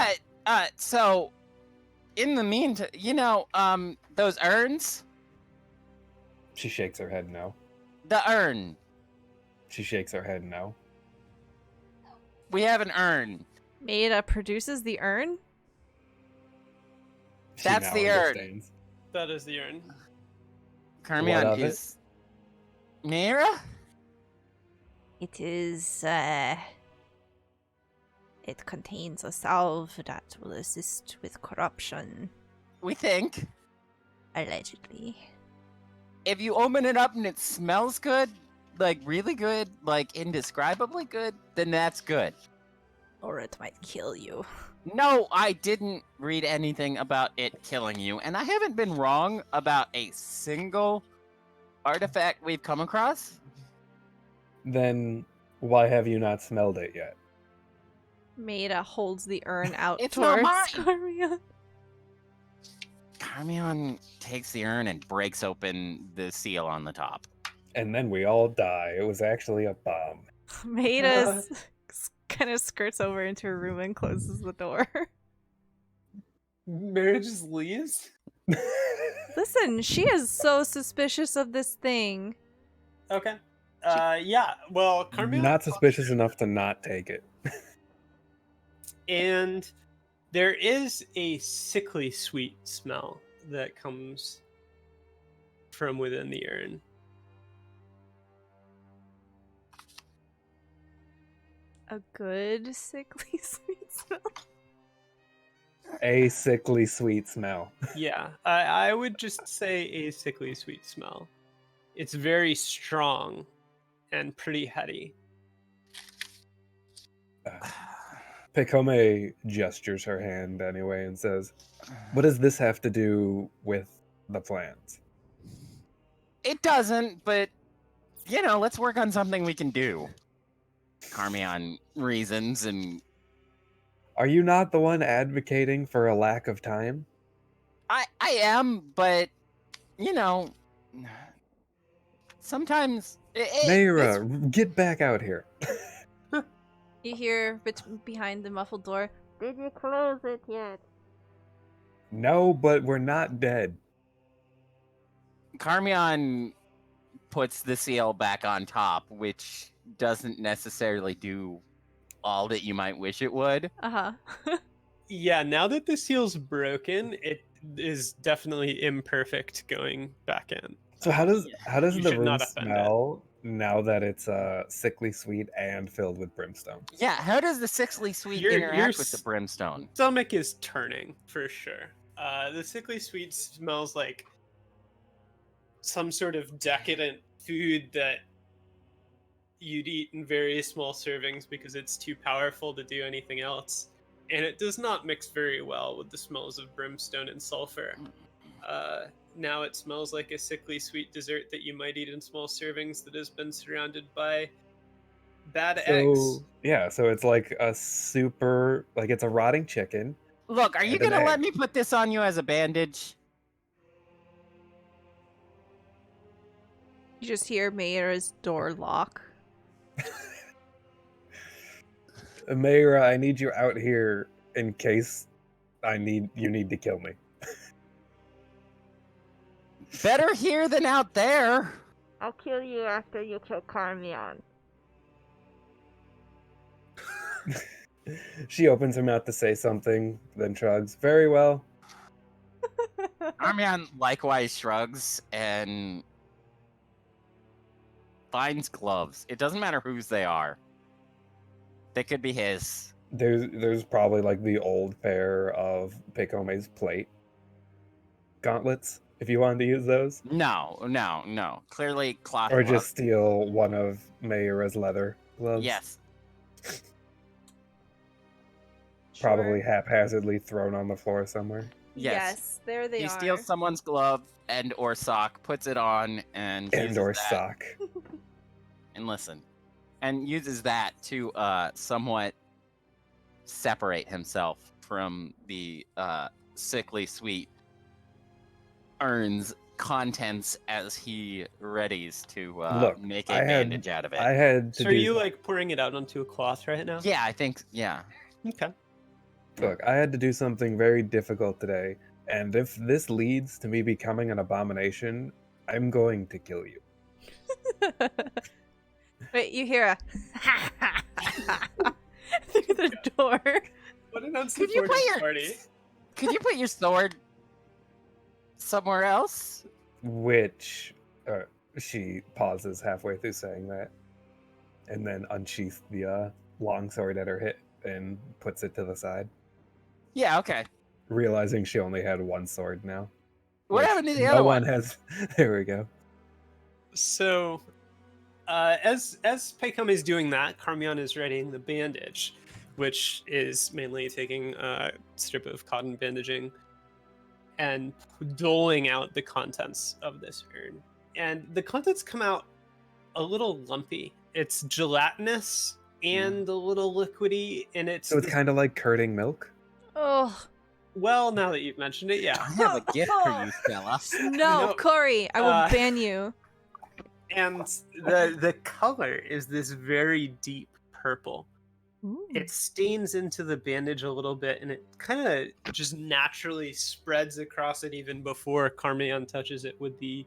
So in the meantime, those urns? She shakes her head no. The urn. She shakes her head no. We have an urn. Maeda produces the urn? That's the urn. That is the urn. Karmeon is... Meira? It is, it contains a salve that will assist with corruption. We think. Allegedly. If you open it up and it smells good, like really good, like indescribably good, then that's good. Or it might kill you. No, I didn't read anything about it killing you, and I haven't been wrong about a single artifact we've come across. Then why have you not smelled it yet? Maeda holds the urn out It's towards not mine. Karmeon. Karmeon takes the urn and breaks open the seal on the top. And then we all die. It was actually a bomb. Maida kind of skirts over into her room and closes the door. Mary just leaves. Listen, she is so suspicious of this thing. Okay. Yeah. Well, Karmeon Not suspicious enough to not take it. And there is a sickly sweet smell that comes from within the urn. A good sickly sweet smell. A sickly sweet smell. Yeah, I would just say a sickly sweet smell. It's very strong and pretty heady. Pekome gestures her hand anyway and says, "What does this have to do with the plans?" It doesn't, but, let's work on something we can do. Karmeon reasons, and Are you not the one advocating for a lack of time? I am, but, sometimes... Mayra, get back out here. You hear behind the muffled door, "Did you close it yet?" No, but we're not dead. Karmeon puts the seal back on top, which doesn't necessarily do all that you might wish it would. Uh-huh. Yeah, now that the seal's broken, it is definitely imperfect going back in. So how does You the should room not offend it. smell now that it's sickly sweet and filled with brimstone? Yeah, how does the sickly sweet Your interact with the brimstone? Stomach is turning for sure. The sickly sweet smells like some sort of decadent food that you'd eat in very small servings because it's too powerful to do anything else. And it does not mix very well with the smells of brimstone and sulfur. Now it smells like a sickly sweet dessert that you might eat in small servings that has been surrounded by bad eggs. Yeah, so it's like it's a rotting chicken. Look, are you And an gonna let egg. me put this on you as a bandage? You just hear Mayra's door lock. Mayra, I need you out here in case you need to kill me. Better here than out there. I'll kill you after you kill Karmeon. She opens her mouth to say something, then shrugs. Very well. Karmeon likewise shrugs and finds gloves. It doesn't matter whose they are. They could be his. There's probably like the old pair of Pekome's plate gauntlets, if you wanted to use those. No. Clearly cloth Or gloves. just steal one of Mayra's leather gloves. Yes. Probably haphazardly thrown on the floor somewhere. Yes, there they He are. steals someone's glove and or sock, puts it on, and uses And/or that. sock. And listen, and uses that to somewhat separate himself from the sickly sweet urn's contents as he readies to Look, make a I had- bandage out of it. I had to So do are you like pouring it out onto a cloth right now? Yeah, I think, yeah. Okay. Look, I had to do something very difficult today, and if this leads to me becoming an abomination, I'm going to kill you. Wait, you hear a through the door. What an Could you unsupportive put your party. Could you put your sword somewhere else? Which she pauses halfway through saying that, and then unsheaths the longsword at her hip and puts it to the side, Yeah, okay. realizing she only had one sword now. What which happened to the no other one one? has. There we go. So, as Pekome is doing that, Karmeon is readying the bandage, which is mainly taking a strip of cotton bandaging and doling out the contents of this urn. And the contents come out a little lumpy. It's gelatinous and a little liquidy, and it's So it's kind of like curding milk. Oh, Well, now that you've mentioned it, yeah. I have a gift for you, Stella. No, No, Kory, I will uh, ban you. And the color is this very deep purple. It stains into the bandage a little bit, and it kind of just naturally spreads across it even before Karmeon touches it with the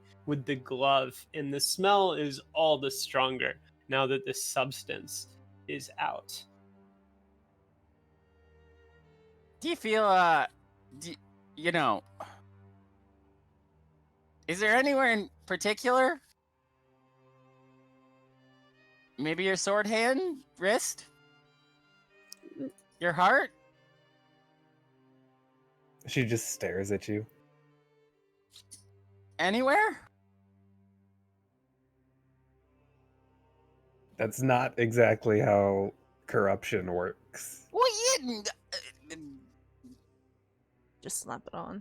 glove. And the smell is all the stronger now that the substance is out. Do you feel, you know, is there anywhere in particular? Maybe your sword hand, wrist? Your heart? She just stares at you. Anywhere? That's not exactly how corruption works. Well, you... Just slap it on.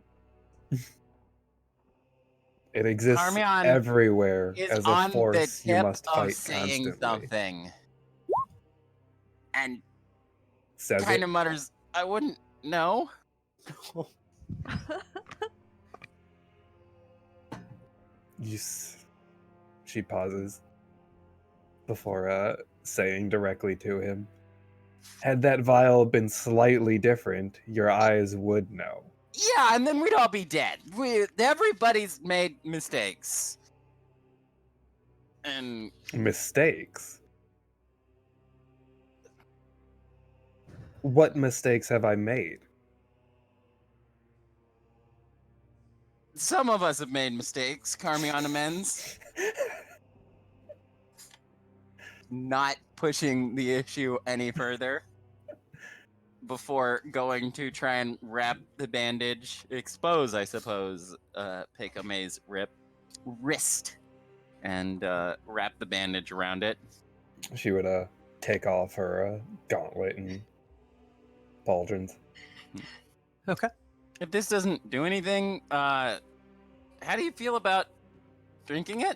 It exists Karmeon everywhere is as on a force the you tip must of fight saying constantly. something. And Says kind it. of mutters, I wouldn't know. She pauses before saying directly to him. Had that vial been slightly different, your eyes would know. Yeah, and then we'd all be dead. Everybody's made mistakes. And Mistakes? What mistakes have I made? some of us have made mistakes. Karmeon amends. Not pushing the issue any further before going to try and wrap the bandage, expose, I suppose, Peikome's wrist, and wrap the bandage around it. She would take off her gauntlet and pauldrons. Okay. If this doesn't do anything, how do you feel about drinking it?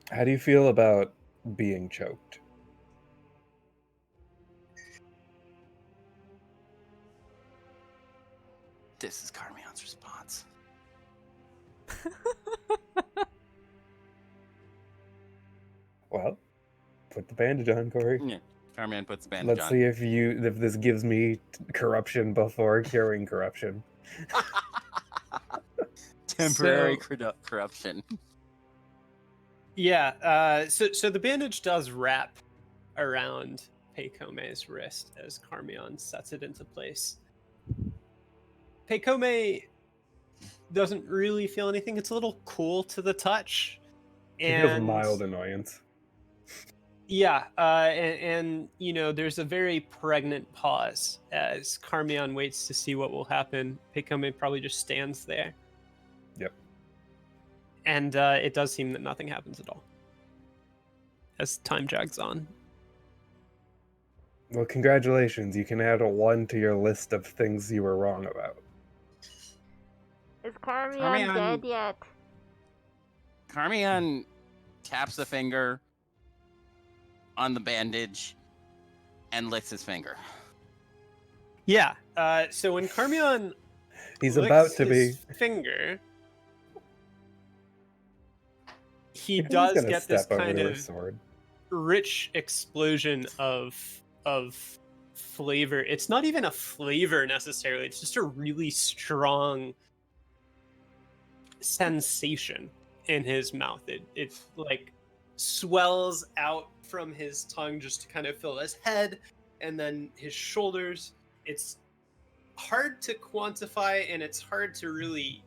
How do you feel about being choked? This is Karmeon's response. Well, put the bandage on, Kory. Yeah, Karmeon puts the bandage Let's on. see if this gives me corruption before curing corruption. Temporary So- corruption. Yeah, so the bandage does wrap around Peikome's wrist as Karmeon sets it into place. Peikome doesn't really feel anything. It's a little cool to the touch. It feels And mild annoyance. yeah, and you know, there's a very pregnant pause as Karmeon waits to see what will happen. Peikome probably just stands there. Yep. And it does seem that nothing happens at all as time drags on. Well, congratulations. You can add a 1 to your list of things you were wrong about. Is Karmeon Karmeon- dead yet? Karmeon taps a finger on the bandage and licks his finger. Yeah, so when Karmeon He's licks about to be. his finger, he He's does gonna get this step over kind to her of sword. rich explosion of flavor. It's not even a flavor necessarily. It's just a really strong sensation in his mouth. It like swells out from his tongue just to kind of fill his head and then his shoulders. It's hard to quantify and it's hard to really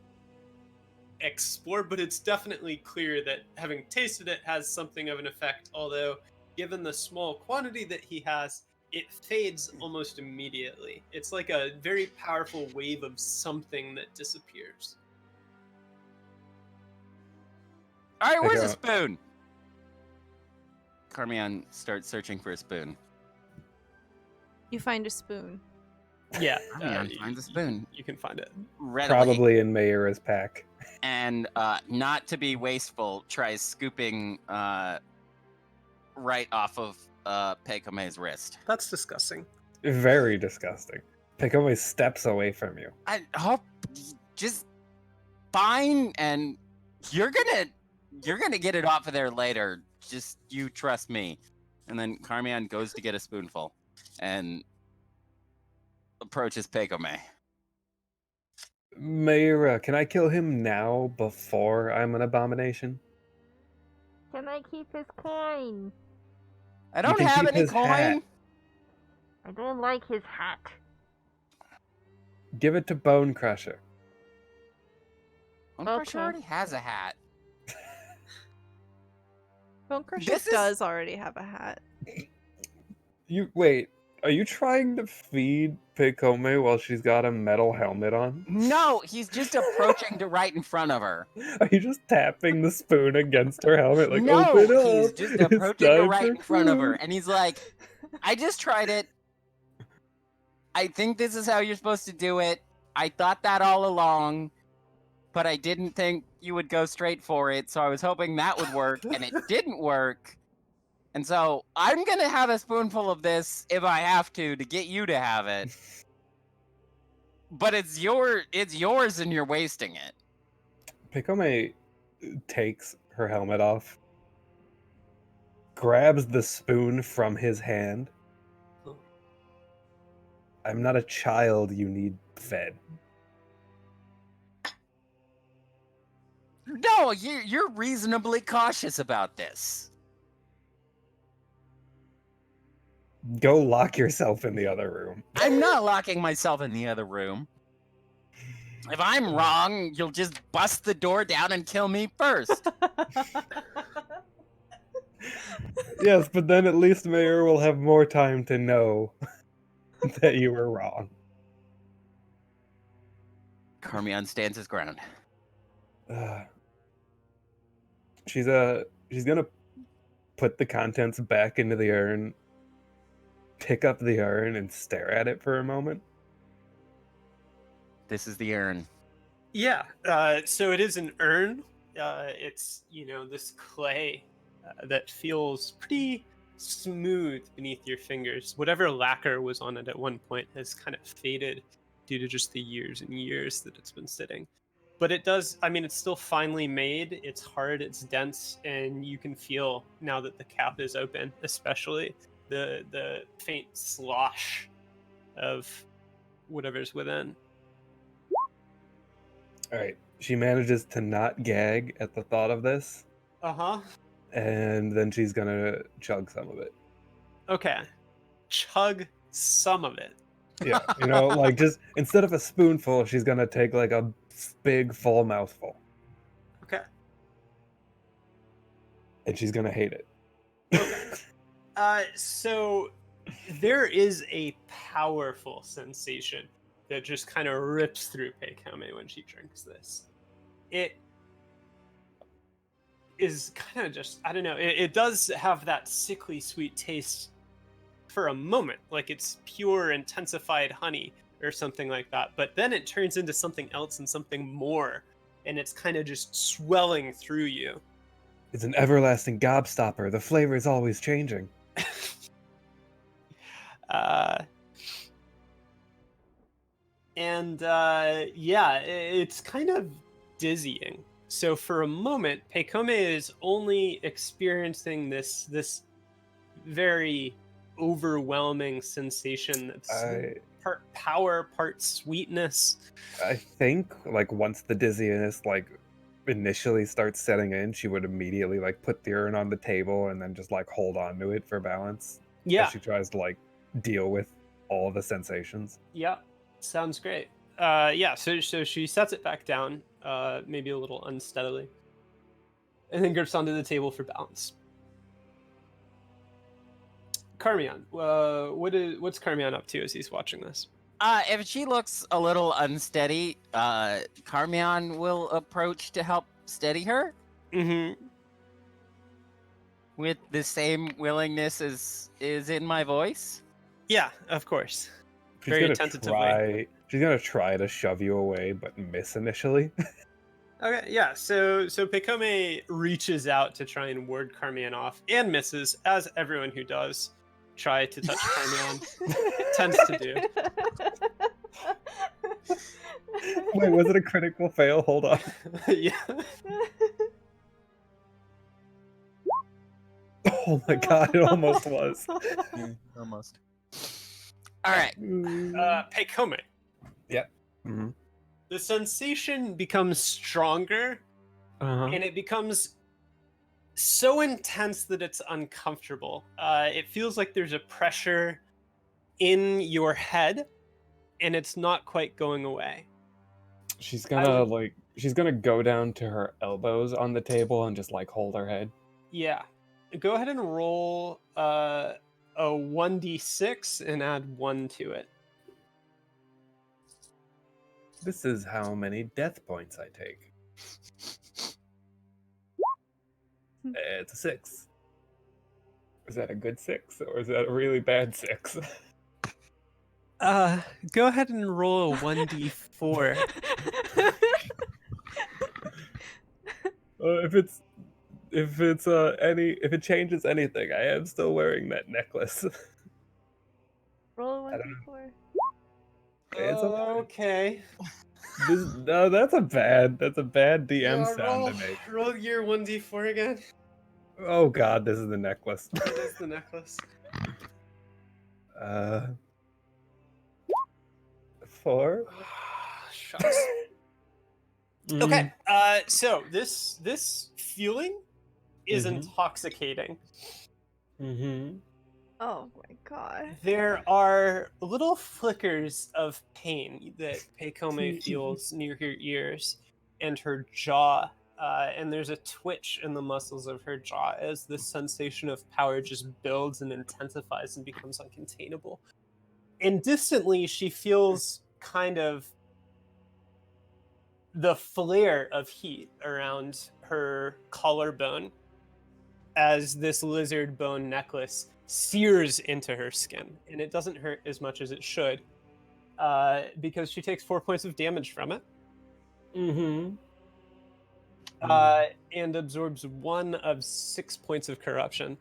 explore, but it's definitely clear that having tasted it has something of an effect, although given the small quantity that he has, it fades almost immediately. It's like a very powerful wave of something that disappears. All right, where's the Pick spoon? Karmeon starts searching for a spoon. You find a spoon. Yeah, Karmeon finds a spoon. You can find it. Readily. Probably in Mayura's pack. And not to be wasteful, tries scooping right off of Peikome's wrist. That's disgusting. Very disgusting. Pekome steps away from you. I hope just fine, and you're gonna get it off of there later. Just you trust me. And then Karmeon goes to get a spoonful and approaches Pekome. Mayra, can I kill him now before I'm an abomination? Can I keep his coin? I don't can have keep any his coin. hat. I don't like his hat. Give it to Bone Crusher. Bone Crusher Okay. already has a hat. Bone Crusher This is- does already have a hat. You wait. Are you trying to feed Pekome while she's got a metal helmet on? No, he's just approaching to right in front of her. Are you just tapping the spoon against her helmet? Like, No, open up. he's just It's approaching to time right for in front of her, food." and he's like, I just tried it. I think this is how you're supposed to do it. I thought that all along, but I didn't think you would go straight for it, so I was hoping that would work, and it didn't work. And so I'm gonna have a spoonful of this if I have to get you to have it. But it's yours and you're wasting it. Pekome takes her helmet off, grabs the spoon from his hand. I'm not a child you need fed. No, you're reasonably cautious about this. Go lock yourself in the other room. I'm not locking myself in the other room. If I'm wrong, you'll just bust the door down and kill me first. Yes, but then at least Mayor will have more time to know that you were wrong. Karmeon stands his ground. She's gonna put the contents back into the urn, pick up the urn, and stare at it for a moment. This is the urn. Yeah. So it is an urn. It's this clay that feels pretty smooth beneath your fingers. Whatever lacquer was on it at one point has kind of faded due to just the years and years that it's been sitting. But it does. I mean, it's still finely made. It's hard. It's dense, and you can feel now that the cap is open, especially the faint slosh of whatever's within. All right. She manages to not gag at the thought of this, Uh-huh. and then she's gonna chug some of it. Okay. Chug some of it. Yeah, like just instead of a spoonful, she's gonna take like a big full mouthful, Okay. and she's gonna hate it. So there is a powerful sensation that just kind of rips through Pekome when she drinks this. It is kind of just, I don't know, it does have that sickly sweet taste for a moment, like it's pure intensified honey or something like that, but then it turns into something else and something more, and it's kind of just swelling through you. It's an everlasting gobstopper. The flavor is always changing. It's kind of dizzying. So for a moment, Pekome is only experiencing this very overwhelming sensation that's part power, part sweetness. I think like once the dizziness like initially starts setting in, she would immediately like put the urn on the table and then just like hold on to it for balance. Yeah, As she tries to like deal with all the sensations. yeah, sounds great. So she sets it back down, maybe a little unsteadily, and then grips onto the table for balance. Karmeon, what's Karmeon up to as he's watching this? If she looks a little unsteady, Karmeon will approach to help steady her Mm-hmm. with the same willingness as is in my voice. Yeah, of course. She's Very gonna tentatively. She's gonna try to shove you away, but miss initially. Okay, yeah. So Pekome reaches out to try and ward Karmeon off and misses, as everyone who does. try to touch Karmeon. It tends to do. Wait, was it a critical fail? Hold on. Yeah. Oh my god, it almost was. Almost. All right. Pekome. Mhm. The sensation becomes stronger, Uh-huh. and it becomes so intense that it's uncomfortable. It feels like there's a pressure in your head, and it's not quite going away. She's I gonna would- she's gonna go down to her elbows on the table and just like hold her head. Yeah. Go ahead and roll a 1d6 and add 1 to it. This is how many death points I take. It's a 6. Is that a good 6 or is that a really bad 6? Go ahead and roll a 1d4. If it changes anything, I am still wearing that necklace. Roll a I don't 1d4. It's a 1. Okay. No, that's a bad DM Yeah, sound to make. roll your 1d4 again. Oh god, this is the necklace. It is the necklace. 4. Shucks. Mm. Okay. So this feeling is Mhm. intoxicating. Mm-hmm. Oh my god. There are little flickers of pain that Pekome feels near her ears and her jaw. And there's a twitch in the muscles of her jaw as this sensation of power just builds and intensifies and becomes uncontainable. And distantly, she feels kind of the flare of heat around her collarbone as this lizard bone necklace sears into her skin. And it doesn't hurt as much as it should because she takes 4 points of damage from it. Mm-hmm. And absorbs 1 of 6 points of corruption.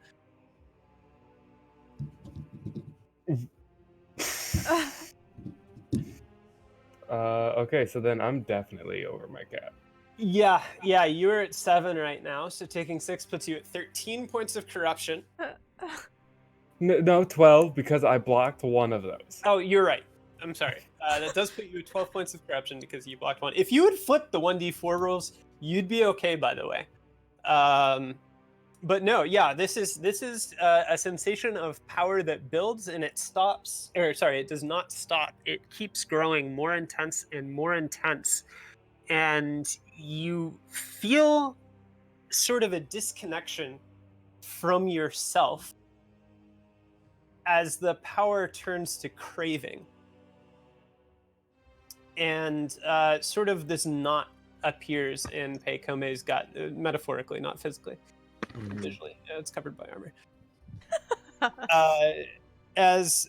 Okay, so then I'm definitely over my cap. Yeah, you're at 7 right now, so taking 6 puts you at 13 points of corruption. No, 12 because I blocked one of those. Oh, you're right. I'm sorry. That does put you at 12 points of corruption because you blocked 1. If you had flipped the 1d4 rolls, you'd be okay, by the way. But no, yeah, this is a sensation of power that builds and it stops. It does not stop. It keeps growing more intense and more intense. And you feel sort of a disconnection from yourself as the power turns to craving. And sort of this knot appears in Pekome's gut, metaphorically, not physically. Visually. It's covered by armor. As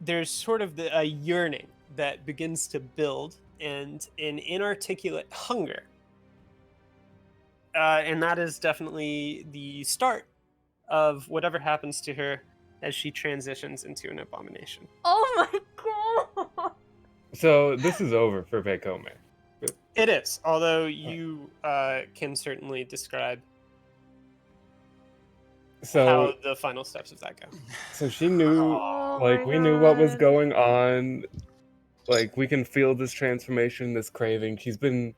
there's sort of a yearning that begins to build and an inarticulate hunger. And that is definitely the start of whatever happens to her as she transitions into an abomination. Oh my god. So this is over for Pekome. It is, although you can certainly describe So how the final steps of that go. so she knew Oh like my we knew what was God. going on. Like we can feel this transformation, this craving. She's been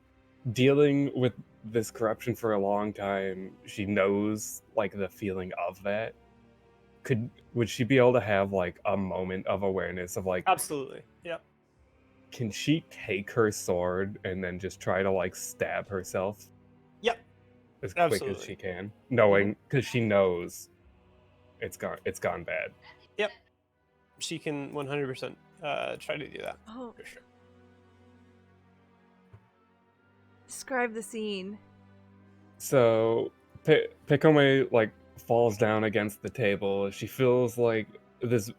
dealing with this corruption for a long time. She knows like the feeling of that. Would she be able to have like a moment of awareness of like Absolutely. Yep. can she take her sword and then just try to like stab herself Yep. as quick as Absolutely. she can, knowing because she knows it's gone bad. Yep. She can 100% try to do that. Oh, For sure. describe the scene. So Pekome like falls down against the table. She feels like this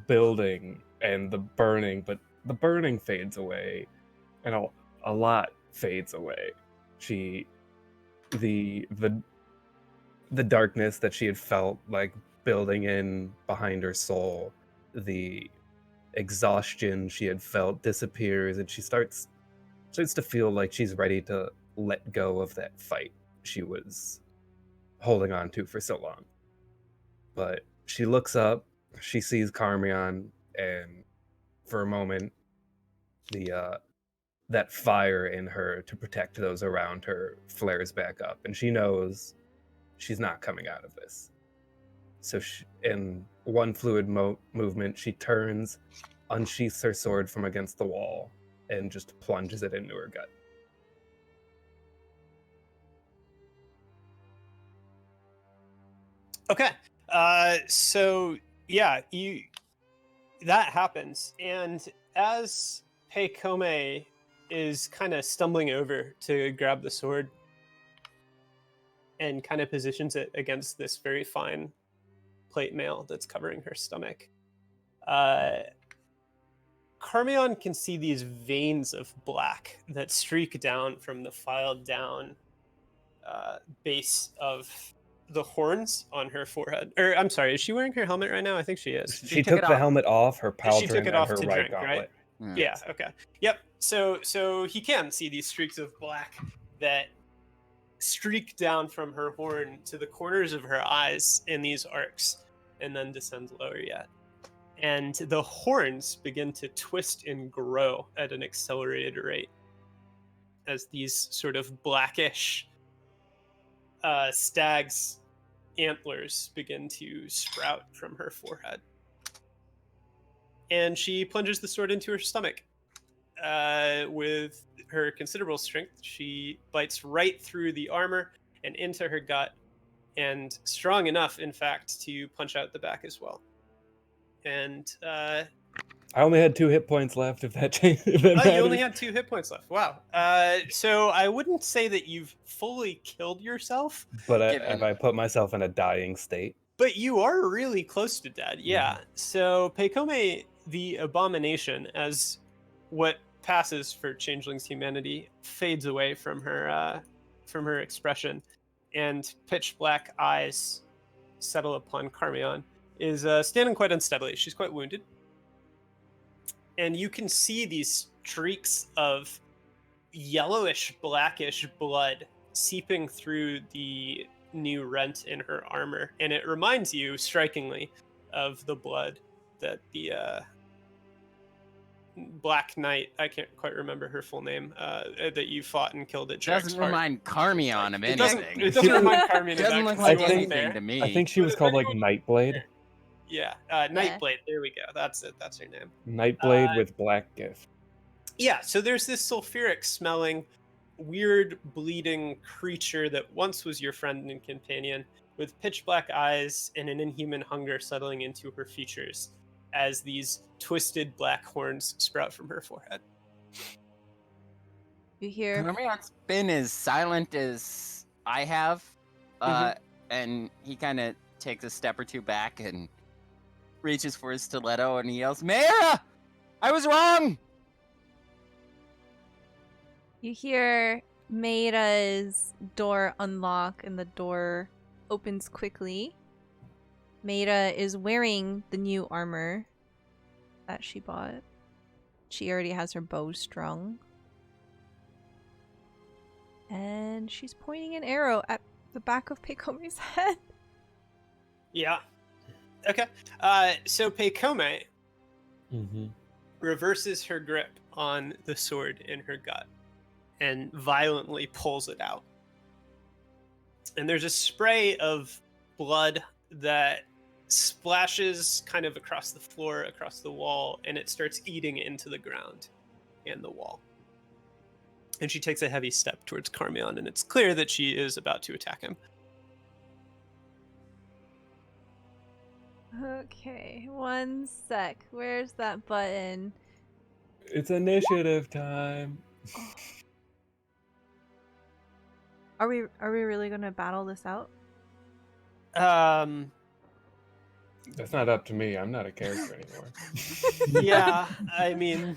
building and the burning, but the burning fades away, and a lot fades away. The darkness that she had felt like building in behind her soul. The exhaustion she had felt disappears, and she starts to feel like she's ready to let go of that fight she was holding on to for so long. But she looks up, she sees Karmeon, and for a moment, that fire in her to protect those around her flares back up, and she knows she's not coming out of this. So in one fluid movement, she turns, unsheaths her sword from against the wall, and just plunges it into her gut. Okay. So yeah, that happens, and as Pekome is kind of stumbling over to grab the sword and kind of positions it against this very fine plate mail that's covering her stomach, Karmeon can see these veins of black that streak down from the filed down base of the horns on her forehead. Or I'm sorry, is she wearing her helmet right now? I think she is. She took the helmet off, her She took pauldron, it and off her to right drink, right? gauntlet. Yeah, okay. Yep. So he can see these streaks of black that streak down from her horn to the corners of her eyes in these arcs and then descend lower yet. And the horns begin to twist and grow at an accelerated rate as these sort of blackish stag's antlers begin to sprout from her forehead. And she plunges the sword into her stomach. With her considerable strength, she bites right through the armor and into her gut, and strong enough, in fact, to punch out the back as well. And I only had 2 hit points left, if that changed. you only had 2 hit points left. Wow. So I wouldn't say that you've fully killed yourself. But if I put myself in a dying state. But you are really close to dead, yeah. So Pekome, the abomination, as what passes for Changeling's humanity, fades away from her expression, and pitch black eyes settle upon Karmeon, is standing quite unsteadily. She's quite wounded. And you can see these streaks of yellowish, blackish blood seeping through the new rent in her armor. And it reminds you, strikingly, of the blood that the Black Knight, I can't quite remember her full name, that you fought and killed at Jarek's Doesn't Heart. remind Karmeon of It anything. doesn't remind Karmeon of Doesn't that, look 'cause like it wasn't anything there. to me. I think she was called like Nightblade. Yeah, Nightblade. There we go. That's it. That's her name. Nightblade with black gift. Yeah, so there's this sulfuric smelling, weird bleeding creature that once was your friend and companion, with pitch black eyes and an inhuman hunger settling into her features as these twisted black horns sprout from her forehead. You hear? Karmeon's been as silent as I have, and he kind of takes a step or two back and reaches for his stiletto and he yells, "Mayra! I was wrong!" You hear Mayra's door unlock and the door opens quickly. Mayra is wearing the new armor that she bought. She already has her bow strung. And she's pointing an arrow at the back of Pekome's head. Yeah. Okay. So Pekome reverses her grip on the sword in her gut and violently pulls it out. And there's a spray of blood that splashes kind of across the floor, across the wall, and it starts eating into the ground and the wall. And she takes a heavy step towards Karmeon, and it's clear that she is about to attack him. Okay, one sec. Where's that button? It's initiative time. Are we really gonna battle this out? That's not up to me. I'm not a character anymore. Yeah, I mean,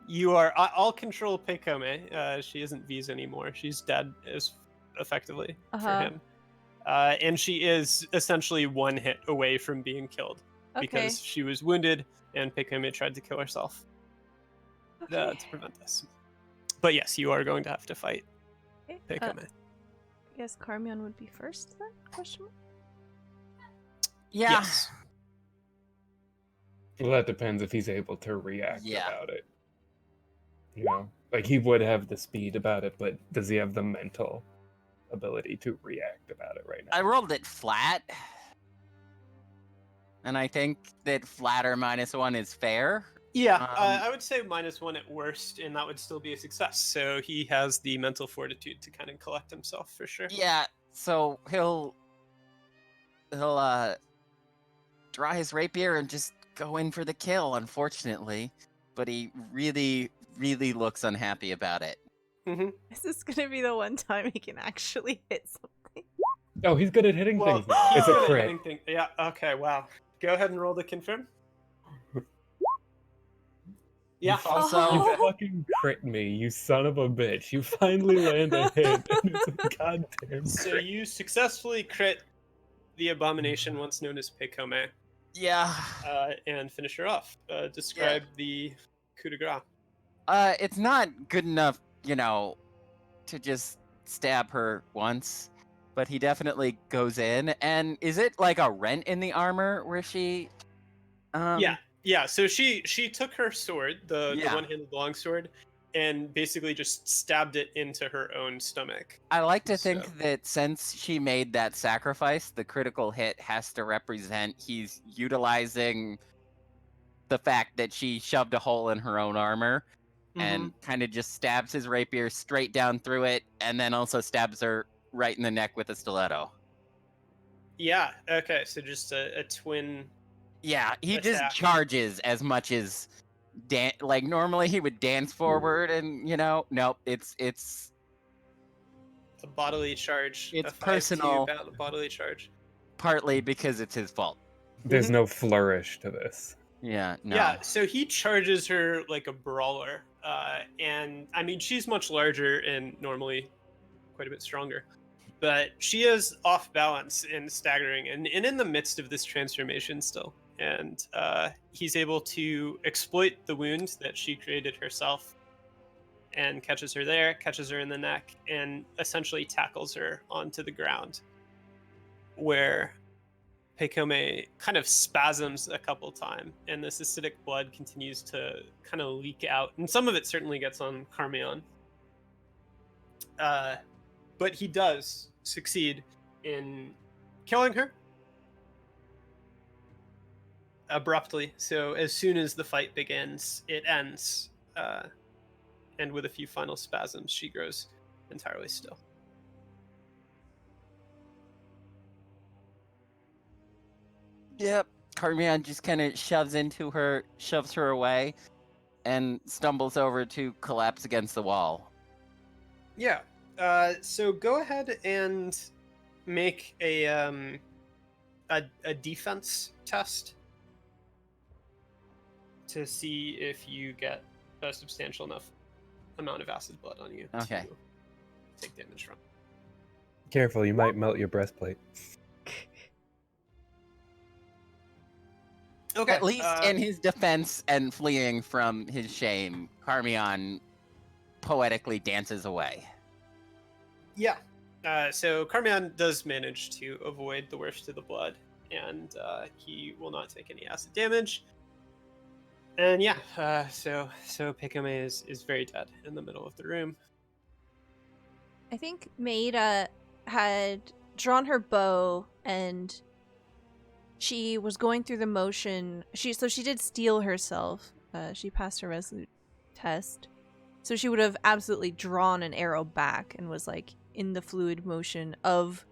you are. I'll control Pekome. She isn't V's anymore. She's dead, as effectively for him. And she is essentially one hit away from being killed Okay. because she was wounded and Pekome tried to kill herself Okay. to prevent this. But yes, you are going to have to fight Okay. Pekome. I guess Karmeon would be first then? Question mark? Yeah. Yes. Well, that depends if he's able to react Yeah. about it. You know, like he would have the speed about it, but does he have the mental ability to react about it right now? I rolled it flat. And I think that flat or -1 is fair. Yeah, I would say -1 at worst, and that would still be a success. So he has the mental fortitude to kind of collect himself for sure. Yeah, so he'll draw his rapier and just go in for the kill, unfortunately. But he really, really looks unhappy about it. Mm-hmm. Is this gonna be the one time he can actually hit something? Oh, he's good at hitting Well, things now. he's It's a good at crit. hitting things. Yeah. Okay. Wow. Go ahead and roll to confirm. Yeah. Also- You fucking crit me, you son of a bitch. You finally land a hit, and it's a goddamn So crit. you successfully crit the abomination, once known as Pekome, Yeah. and finish her off. Describe the coup de grace. It's not good enough, to just stab her once. But he definitely goes in. And is it like a rent in the armor where she... Yeah. So she took her sword, the Yeah. one-handed longsword, and basically just stabbed it into her own stomach. I like to think So- that since she made that sacrifice, the critical hit has to represent he's utilizing the fact that she shoved a hole in her own armor and kind of just stabs his rapier straight down through it, and then also stabs her right in the neck with a stiletto. Yeah. Okay. So just a twin. Yeah, he just Attack. charges as much as like normally he would dance forward, and nope, it's A bodily charge. It's a 5-2 personal. bodily charge. partly because it's his fault. There's no flourish to this. Yeah, no. Yeah, so he charges her like a brawler. And I mean, she's much larger and normally quite a bit stronger. But she is off balance and staggering and in the midst of this transformation still. And he's able to exploit the wound that she created herself and catches her there, catches her in the neck, and essentially tackles her onto the ground, where Pekome kind of spasms a couple times, and this acidic blood continues to kind of leak out, and some of it certainly gets on Karmeon. But he does succeed in killing her abruptly. So as soon as the fight begins, it ends, and with a few final spasms, she grows entirely still. Yep. Karmeon just kind of shoves her away, and stumbles over to collapse against the wall. Yeah. So go ahead and make a defense test to see if you get a substantial enough amount of acid blood on you Okay. to take damage from. Careful, you might melt your breastplate. Okay. At least in his defense and fleeing from his shame, Karmeon poetically dances away. Yeah. So Karmeon does manage to avoid the worst of the blood, and he will not take any acid damage. And yeah, so Pekome is very dead in the middle of the room. I think Maida had drawn her bow and she was going through the motion. She did steel herself. She passed her resolute test. So she would have absolutely drawn an arrow back and was like in the fluid motion of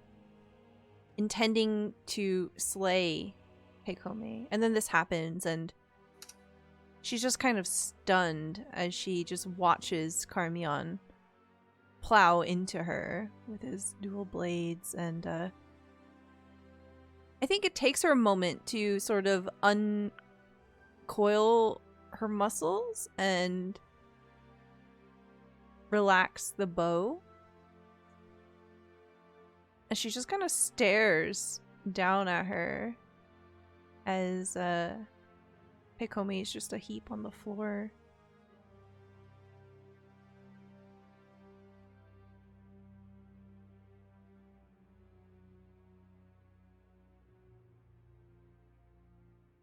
intending to slay Pekome. And then this happens and she's just kind of stunned as she just watches Karmeon plow into her with his dual blades, and I think it takes her a moment to sort of uncoil her muscles and relax the bow. And she just kind of stares down at her as Pekome is just a heap on the floor.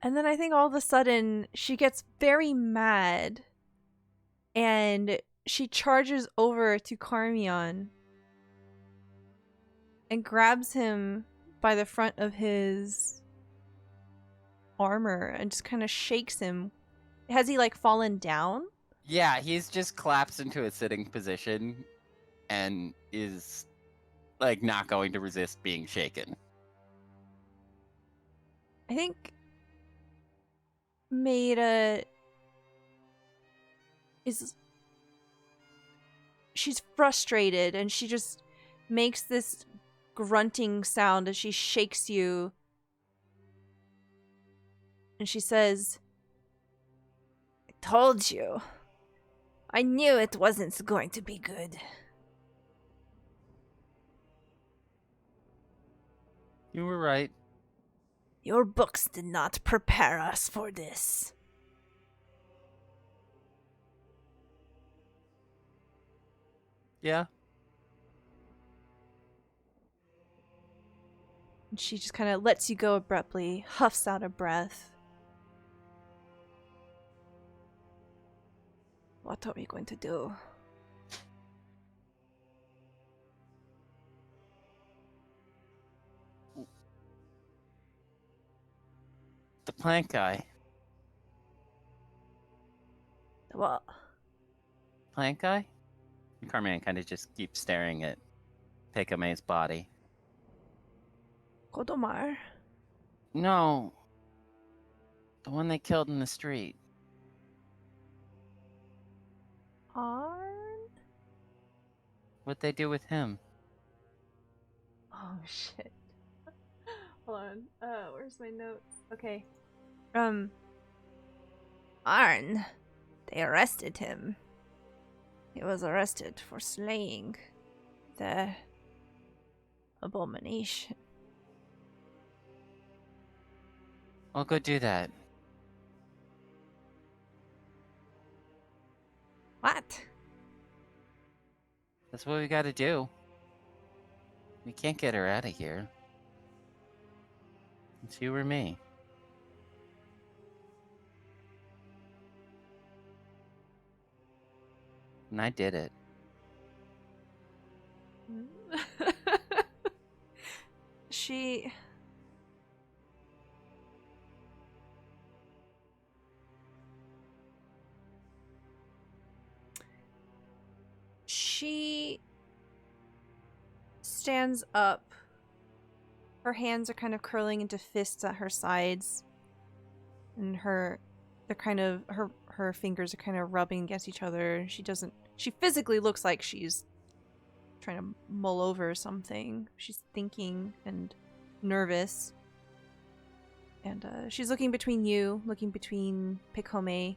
And then I think all of a sudden she gets very mad and she charges over to Karmeon and grabs him by the front of his armor and just kind of shakes him. Has he like fallen down? Yeah, he's just collapsed into a sitting position and is like not going to resist being shaken. I think Maida is... She's frustrated and she just makes this grunting sound as she shakes you. And she says, "I told you. I knew it wasn't going to be good." You were right. Your books did not prepare us for this. Yeah. And she just kind of lets you go abruptly, huffs out a breath. What are we going to do? The plant guy. What? Plant guy? Karmeon kind of just keeps staring at Pekome's body. Kodomar? No. The one they killed in the street. Arn? What'd they do with him? Oh shit. Hold on. Where's my notes? Okay. Arn. They arrested him. He was arrested for slaying the abomination. I'll go do that. What? That's what we gotta do. We can't get her out of here. It's you or me. And I did it. She... She stands up. Her hands are kind of curling into fists at her sides. And her fingers are kind of rubbing against each other. She physically looks like she's trying to mull over something. She's thinking and nervous. And she's looking between you, looking between Pekome.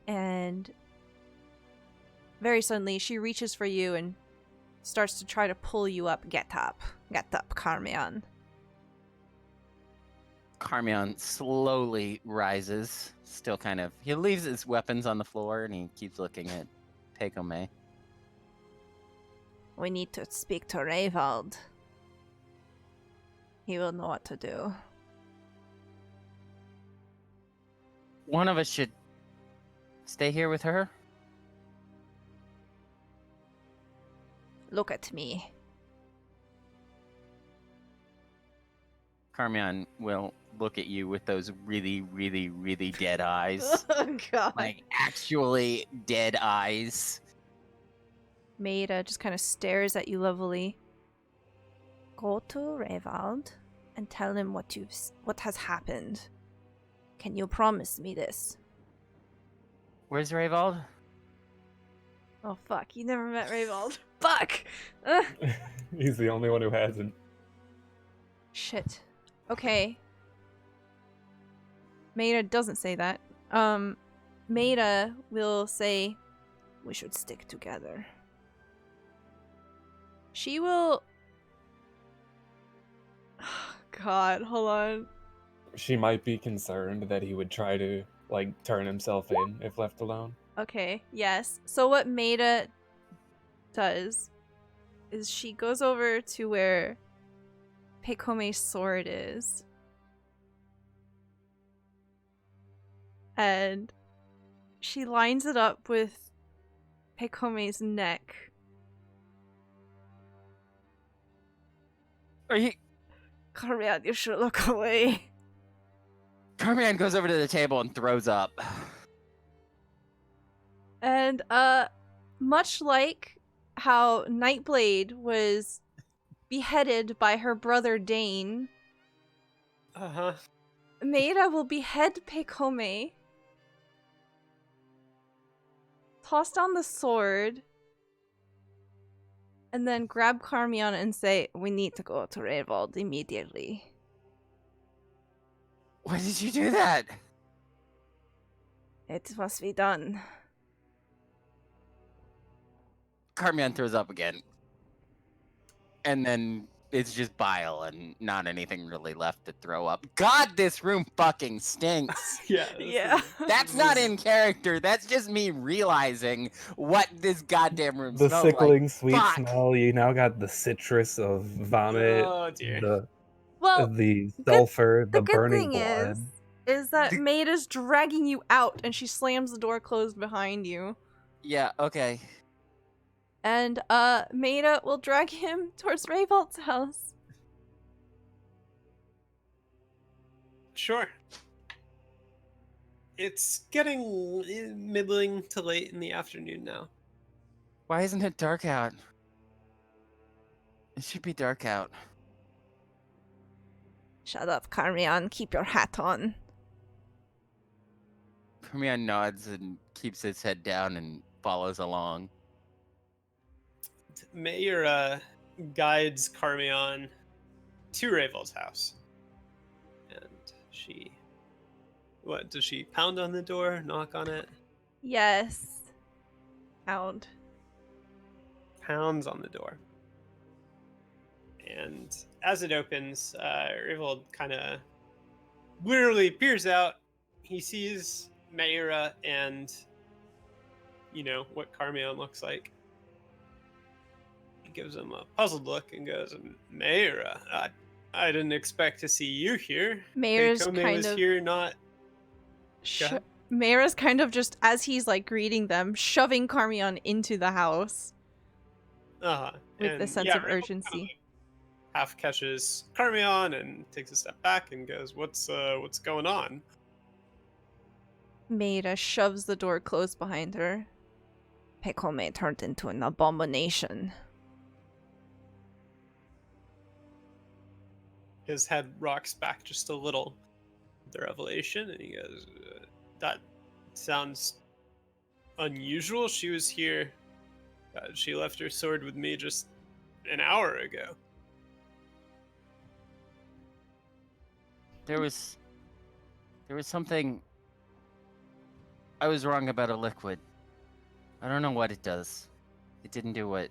And very suddenly, she reaches for you and starts to try to pull you up. Get up, Karmeon. Karmeon slowly rises, still kind of... He leaves his weapons on the floor and he keeps looking at Pekome. We need to speak to Rayvald. He will know what to do. One of us should stay here with her. Look at me. Karmeon will look at you with those really, really, really dead eyes. Oh, God. Like, actually dead eyes. Maida just kind of stares at you levelly. Go to Rayvald and tell him what has happened. Can you promise me this? Where's Rayvald? Oh, fuck. You never met Rayvald. Fuck! Ugh. He's the only one who hasn't. Shit. Okay. Maida doesn't say that. Maida will say, we should stick together. She will god, hold on. She might be concerned that he would try to, like, turn himself in if left alone. Okay, yes. So what Maida does is she goes over to where Pekome's sword is. And she lines it up with Pekome's neck. Are you... Karmeon, you should look away. Karmeon goes over to the table and throws up. And much like how Nightblade was beheaded by her brother Dane, Uh-huh. Maida will behead Pekome, toss down the sword, and then grab Karmeon and say, "We need to go to Revold immediately." Why did you do that? It must be done. Karmeon throws up again. And then it's just bile and not anything really left to throw up. God, this room fucking stinks. Yeah. Yeah. That's not in character. That's just me realizing what this goddamn room The smells sickling like. sweet Fuck. smell. You now got the citrus of vomit, Oh dear. Well, the sulfur, the the good burning thing blood. is that Maida's dragging you out and she slams the door closed behind you. Yeah, okay. And Maida will drag him towards Revolt's house. Sure. It's getting middling to late in the afternoon now. Why isn't it dark out? It should be dark out. Shut up, Karmeon. Keep your hat on. Karmeon nods and keeps his head down and follows along. Mayura guides Karmeon to Ravel's house. And she... What, does she pound on the door, knock on it? Yes. Pound. Pounds on the door. And as it opens, Ravel kind of literally peers out. He sees Mayura and, you know, what Karmeon looks like. He gives him a puzzled look and goes, "Mayura, I didn't expect to see you here. Mayura's Pekome kind was of... here, not..." Go ahead. Mayura's kind of just, as he's like greeting them, shoving Karmeon into the house. Uh-huh. With the sense of Ravel urgency. kinda, like, half catches Karmeon and takes a step back and goes, what's going on?" Maida shoves the door closed behind her. Pekome turned into an abomination. His head rocks back just a little. The revelation, and he goes, "That sounds unusual. She was here. She left her sword with me just an hour ago." There was something... I was wrong about a liquid. I don't know what it does. It didn't do what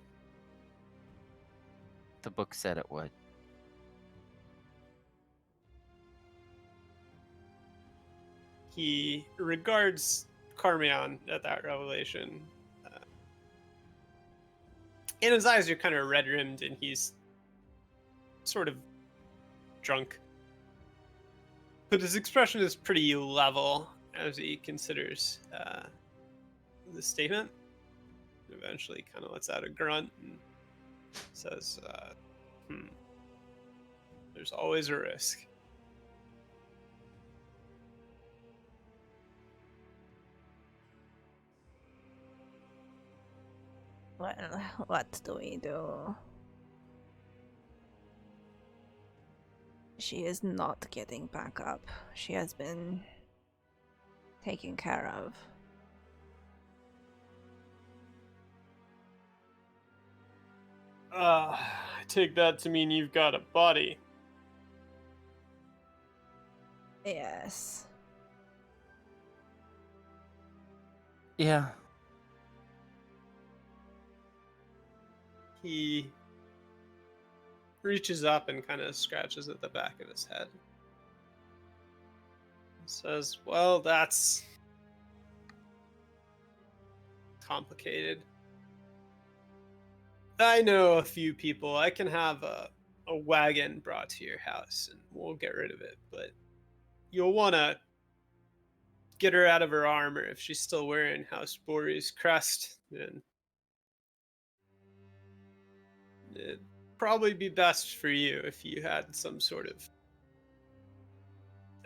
the book said it would. He regards Karmeon at that revelation. And his eyes are kind of red-rimmed, and he's sort of drunk. But his expression is pretty level as he considers the statement. Eventually kind of lets out a grunt and says, "There's always a risk." Well, what do we do? She is not getting back up. She has been taken care of. I take that to mean you've got a body. Yes. Yeah. He reaches up and kind of scratches at the back of his head. Says, well, that's complicated. I know a few people. I can have a wagon brought to your house and we'll get rid of it, but you'll want to get her out of her armor if she's still wearing House Bori's crest. And it'd probably be best for you if you had some sort of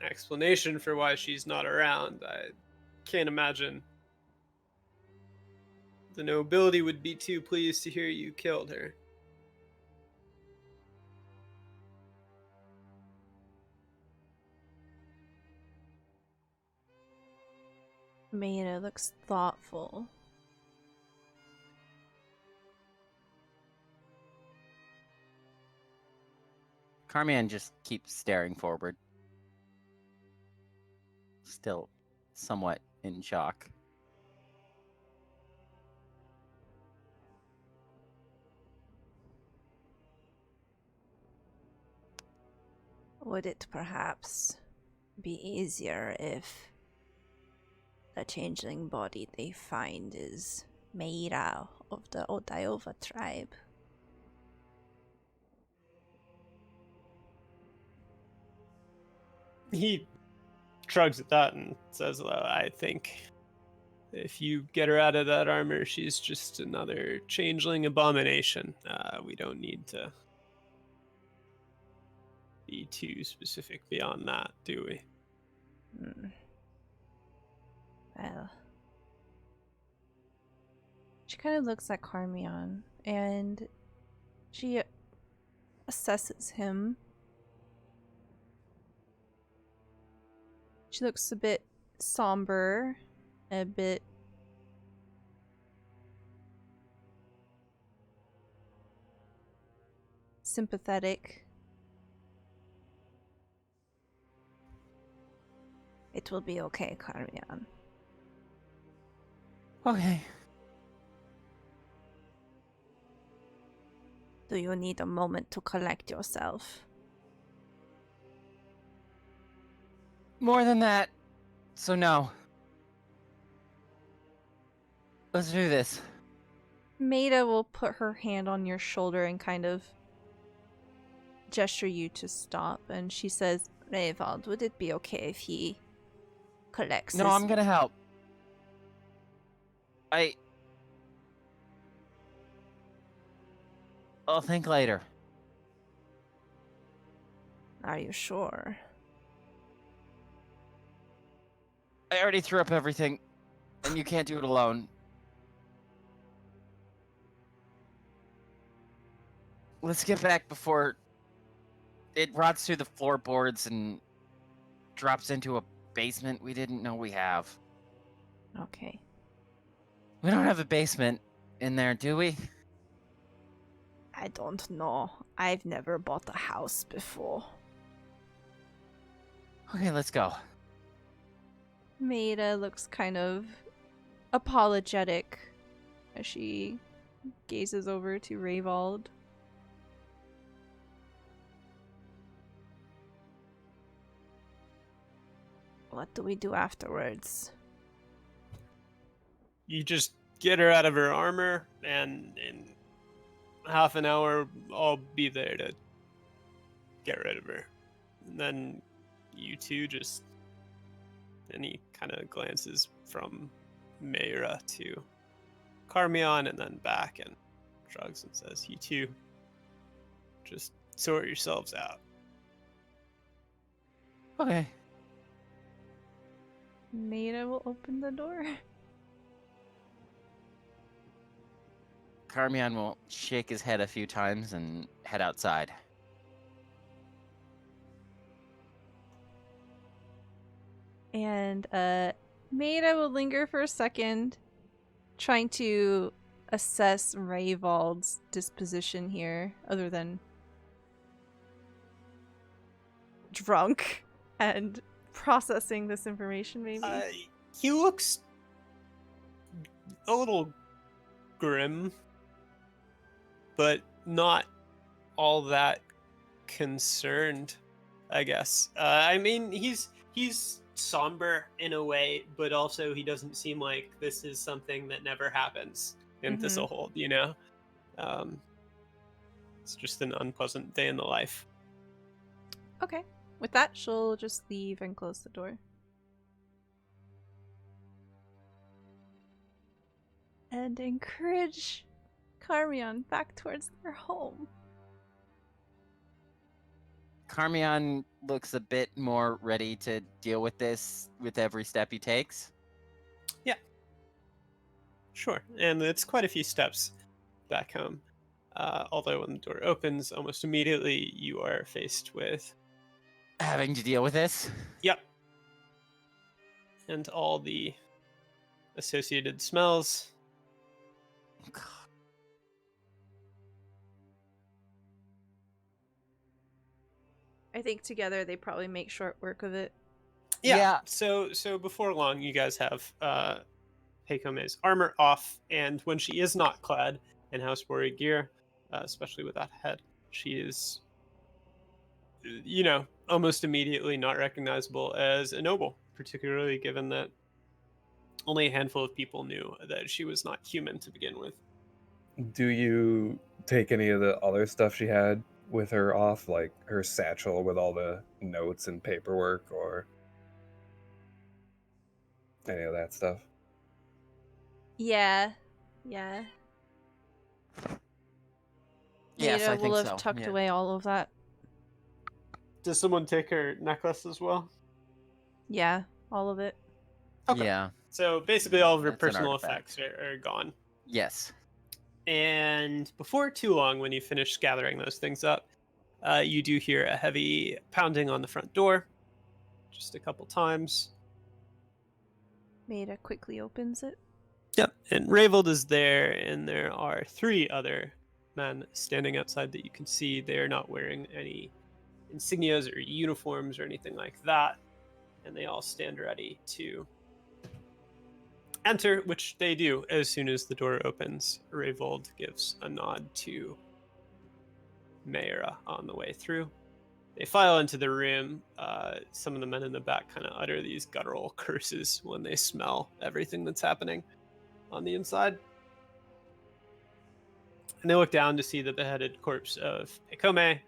explanation for why she's not around. I can't imagine the nobility would be too pleased to hear you killed her. Maida looks thoughtful. Karmeon just keeps staring forward. Still somewhat in shock. Would it perhaps be easier if the changeling body they find is Maida of the Odaiova tribe? He shrugs at that and says, well, I think if you get her out of that armor, she's just another changeling abomination. We don't need to be too specific beyond that, do we? Well, she kind of looks at Karmeon and she assesses him. She looks a bit somber, a bit sympathetic. It will be okay, Karmeon. Okay. Do you need a moment to collect yourself? More than that. So no. Let's do this. Maida will put her hand on your shoulder and kind of gesture you to stop. And she says, Rayvald, would it be okay if he collects No, his... I'm gonna help. I'll think later. Are you sure? I already threw up everything, and you can't do it alone. Let's get back before it rots through the floorboards and drops into a basement we didn't know we have. Okay. We don't have a basement in there, do we? I don't know. I've never bought a house before. Okay, let's go. Maida looks kind of apologetic as she gazes over to Rayvald. What do we do afterwards? You just get her out of her armor, and in half an hour, I'll be there to get rid of her. And then you two just... And he kind of glances from Mayra to Karmeon and then back and shrugs and says, you two, just sort yourselves out. Okay. Maida will open the door. Karmeon will shake his head a few times and head outside. And Maida will linger for a second, trying to assess Rayvald's disposition here, other than drunk and processing this information, maybe. He looks a little grim, but not all that concerned, I guess. I mean, he's somber in a way, but also he doesn't seem like this is something that never happens in Thistlehold, you know? It's just an unpleasant day in the life. Okay. With that, she'll just leave and close the door. And encourage Karmeon back towards their home. Karmeon looks a bit more ready to deal with this with every step he takes. Yeah. Sure. And it's quite a few steps back home. Although when the door opens, almost immediately you are faced with... Having to deal with this? Yep. And all the associated smells. I think together they probably make short work of it. Yeah. So before long, you guys have Heikome's armor off, and when she is not clad in House Bori gear, especially with that head, she is, almost immediately not recognizable as a noble, particularly given that only a handful of people knew that she was not human to begin with. Do you take any of the other stuff she had with her off, like her satchel with all the notes and paperwork, or any of that stuff? Yeah. Yes, Maida I will think have so. tucked Yeah. away all of that. Does someone take her necklace as well? Yeah, all of it. Okay. Yeah. So basically all of her That's an personal artifact. effects are gone. Yes. And before too long, when you finish gathering those things up, you do hear a heavy pounding on the front door. Just a couple times. Maida quickly opens it. Yep. And Ravold is there, and there are 3 other men standing outside that you can see. They are not wearing any insignias or uniforms or anything like that. And they all stand ready to enter, which they do as soon as the door opens. Ravold gives a nod to Mayra on the way through. They file into the room. Some of the men in the back kind of utter these guttural curses when they smell everything that's happening on the inside. And they look down to see the beheaded corpse of Heikome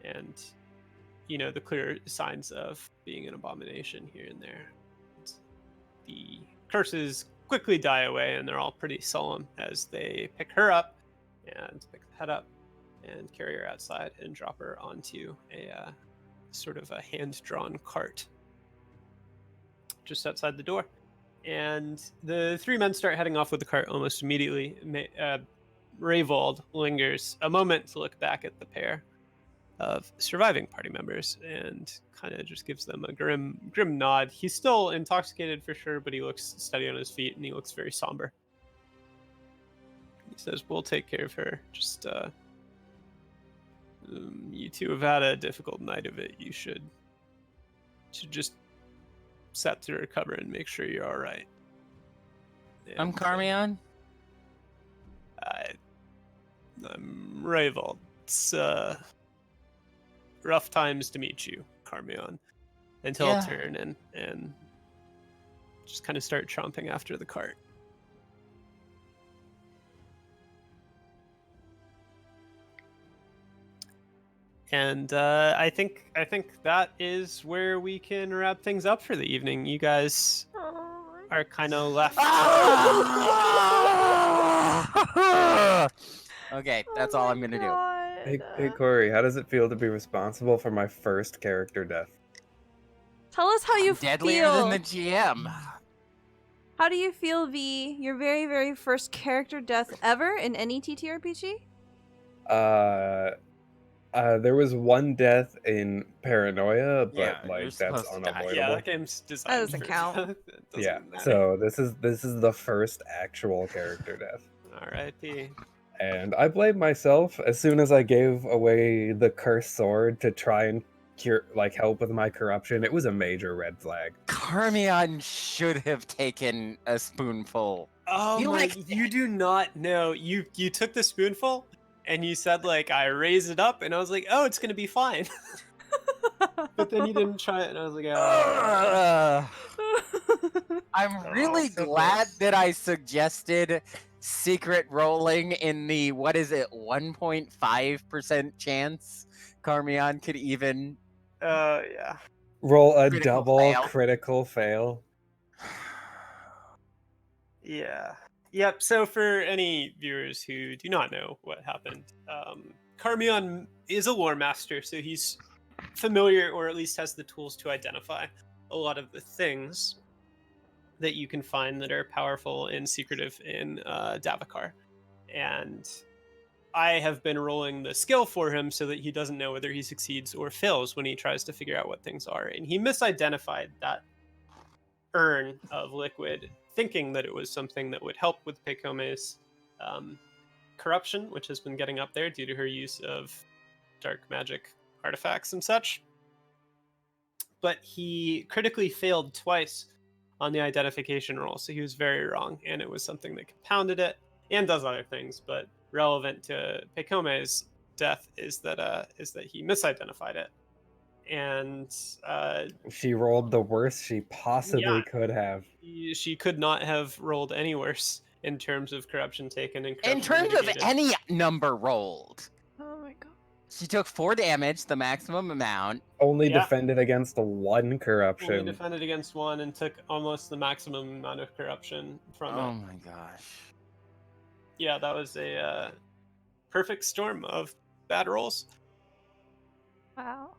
and, the clear signs of being an abomination here and there. And the curses quickly die away, and they're all pretty solemn as they pick her up and pick the head up and carry her outside and drop her onto a sort of a hand-drawn cart just outside the door. And the 3 men start heading off with the cart almost immediately. Ravold lingers a moment to look back at the pair of surviving party members and kind of just gives them a grim nod. He's still intoxicated for sure, but he looks steady on his feet and he looks very somber. He says, "We'll take care of her. Just you 2 have had a difficult night of it. You should just set to recover and make sure you're all right." I'm And, Karmeon. I'm Ravold. It's rough times to meet you, Karmeon. And he'll Yeah. turn and just kind of start chomping after the cart. And I think that is where we can wrap things up for the evening. You guys are kind of left. Okay, that's all I'm gonna do. Hey Kory, how does it feel to be responsible for my first character death? Tell us how you Deadlier feel. than the GM. How do you feel, V? Your very, very first character death ever in any TTRPG? There was one death in Paranoia, but Yeah, you're that's supposed to die. unavoidable. Yeah, that game's designed. That doesn't for count. death. It doesn't Yeah, matter. so this is the first actual character death. R.I.P. And I blame myself. As soon as I gave away the cursed sword to try and help with my corruption, it was a major red flag. Karmeon should have taken a spoonful. Oh You my! like- You do not know. You took the spoonful, and you said like I raise it up, and I was like, oh, it's gonna be fine. But then you didn't try it, and I was like, oh. I'm really so glad close. that I suggested secret rolling in the 1.5% chance Karmeon could even Yeah. Roll a Critical double fail. critical fail. Yeah. Yep. So for any viewers who do not know what happened, Karmeon is a lore master, so he's familiar, or at least has the tools to identify a lot of the things that you can find that are powerful and secretive in Davokar. And I have been rolling the skill for him so that he doesn't know whether he succeeds or fails when he tries to figure out what things are. And he misidentified that urn of liquid, thinking that it was something that would help with Pekome's corruption, which has been getting up there due to her use of dark magic artifacts and such. But he critically failed twice on the identification roll, so he was very wrong, and it was something that compounded it and does other things. But relevant to Pekome's death is that he misidentified it, and She rolled the worst she possibly Yeah. could have. she could not have rolled any worse in terms of corruption taken and corruption in terms of mitigated. any number rolled. Oh my god. She took 4 damage, the maximum amount. Only Yeah. defended against one corruption. Only defended against one and took almost the maximum amount of corruption from Oh it. my gosh. Yeah, that was a perfect storm of bad rolls. Wow.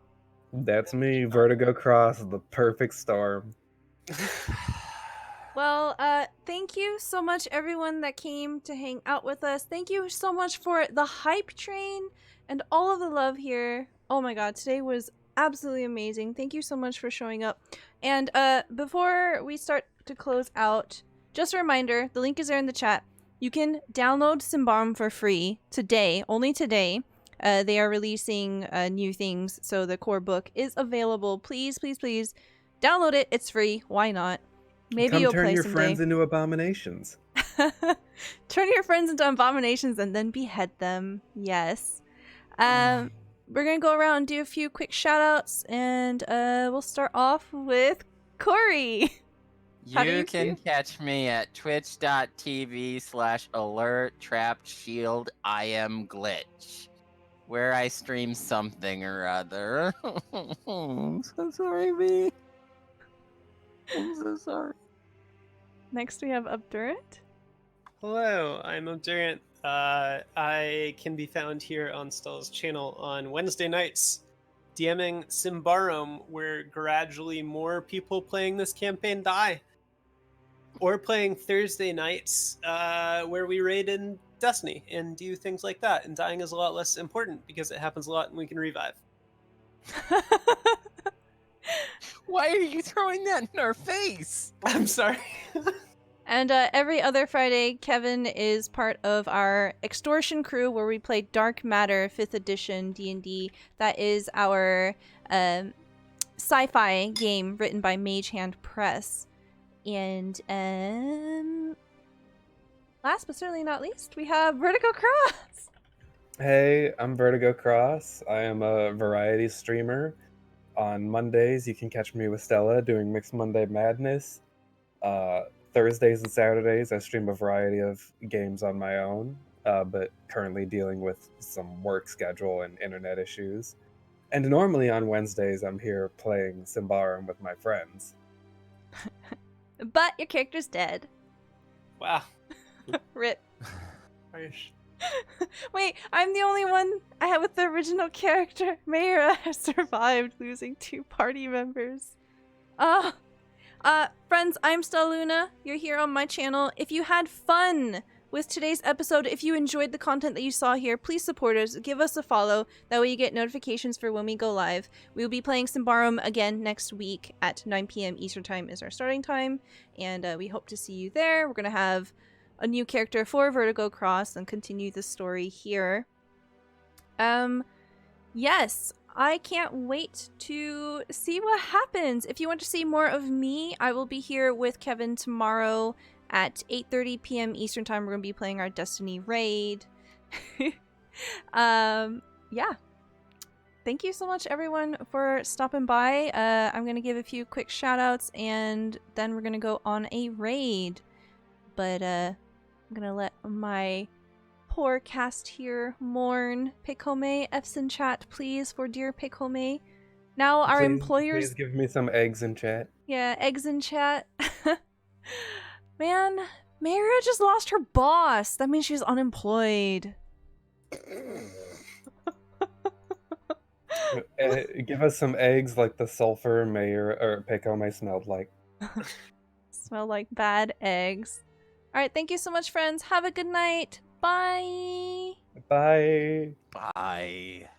That's me, Vertigo Cross, the perfect storm. Well, thank you so much, everyone that came to hang out with us. Thank you so much for the hype train and all of the love here. Oh my god, today was absolutely amazing. Thank you so much for showing up. And before we start to close out, just a reminder, the link is there in the chat. You can download Symbaroum for free today, only today. They are releasing new things, so the core book is available. Please, please, please download it. It's free. Why not? Maybe Come you'll turn play your someday. friends into abominations. Turn your friends into abominations and then behead them. Yes. We're gonna go around and do a few quick shout outs, and we'll start off with Kory. How do You you can feel? catch me at twitch.tv/alert-trap-shield-I-am-glitch, where I stream something or other. I'm so sorry, me. I'm so sorry. Next we have Obdurant. Hello, I'm Obdurant. I can be found here on Stella's channel on Wednesday nights, DMing Symbaroum, where gradually more people playing this campaign die. Or playing Thursday nights, where we raid in Destiny and do things like that. And dying is a lot less important because it happens a lot and we can revive. Why are you throwing that in our face? I'm sorry. And every other Friday, Kevin is part of our extortion crew where we play Dark Matter 5th edition D&D. That is our sci-fi game written by Mage Hand Press. And last but certainly not least, we have Vertigo Cross. Hey, I'm Vertigo Cross. I am a variety streamer. On Mondays, you can catch me with Stella doing Mixed Monday Madness. Thursdays and Saturdays, I stream a variety of games on my own, but currently dealing with some work schedule and internet issues. And normally on Wednesdays, I'm here playing Symbaroum with my friends. But your character's dead. Wow. Rip. Harsh. Wait, I'm the only one I have with the original character. Mayra has survived losing 2 party members. Friends, I'm Stelluna. You're here on my channel. If you had fun with today's episode, if you enjoyed the content that you saw here, please support us. Give us a follow. That way you get notifications for when we go live. We will be playing Symbaroum again next week at 9 p.m. Eastern Time is our starting time. And we hope to see you there. We're going to have a new character for Vertigo Cross and continue the story here. Yes, I can't wait to see what happens. If you want to see more of me, I will be here with Kevin tomorrow at 8:30 p.m. Eastern Time. We're going to be playing our Destiny raid. Yeah. Thank you so much, everyone, for stopping by. I'm going to give a few quick shout-outs, and then we're going to go on a raid. But I'm going to let my poor cast here mourn. Pekome, F's in chat, please, for dear Pekome. Now our employers... Please give me some eggs in chat. Yeah, eggs in chat. Man, Mayra just lost her boss. That means she's unemployed. Give us some eggs like the sulfur Mayor or Pekome smelled like. Smell like bad eggs. Alright, thank you so much, friends. Have a good night. Bye. Bye. Bye.